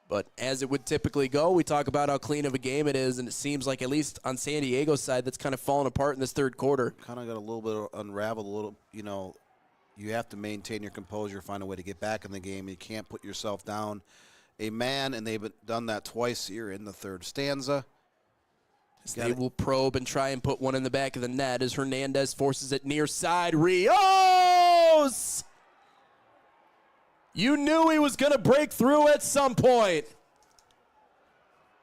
But as it would typically go, we talk about how clean of a game it is, and it seems like, at least on San Diego's side, that's kind of fallen apart in this third quarter. Kind of got a little bit unraveled, a little, you know, you have to maintain your composure, find a way to get back in the game. You can't put yourself down a man, and they've done that twice here in the third stanza. They will probe and try and put one in the back of the net as Hernandez forces it near side. Rios! You knew he was going to break through at some point.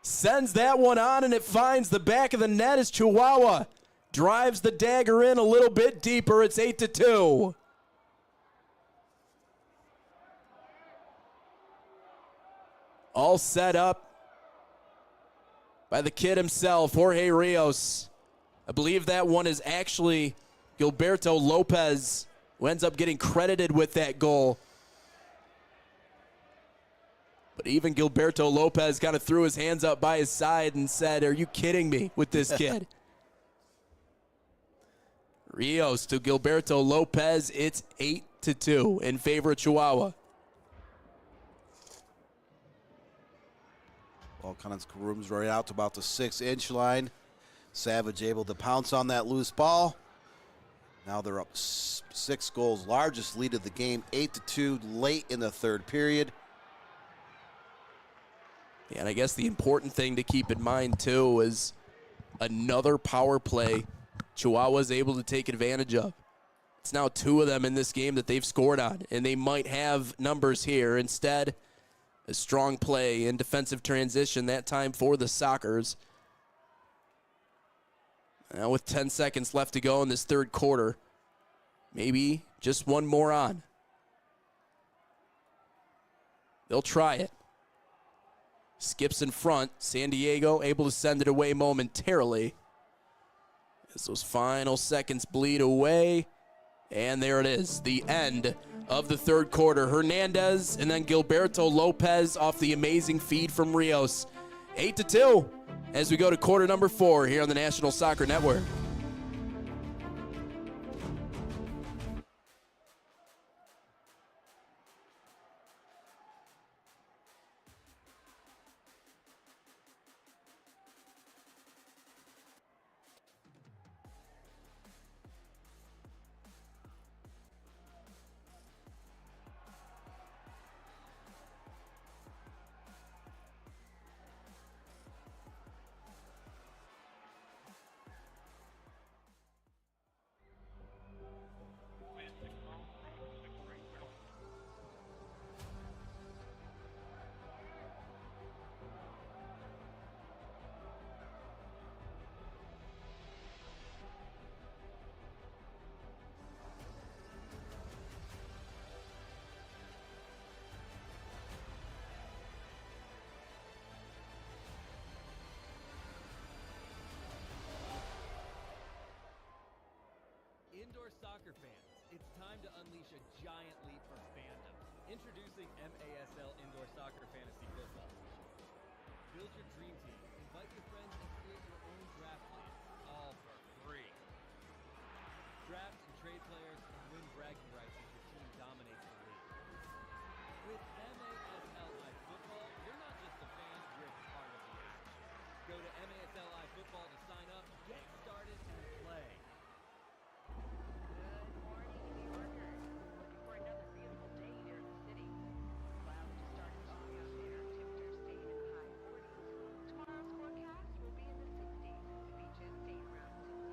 Sends that one on, and it finds the back of the net as Chihuahua drives the dagger in a little bit deeper. It's 8-2. All set up by the kid himself, Jorge Rios. I believe that one is actually Gilberto Lopez, who ends up getting credited with that goal. But even Gilberto Lopez kind of threw his hands up by his side and said, "Are you kidding me with this kid?" Rios to Gilberto Lopez. It's 8-2 in favor of Chihuahua. Ball kind of rooms right out to about the 6-inch line. Savage able to pounce on that loose ball. Now they're up 6 goals, largest lead of the game, 8-2 late in the third period. Yeah, and I guess the important thing to keep in mind, too, is another power play Chihuahua's able to take advantage of. It's now 2 of them in this game that they've scored on, and they might have numbers here. Instead, a strong play in defensive transition, that time for the Sockers. Now with 10 seconds left to go in this third quarter, maybe just one more on. They'll try it. Skips in front. San Diego able to send it away momentarily. As those final seconds bleed away. And there it is, the end of the third quarter. Hernandez and then Gilberto Lopez off the amazing feed from Rios. 8-2 as we go to quarter number 4 here on the National Soccer Network. Indoor soccer fans, it's time to unleash a giant leap for fandom. Introducing MASL Indoor Soccer Fantasy Football. Build your dream team, invite your friends, and create your own draft league, all for free. Draft and trade players and win bragging rights as your team dominates the league. With MASL Live Football, you're not just a fan, you're a part of the action. Go to MASL Live Football to sign up, get started, and play. Good morning, New Yorkers. Looking for another beautiful day here in the city. Clouds to start strong out there. Temperatures staying in the high 40s. Tomorrow's forecast will be in the 60s. The beaches staying around 62.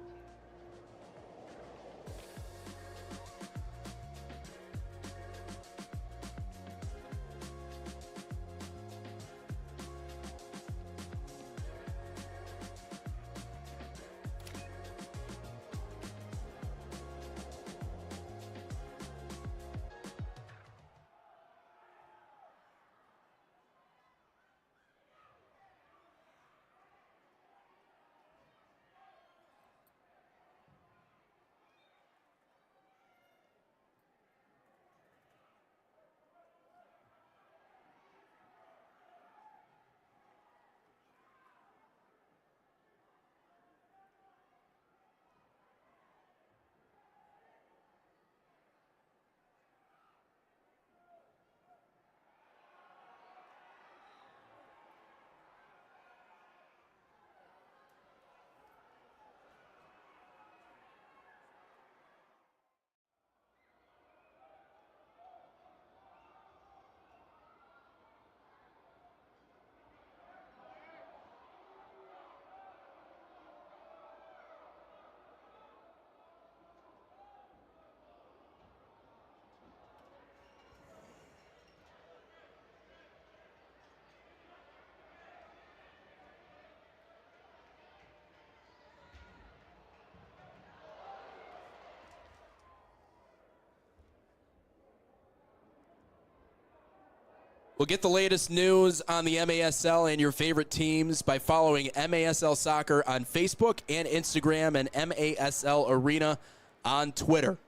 We'll get the latest news on the MASL and your favorite teams by following MASL Soccer on Facebook and Instagram and MASL Arena on Twitter.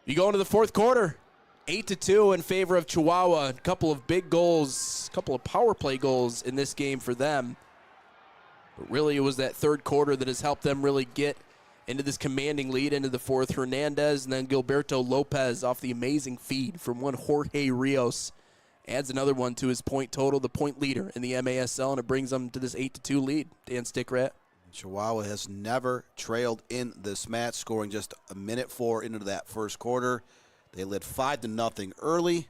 You go into the fourth quarter, 8-2 in favor of Chihuahua. A couple of big goals, a couple of power play goals in this game for them. But really it was that third quarter that has helped them really get into this commanding lead into the fourth. Hernandez and then Gilberto Lopez off the amazing feed from one Jorge Rios. Adds another one to his point total, the point leader in the MASL, and it brings them to this 8-2 lead. Dan Stickrat. Chihuahua has never trailed in this match, scoring just a minute 4 into that first quarter. They led 5-0 early.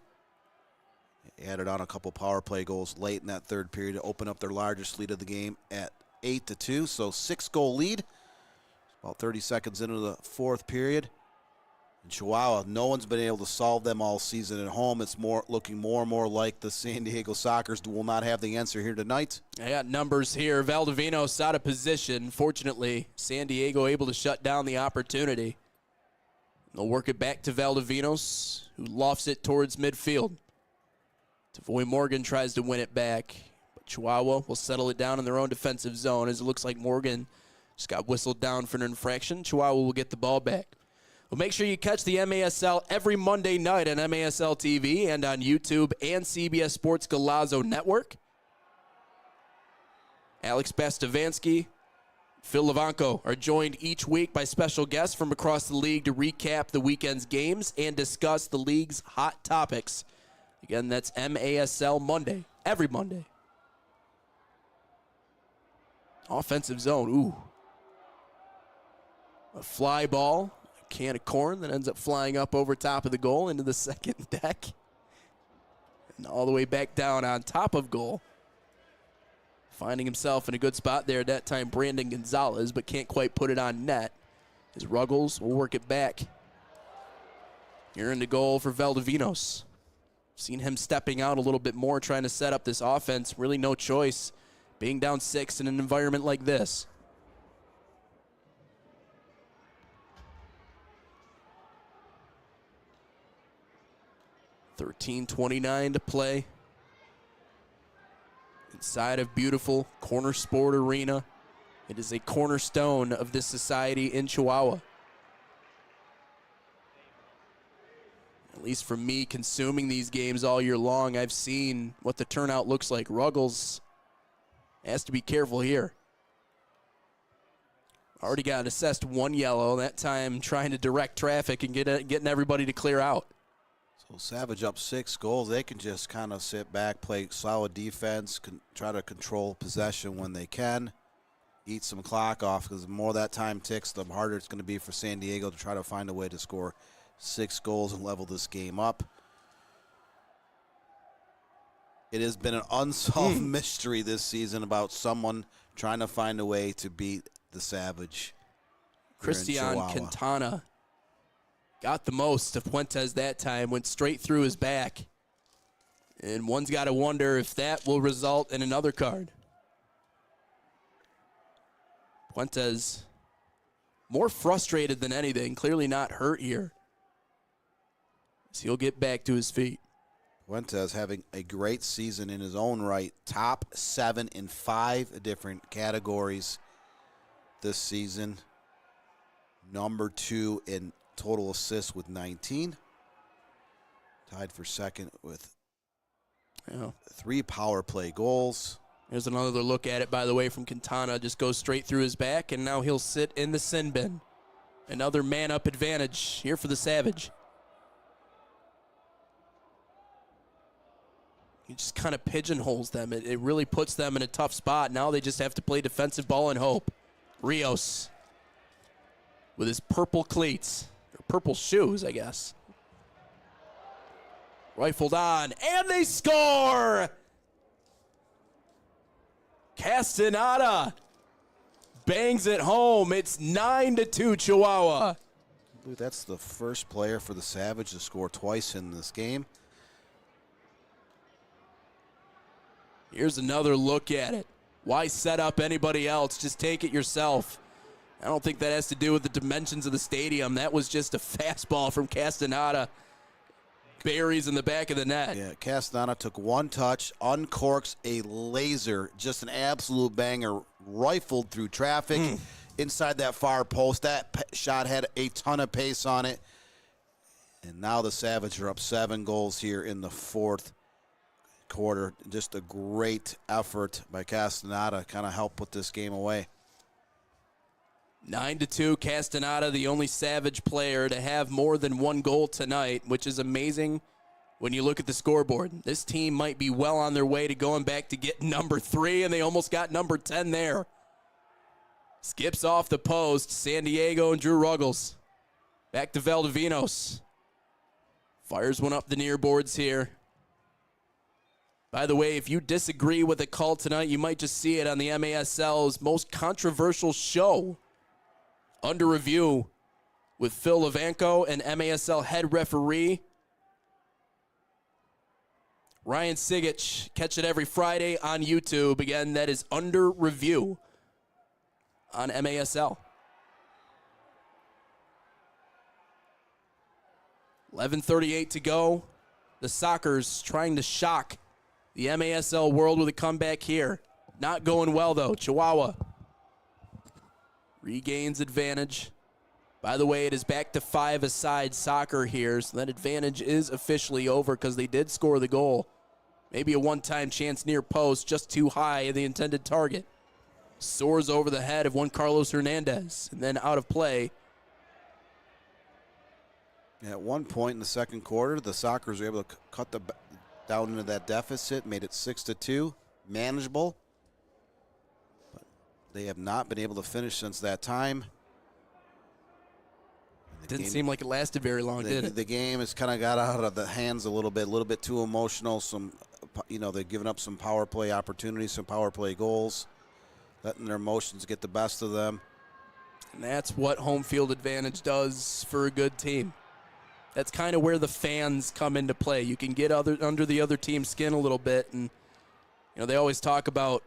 They added on a couple power play goals late in that third period to open up their largest lead of the game at 8-2. So 6-goal lead. About 30 seconds into the fourth period. And Chihuahua, no one's been able to solve them all season at home. It's looking more and more like the San Diego Sockers will not have the answer here tonight. I got numbers here. Valdivinos out of position. Fortunately, San Diego able to shut down the opportunity. They'll work it back to Valdivinos, who lofts it towards midfield. Tavoy Morgan tries to win it back, but Chihuahua will settle it down in their own defensive zone as it looks like Morgan just got whistled down for an infraction. Chihuahua will get the ball back. Well, make sure you catch the MASL every Monday night on MASL TV and on YouTube and CBS Sports Golazo Network. Alex Bastavansky, Phil Levanko are joined each week by special guests from across the league to recap the weekend's games and discuss the league's hot topics. Again, that's MASL Monday, every Monday. Offensive zone, ooh. A fly ball. Can of corn that ends up flying up over top of the goal into the second deck. And all the way back down on top of goal. Finding himself in a good spot there at that time, Brandon Gonzalez, but can't quite put it on net. As Ruggles will work it back. Here in the goal for Valdivinos. Seen him stepping out a little bit more, trying to set up this offense. Really no choice. Being down 6 in an environment like this. 13:29 to play. Inside of beautiful Corner Sport Arena. It is a cornerstone of this society in Chihuahua. At least for me, consuming these games all year long, I've seen what the turnout looks like. Ruggles has to be careful here. Already got assessed 1 yellow, that time trying to direct traffic and getting everybody to clear out. So Savage up 6 goals. They can just kind of sit back, play solid defense, try to control possession when they can, eat some clock off, because the more that time ticks, the harder it's going to be for San Diego to try to find a way to score 6 goals and level this game up. It has been an unsolved mystery this season about someone trying to find a way to beat the Savage. Christian Quintana got the most of Puentes that time, went straight through his back. And one's got to wonder if that will result in another card. Puentes more frustrated than anything, clearly not hurt here. So he'll get back to his feet. Puentes having a great season in his own right. Top 7 in 5 different categories this season. Number 2 in total assists with 19. Tied for second with 3 power play goals. There's another look at it, by the way, from Quintana. Just goes straight through his back, and now he'll sit in the sin bin. Another man-up advantage here for the Savage. He just kind of pigeonholes them. It really puts them in a tough spot. Now they just have to play defensive ball and hope. Rios with his purple cleats, or purple shoes, I guess. Rifled on, and they score! Castaneda bangs it home. It's 9-2 Chihuahua. That's the first player for the Savage to score twice in this game. Here's another look at it. Why set up anybody else? Just take it yourself. I don't think that has to do with the dimensions of the stadium. That was just a fastball from Castaneda. Buries in the back of the net. Yeah, Castaneda took one touch, uncorks a laser, just an absolute banger, rifled through traffic inside that far post. That shot had a ton of pace on it. And now the Savage are up 7 goals here in the 4th quarter. Just a great effort by Castaneda, kind of help put this game away. 9-2, Castaneda, the only Savage player to have more than 1 goal tonight, which is amazing when you look at the scoreboard. This team might be well on their way to going back to get number 3, and they almost got number 10 there. Skips off the post, San Diego and Drew Ruggles. Back to Valdivinos. Fires one up the near boards here. By the way, if you disagree with the call tonight, you might just see it on the MASL's most controversial show. Under review with Phil Levanko and MASL head referee Ryan Sigich. Catch it every Friday on YouTube. Again, that is Under Review on MASL. 11:38 to go. The Sockers trying to shock the MASL world with a comeback here. Not going well, though. Chihuahua regains advantage. By the way, it is back to 5-a-side soccer here, so that advantage is officially over because they did score the goal. Maybe a one-time chance near post, just too high in the intended target. Soars over the head of one Carlos Hernandez, and then out of play. At one point in the second quarter, the Sockers were able to cut down into that deficit, made it 6-2, manageable. They have not been able to finish since that time. Didn't seem like it lasted very long, did it? The game has kind of got out of the hands a little bit too emotional. They've given up some power play opportunities, some power play goals, letting their emotions get the best of them. And that's what home field advantage does for a good team. That's kind of where the fans come into play. You can get under the other team's skin a little bit, and they always talk about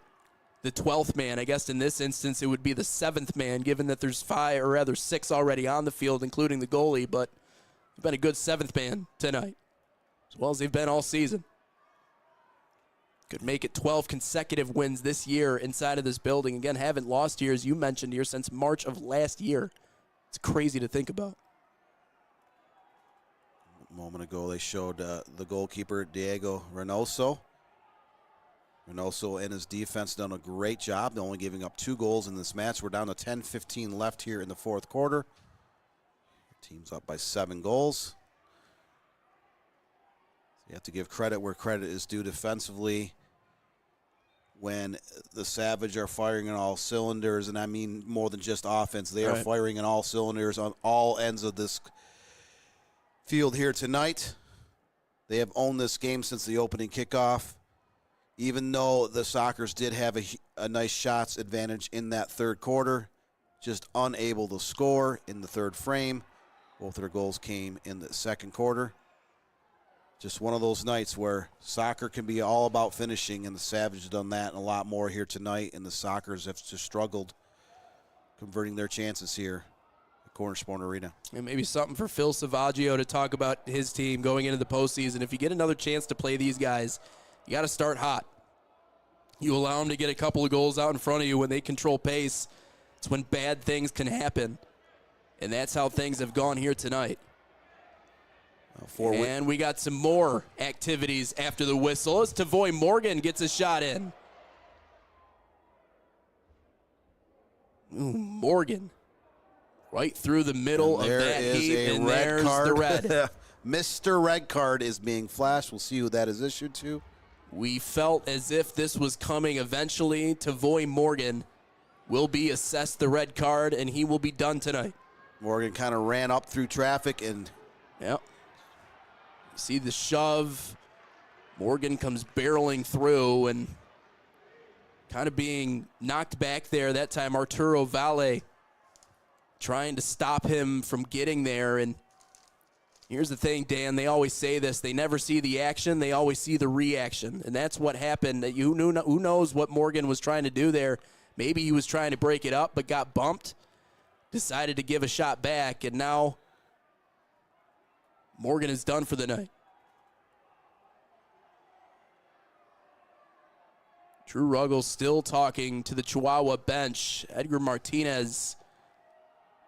the 12th man. I guess in this instance it would be the 7th man, given that there's 6 already on the field, including the goalie, but they've been a good 7th man tonight, as well as they've been all season. Could make it 12 consecutive wins this year inside of this building. Again, haven't lost here, as you mentioned here, since March of last year. It's crazy to think about. A moment ago, they showed the goalkeeper, Diego Reynoso. Reynoso and his defense done a great job. They're only giving up 2 goals in this match. We're down to 10:15 left here in the fourth quarter. Team's up by 7 goals. So you have to give credit where credit is due defensively. When the Savage are firing on all cylinders, and I mean more than just offense, they are firing on all cylinders on all ends of this field here tonight. They have owned this game since the opening kickoff. Even though the Sockers did have a nice shots advantage in that third quarter, just unable to score in the third frame. Both of their goals came in the second quarter. Just one of those nights where soccer can be all about finishing, and the Savage have done that and a lot more here tonight, and the Sockers have just struggled converting their chances here at Cornerstone Arena. And maybe something for Phil Savaggio to talk about his team going into the postseason. If you get another chance to play these guys, you got to start hot. You allow them to get a couple of goals out in front of you when they control pace. It's when bad things can happen. And that's how things have gone here tonight. And we got some more activities after the whistle as Tavoy Morgan gets a shot in. Ooh, Morgan right through the middle of that heat, and there's the red. Mr. Red Card is being flashed. We'll see who that is issued to. We felt as if this was coming eventually. Tavoy Morgan will be assessed the red card, and he will be done tonight. Morgan kind of ran up through traffic and... Yep. See the shove. Morgan comes barreling through and kind of being knocked back there. That time Arturo Valle trying to stop him from getting there. And here's the thing, Dan, they always say this. They never see the action. They always see the reaction. And that's what happened. Who knows what Morgan was trying to do there. Maybe he was trying to break it up but got bumped. Decided to give a shot back, and now Morgan is done for the night. Drew Ruggles still talking to the Chihuahua bench. Edgar Martinez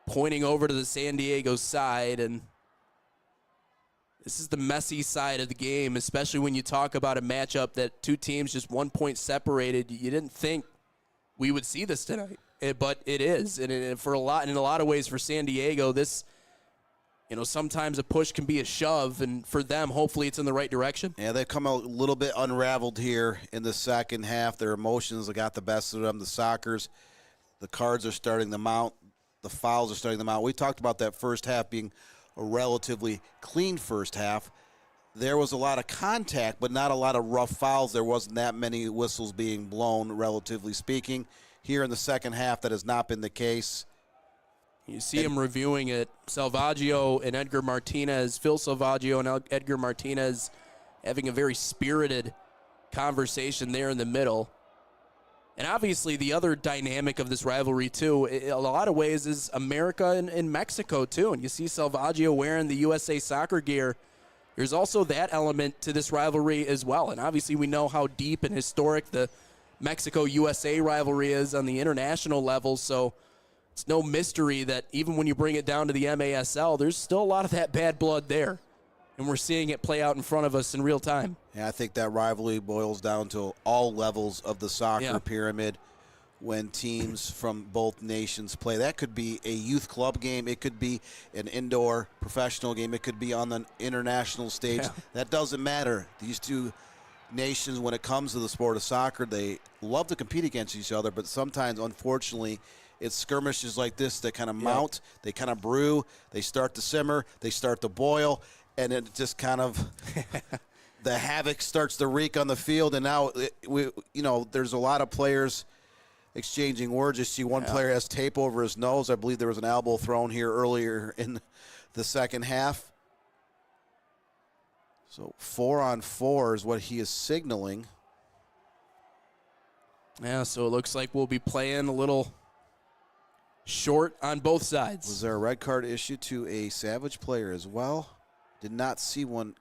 pointing over to the San Diego side, and this is the messy side of the game, especially when you talk about a matchup that 2 teams just 1 point separated. You didn't think we would see this tonight, but it is, and in a lot of ways for San Diego, this. Sometimes a push can be a shove, and for them, hopefully it's in the right direction. Yeah, they've come a little bit unraveled here in the second half. Their emotions have got the best of them. The Sockers, the cards are starting to mount. The fouls are starting to mount. We talked about that first half being a relatively clean first half. There was a lot of contact, but not a lot of rough fouls. There wasn't that many whistles being blown, relatively speaking. Here in the second half, that has not been the case. You see him reviewing it. Salvaggio and Edgar Martinez, Phil Salvaggio and Edgar Martinez having a very spirited conversation there in the middle. And obviously the other dynamic of this rivalry, too, in a lot of ways is America and Mexico, too. And you see Salvaggio wearing the USA Soccer gear. There's also that element to this rivalry as well. And obviously we know how deep and historic the Mexico-USA rivalry is on the international level, so it's no mystery that even when you bring it down to the MASL, there's still a lot of that bad blood there. And we're seeing it play out in front of us in real time. Yeah, I think that rivalry boils down to all levels of the soccer pyramid when teams from both nations play. That could be a youth club game. It could be an indoor professional game. It could be on the international stage. Yeah. That doesn't matter. These two nations, when it comes to the sport of soccer, they love to compete against each other, but sometimes, unfortunately, it's skirmishes like this that kind of mount, they kind of brew, they start to simmer, they start to boil, and it just kind of the havoc starts to wreak on the field. And now, there's a lot of players exchanging words. You see one player has tape over his nose. I believe there was an elbow thrown here earlier in the second half. So 4-on-4 is what he is signaling. Yeah, so it looks like we'll be playing a little short on both sides. Was there a red card issued to a Savage player as well? Did not see one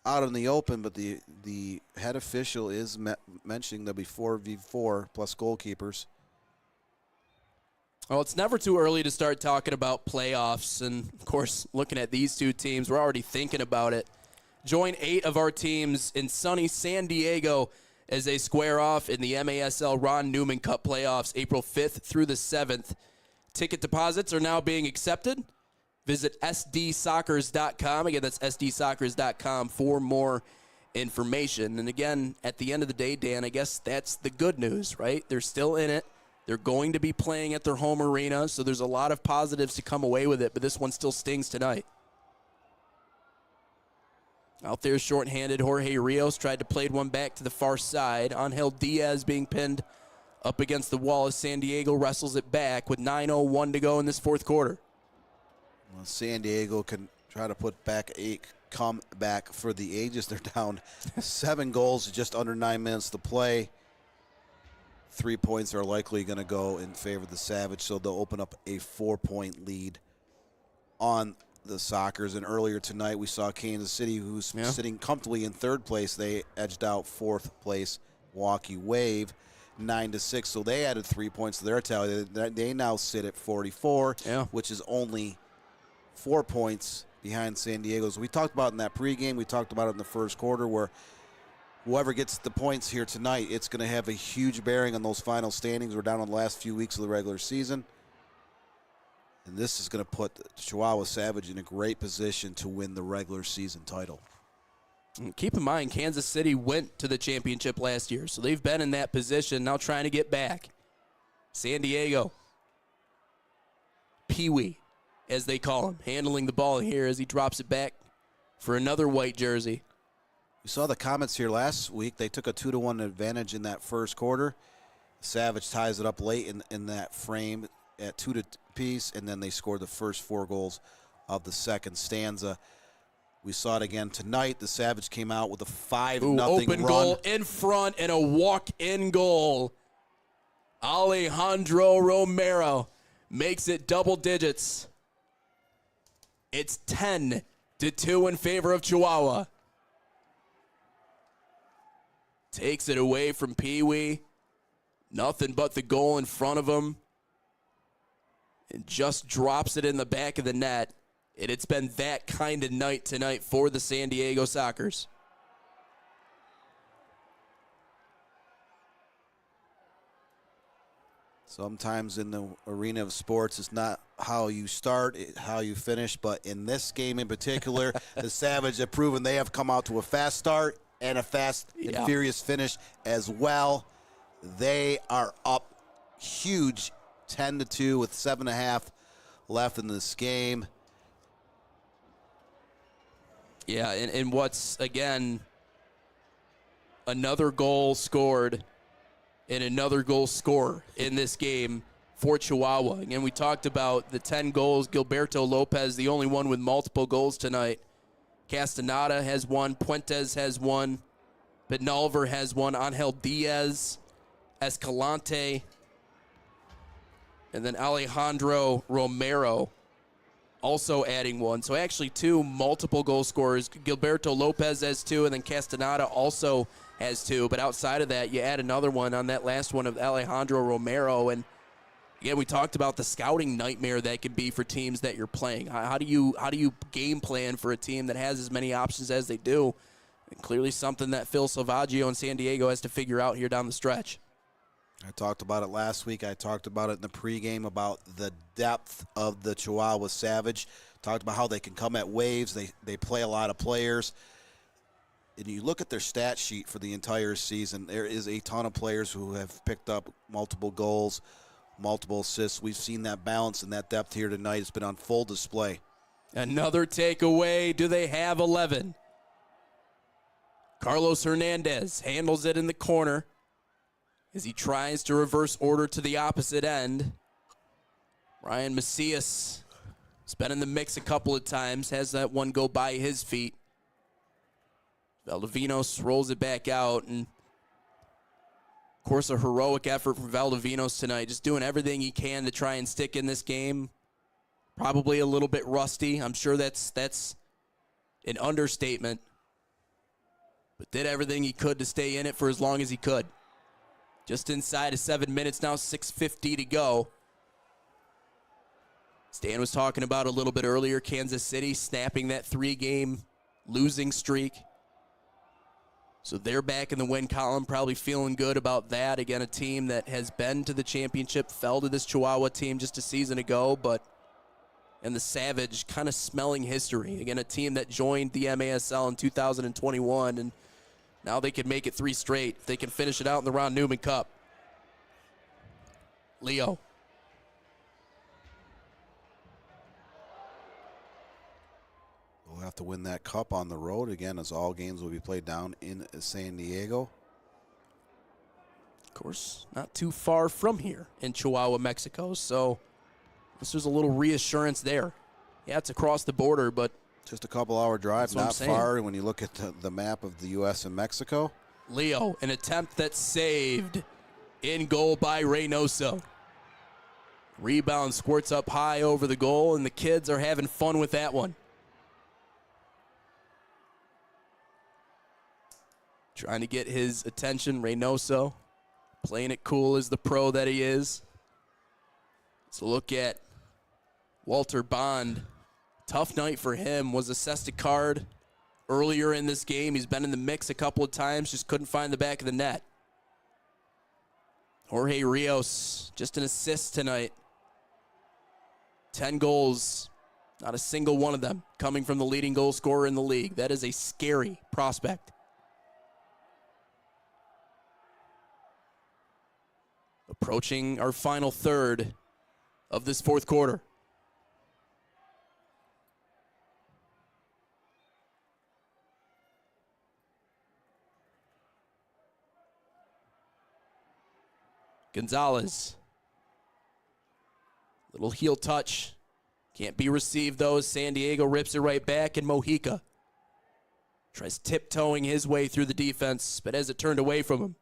out in the open, but the head official is mentioning there'll be 4v4 plus goalkeepers. Well, it's never too early to start talking about playoffs. And, of course, looking at these two teams, we're already thinking about it. Join 8 of our teams in sunny San Diego as they square off in the MASL Ron Newman Cup playoffs April 5th through the 7th. Ticket deposits are now being accepted. Visit sdsoccers.com. Again, that's sdsoccers.com for more information. And again, at the end of the day, Dan, I guess that's the good news, right? They're still in it. They're going to be playing at their home arena, so there's a lot of positives to come away with it, but this one still stings tonight. Out there shorthanded, Jorge Rios tried to play one back to the far side. Angel Diaz being pinned up against the wall as San Diego wrestles it back with 9:01 to go in this fourth quarter. Well, San Diego can try to put back a comeback for the ages. They're down 7 goals, just under 9 minutes to play. 3 points are likely going to go in favor of the Savage, so they'll open up a 4-point lead on the Sockers. And earlier tonight, we saw Kansas City, who's sitting comfortably in 3rd place. They edged out 4th place Milwaukee Wave 9-6. So they added 3 points to their tally. They now sit at 44, which is only 4 points behind San Diego. So we talked about in that pregame, we talked about it in the first quarter, where whoever gets the points here tonight, it's going to have a huge bearing on those final standings. We're down on the last few weeks of the regular season. And this is going to put the Chihuahua Savage in a great position to win the regular season title. And keep in mind, Kansas City went to the championship last year, so they've been in that position, now trying to get back. San Diego, Pee-wee, as they call him, handling the ball here as he drops it back for another white jersey. We saw the comments here last week. They took a 2-1 advantage in that first quarter. Savage ties it up late in that frame at 2 apiece, and then they scored the first 4 goals of the second stanza. We saw it again tonight. The Savage came out with a 5-0 open run. Goal in front and a walk-in goal. Alejandro Romero makes it double digits. It's 10-2 in favor of Chihuahua. Takes it away from Pee-wee. Nothing but the goal in front of him. And just drops it in the back of the net. And it's been that kind of night tonight for the San Diego Sockers. Sometimes in the arena of sports, it's not how you start, how you finish. But in this game in particular, the Savage have proven they have come out to a fast start and a fast and furious finish as well. They are up huge, 10-2 with 7.5 left in this game. Yeah, and what's, again, another goal scored and another goal scorer in this game for Chihuahua. Again, we talked about the 10 goals. Gilberto Lopez, the only one with multiple goals tonight. Castaneda has one. Puentes has one. Benalver has one. Angel Diaz, Escalante, and then Alejandro Romero also adding one. So actually 2 multiple goal scorers. Gilberto Lopez has 2, and then Castaneda also has 2. But outside of that, you add another one on that last one of Alejandro Romero. And again, we talked about the scouting nightmare that can be for teams that you're playing. How do you game plan for a team that has as many options as they do? And clearly something that Phil Salvaggio in San Diego has to figure out here down the stretch. I talked about it last week. I talked about it in the pregame about the depth of the Chihuahua Savage. Talked about how they can come at waves. They play a lot of players. And you look at their stat sheet for the entire season, there is a ton of players who have picked up multiple goals, multiple assists. We've seen that balance and that depth here tonight. It's been on full display. Another takeaway. Do they have 11? Carlos Hernandez handles it in the corner as he tries to reverse order to the opposite end. Ryan Macias has been in the mix a couple of times, has that one go by his feet. Valdivinos rolls it back out, and of course a heroic effort from Valdivinos tonight, just doing everything he can to try and stick in this game. Probably a little bit rusty. I'm sure that's an understatement. But did everything he could to stay in it for as long as he could. Just inside of 7 minutes now, 6:50 to go. Stan was talking about a little bit earlier, Kansas City snapping that 3-game losing streak. So they're back in the win column, probably feeling good about that. Again, a team that has been to the championship, fell to this Chihuahua team just a season ago, and the Savage kind of smelling history. Again, a team that joined the MASL in 2021, and now they could make it 3 straight if they can finish it out in the Ron Newman Cup. Leo. We'll have to win that cup on the road again, as all games will be played down in San Diego. Of course, not too far from here in Chihuahua, Mexico, so this was a little reassurance there. Yeah, it's across the border, but just a couple-hour drive, not far when you look at the map of the U.S. and Mexico. Leo, an attempt that's saved in goal by Reynoso. Rebound squirts up high over the goal, and the kids are having fun with that one. Trying to get his attention, Reynoso, playing it cool as the pro that he is. Let's look at Walter Bond. Tough night for him. Was assessed a card earlier in this game. He's been in the mix a couple of times, just couldn't find the back of the net. Jorge Rios, just an assist tonight. 10 goals, not a single one of them coming from the leading goal scorer in the league. That is a scary prospect. Approaching our final third of this fourth quarter. Gonzalez. Little heel touch. Can't be received, though, as San Diego rips it right back, and Mojica tries tiptoeing his way through the defense, but has it turned away from him.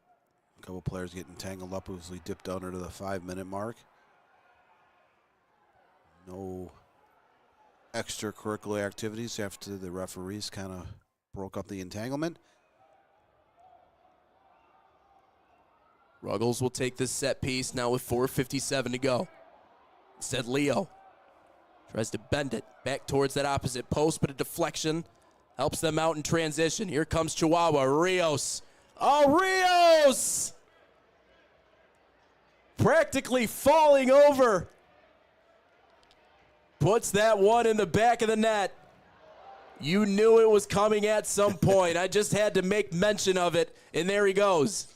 A couple players getting tangled up as we dipped under to the 5-minute mark. No extracurricular activities after the referees kind of broke up the entanglement. Ruggles will take this set piece now with 4:57 to go. Instead, Leo tries to bend it back towards that opposite post, but a deflection helps them out in transition. Here comes Chihuahua. Rios. Oh, Rios! Practically falling over. Puts that one in the back of the net. You knew it was coming at some point. I just had to make mention of it, and there he goes.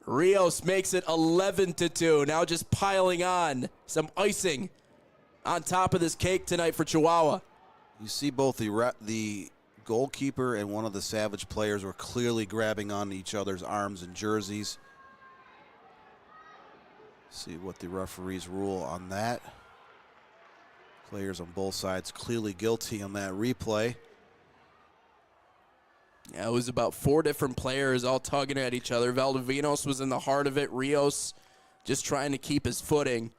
Rios makes it 11-2. Now just piling on some icing on top of this cake tonight for Chihuahua. You see both the goalkeeper and one of the Savage players were clearly grabbing on each other's arms and jerseys. See what the referees rule on that. Players on both sides clearly guilty on that replay. Yeah, it was about 4 different players all tugging at each other. Valdivinos was in the heart of it. Rios just trying to keep his footing.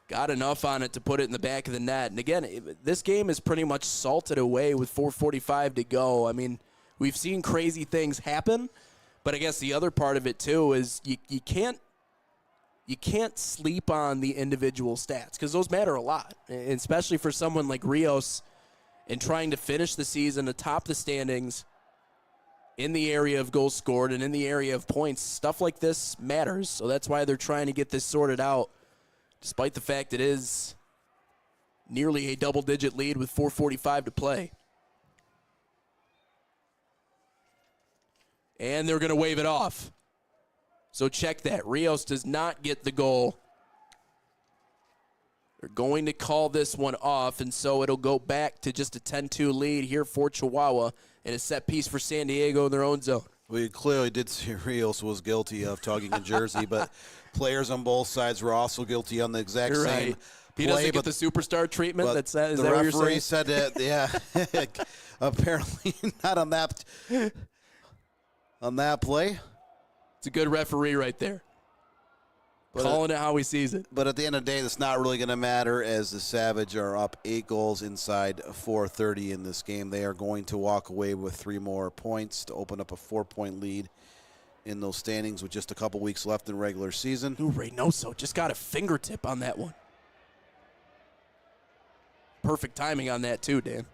Got enough on it to put it in the back of the net. And again, this game is pretty much salted away with 4:45 to go. I mean, we've seen crazy things happen, but I guess the other part of it too is you can't sleep on the individual stats because those matter a lot, and especially for someone like Rios and trying to finish the season atop the standings in the area of goals scored and in the area of points. Stuff like this matters, so that's why they're trying to get this sorted out, despite the fact it is nearly a double-digit lead with 4:45 to play. And they're going to wave it off. So check that. Rios does not get the goal. They're going to call this one off, and so it'll go back to just a 10-2 lead here for Chihuahua and a set piece for San Diego in their own zone. We clearly did see Rios was guilty of tugging a jersey, but players on both sides were also guilty on the exact same He play. Doesn't get the superstar treatment. But Is that the what you're referee saying? said that, yeah, apparently not on that play. It's a good referee right there. Calling it how he sees it. But at the end of the day, that's not really going to matter as the Savage are up 8 goals inside 4:30 in this game. They are going to walk away with 3 more points to open up a 4-point lead in those standings with just a couple weeks left in regular season. Ooh, Reynoso just got a fingertip on that one. perfect timing on that too, Dan.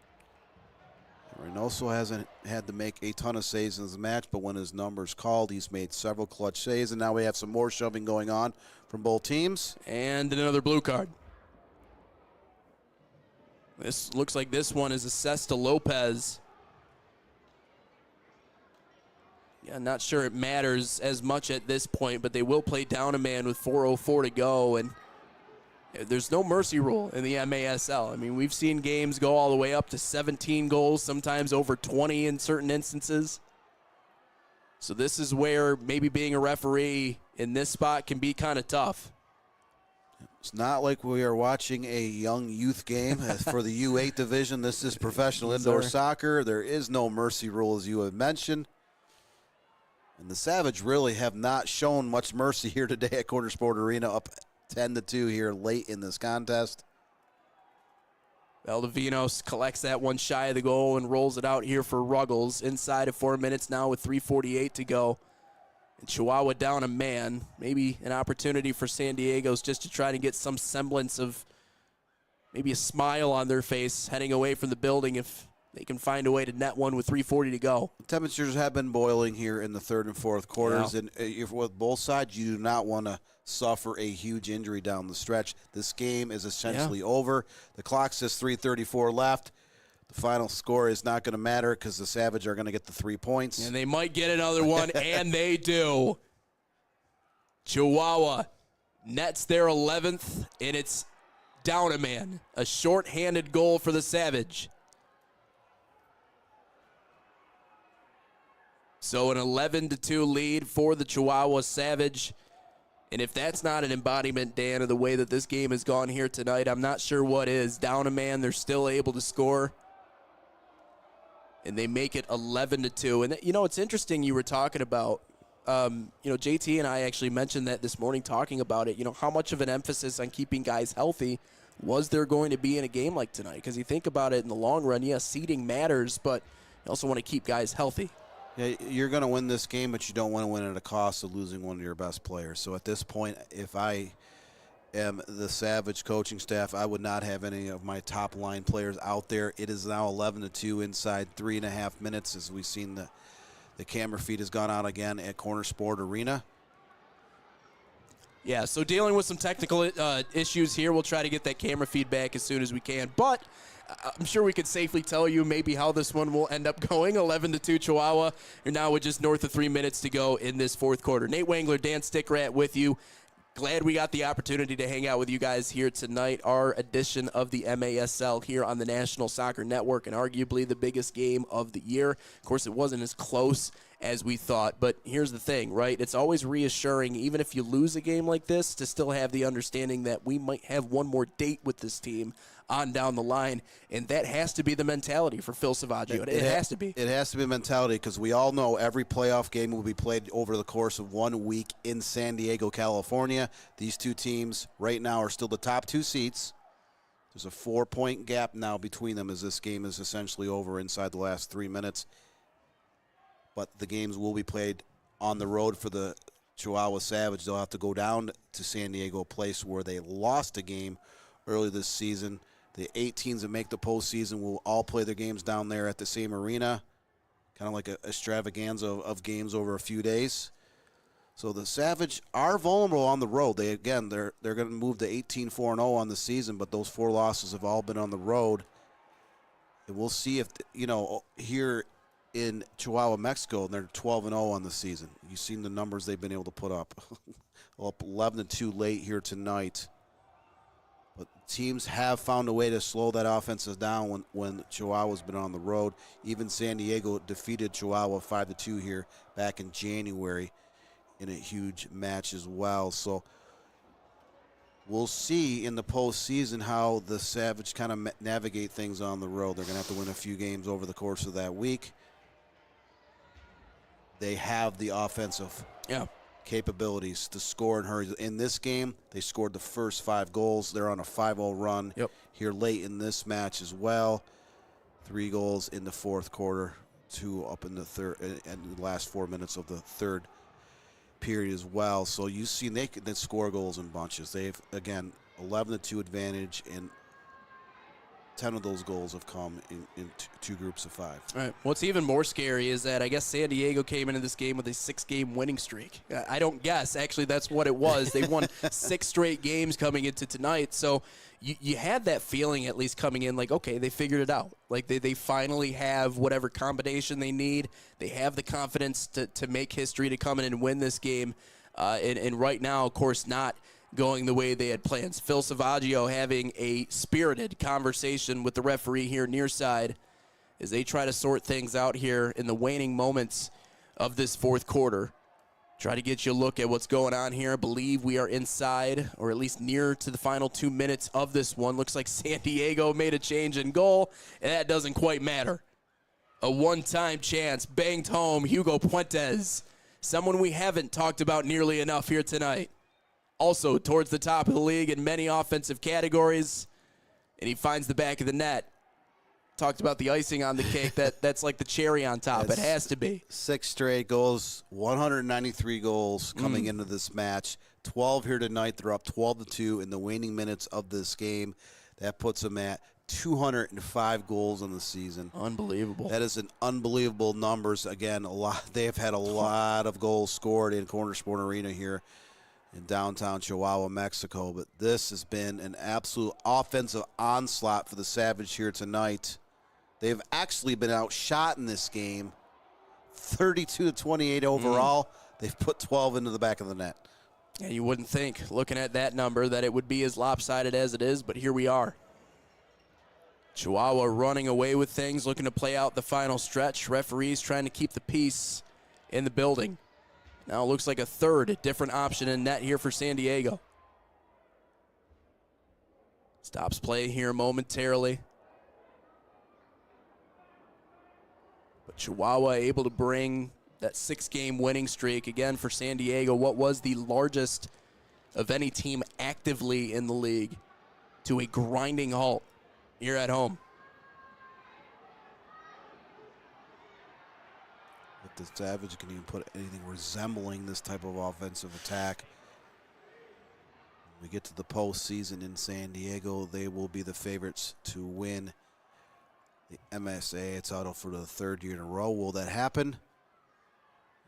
Reynoso hasn't had to make a ton of saves in this match, but when his number's called, he's made several clutch saves, and now we have some more shoving going on from both teams. And another blue card. This looks like this one is assessed to Lopez. Yeah, not sure it matters as much at this point, but they will play down a man with 4:04 to go, and there's no mercy rule in the MASL. I mean, we've seen games go all the way up to 17 goals, sometimes over 20 in certain instances. So this is where maybe being a referee in this spot can be kind of tough. It's not like we are watching a young youth game for the U8 division. This is professional indoor soccer. There is no mercy rule, as you have mentioned. And the Savage really have not shown much mercy here today at Corner Sport Arena, up 10-2 here late in this contest. Valdivinos collects that one shy of the goal and rolls it out here for Ruggles. Inside of 4 minutes now with 3:48 to go. And Chihuahua down a man. Maybe an opportunity for San Diego's just to try to get some semblance of maybe a smile on their face heading away from the building if they can find a way to net one with 3:40 to go. Temperatures have been boiling here in the third and fourth quarters, Yeah. and if with both sides, you do not want to suffer a huge injury down the stretch. This game is essentially over. The clock says 3:34 left. The final score is not going to matter because the Savage are going to get the 3 points. And they might get another one, and they do. Chihuahua nets their 11th, and it's down a man. A shorthanded goal for the Savage. So an 11-2 lead for the Chihuahua Savage. And if that's not an embodiment, Dan, of the way that this game has gone here tonight, I'm not sure what is. Down a man, they're still able to score. And they make it 11-2. And, you know, it's interesting you were talking about, JT and I actually mentioned that this morning talking about it. You know, how much of an emphasis on keeping guys healthy was there going to be in a game like tonight? Because you think about it in the long run, yes, seeding matters, but you also want to keep guys healthy. Yeah, you're going to win this game, but you don't want to win at a cost of losing one of your best players. So at this point, if I am the Savage coaching staff, I would not have any of my top line players out there. It is now 11-2 inside 3.5 minutes, as we've seen the camera feed has gone out again at Corner Sport Arena. Yeah, so dealing with some technical issues here. We'll try to get that camera feedback as soon as we can. But I'm sure we could safely tell you maybe how this one will end up going. 11-2 Chihuahua. You're now with just north of 3 minutes to go in this fourth quarter. Nate Wangler, Dan Stickrat with you. Glad we got the opportunity to hang out with you guys here tonight. Our edition of the MASL here on the National Soccer Network, and arguably the biggest game of the year. Of course, it wasn't as close as we thought, but here's the thing, right? It's always reassuring, even if you lose a game like this, to still have the understanding that we might have one more date with this team on down the line, and that has to be the mentality for Phil Savaggio. It has to be. It has to be mentality because we all know every playoff game will be played over the course of 1 week in San Diego, California. These two teams right now are still the top two seats. There's a 4-point gap now between them as this game is essentially over inside the last 3 minutes. But the games will be played on the road for the Chihuahua Savage. They'll have to go down to San Diego, a place where they lost a game early this season. The 8 teams that make the postseason will all play their games down there at the same arena, kind of like an extravaganza of games over a few days. So the Savage are vulnerable on the road. They're going to move to 18-4-0 on the season, but those 4 losses have all been on the road. And we'll see if, here in Chihuahua, Mexico, they're 12-0 on the season. You've seen the numbers they've been able to put up. Up 11-2 late here tonight. But teams have found a way to slow that offense down when Chihuahua's been on the road. Even San Diego defeated Chihuahua 5-2 here back in January in a huge match as well. So we'll see in the postseason how the Savage kind of navigate things on the road. They're going to have to win a few games over the course of that week. They have the offensive capabilities to score and hurry. In this game, they scored the first 5 goals. They're on a 5-0 run here late in this match as well. 3 goals in the fourth quarter, 2 up in the third, and the last 4 minutes of the third period as well. So you've seen they can score goals in bunches. They've, again, 11-2 advantage, and 10 of those goals have come in two groups of 5. All right. What's even more scary is that I guess San Diego came into this game with a 6-game winning streak. I don't guess. Actually, that's what it was. They won 6 straight games coming into tonight. So you had that feeling at least coming in like, okay, they figured it out. Like they finally have whatever combination they need. They have the confidence to make history, to come in and win this game. And right now, of course, not going the way they had plans. Phil Savaggio having a spirited conversation with the referee here near side as they try to sort things out here in the waning moments of this fourth quarter. Try to get you a look at what's going on here. I believe we are inside, or at least near to the final 2 minutes of this one. Looks like San Diego made a change in goal, and that doesn't quite matter. A one-time chance, banged home, Hugo Puentes. Someone we haven't talked about nearly enough here tonight. Also towards the top of the league in many offensive categories, and he finds the back of the net. Talked about the icing on the cake. That's like the cherry on top. It has to be. 6 straight goals, 193 goals coming into this match. 12 here tonight. They're up 12-2 in the waning minutes of this game. That puts them at 205 goals in the season. Unbelievable. That is an unbelievable numbers. Again, they have had a lot of goals scored in Corner Sport Arena here in downtown Chihuahua, Mexico. But this has been an absolute offensive onslaught for the Savage here tonight. They've actually been outshot in this game, 32-28 overall. They've put 12 into the back of the net. Yeah, you wouldn't think, looking at that number, that it would be as lopsided as it is, but here we are. Chihuahua running away with things, looking to play out the final stretch. Referees trying to keep the peace in the building. Now it looks like a third different option in net here for San Diego. Stops play here momentarily. But Chihuahua able to bring that 6-game winning streak again for San Diego, what was the largest of any team actively in the league, to a grinding halt here at home. If the Savage can even put anything resembling this type of offensive attack, when we get to the postseason in San Diego, they will be the favorites to win the MSA title for the 3rd year in a row. Will that happen?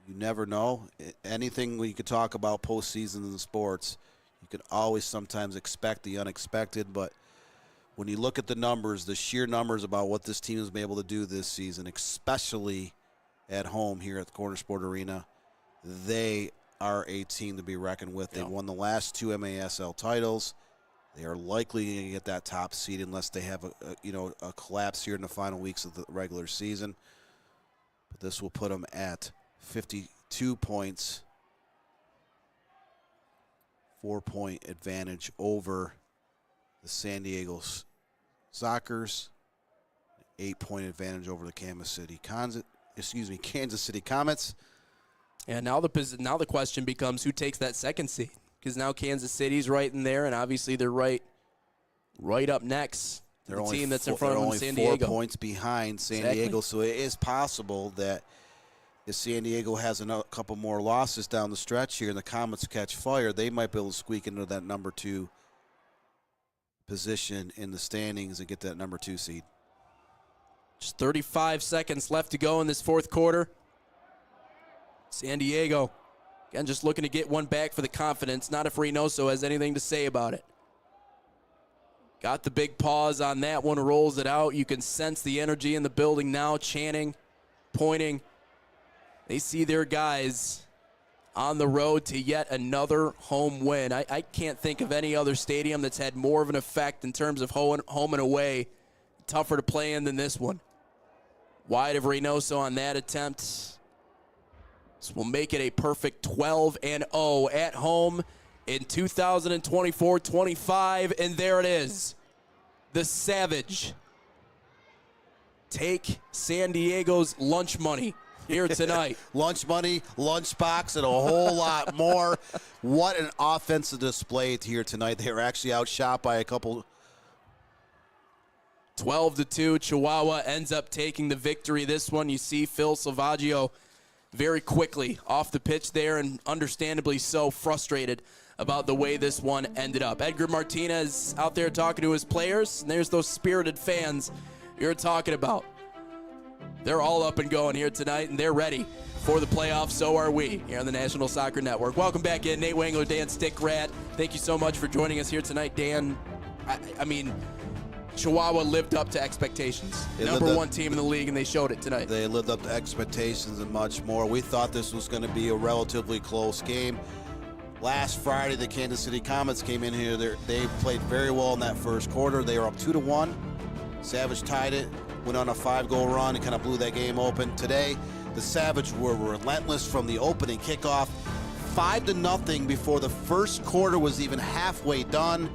You never know. Anything we could talk about postseason in sports, you could always sometimes expect the unexpected, but when you look at the numbers, the sheer numbers about what this team has been able to do this season, especially at home here at the Corner Sport Arena, they are a team to be reckoned with. They won the last 2 MASL titles. They are likely going to get that top seed unless they have a collapse here in the final weeks of the regular season. But this will put them at 52 points, 4-point advantage over the San Diego Sockers, 8-point advantage over the Kansas City Comets. And now the question becomes who takes that second seed, because now Kansas City's right in there, and obviously they're right up next. They're the only team that's in front of them, San Diego. 4 points behind San Diego, so it is possible that if San Diego has a couple more losses down the stretch here and the Comets catch fire, they might be able to squeak into that number 2 position in the standings and get that number 2 seed. Just 35 seconds left to go in this fourth quarter. San Diego, again, just looking to get one back for the confidence. Not if Reynoso has anything to say about it. Got the big pause on that one, rolls it out. You can sense the energy in the building now, chanting, pointing. They see their guys on the road to yet another home win. I can't think of any other stadium that's had more of an effect in terms of home and away, tougher to play in than this one. Wide of Reynoso on that attempt. This will make it a perfect 12-0 at home in 2024-25, and there it is. The Savage take San Diego's lunch money here tonight. Lunch money, lunchbox, and a whole lot more. What an offensive display here tonight. They were actually outshot by a couple. 12-2, Chihuahua ends up taking the victory. This one, you see Phil Savaggio very quickly off the pitch there, and understandably so frustrated about the way this one ended up. Edgar Martinez out there talking to his players, and there's those spirited fans you're talking about. They're all up and going here tonight, and they're ready for the playoffs. So are we here on the National Soccer Network. Welcome back in, Nate Wangler, Dan Stickrat. Thank you so much for joining us here tonight, Dan. I mean, Chihuahua lived up to expectations. Number one team in the league, and they showed it tonight. They lived up to expectations and much more. We thought this was going to be a relatively close game. Last Friday, the Kansas City Comets came in here. They played very well in that first quarter. They were up 2-1. Savage tied it, went on a 5-goal run, and kind of blew that game open. Today, the Savage were relentless from the opening kickoff, 5-0 before the first quarter was even halfway done.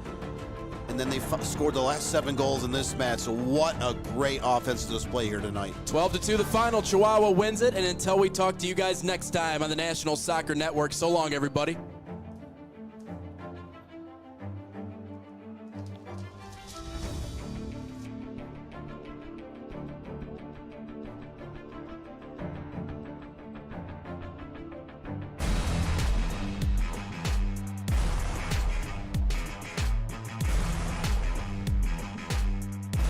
And then they scored the last 7 goals in this match. So what a great offensive display here tonight. 12-2 the final. Chihuahua wins it. And until we talk to you guys next time on the National Soccer Network, so long, everybody.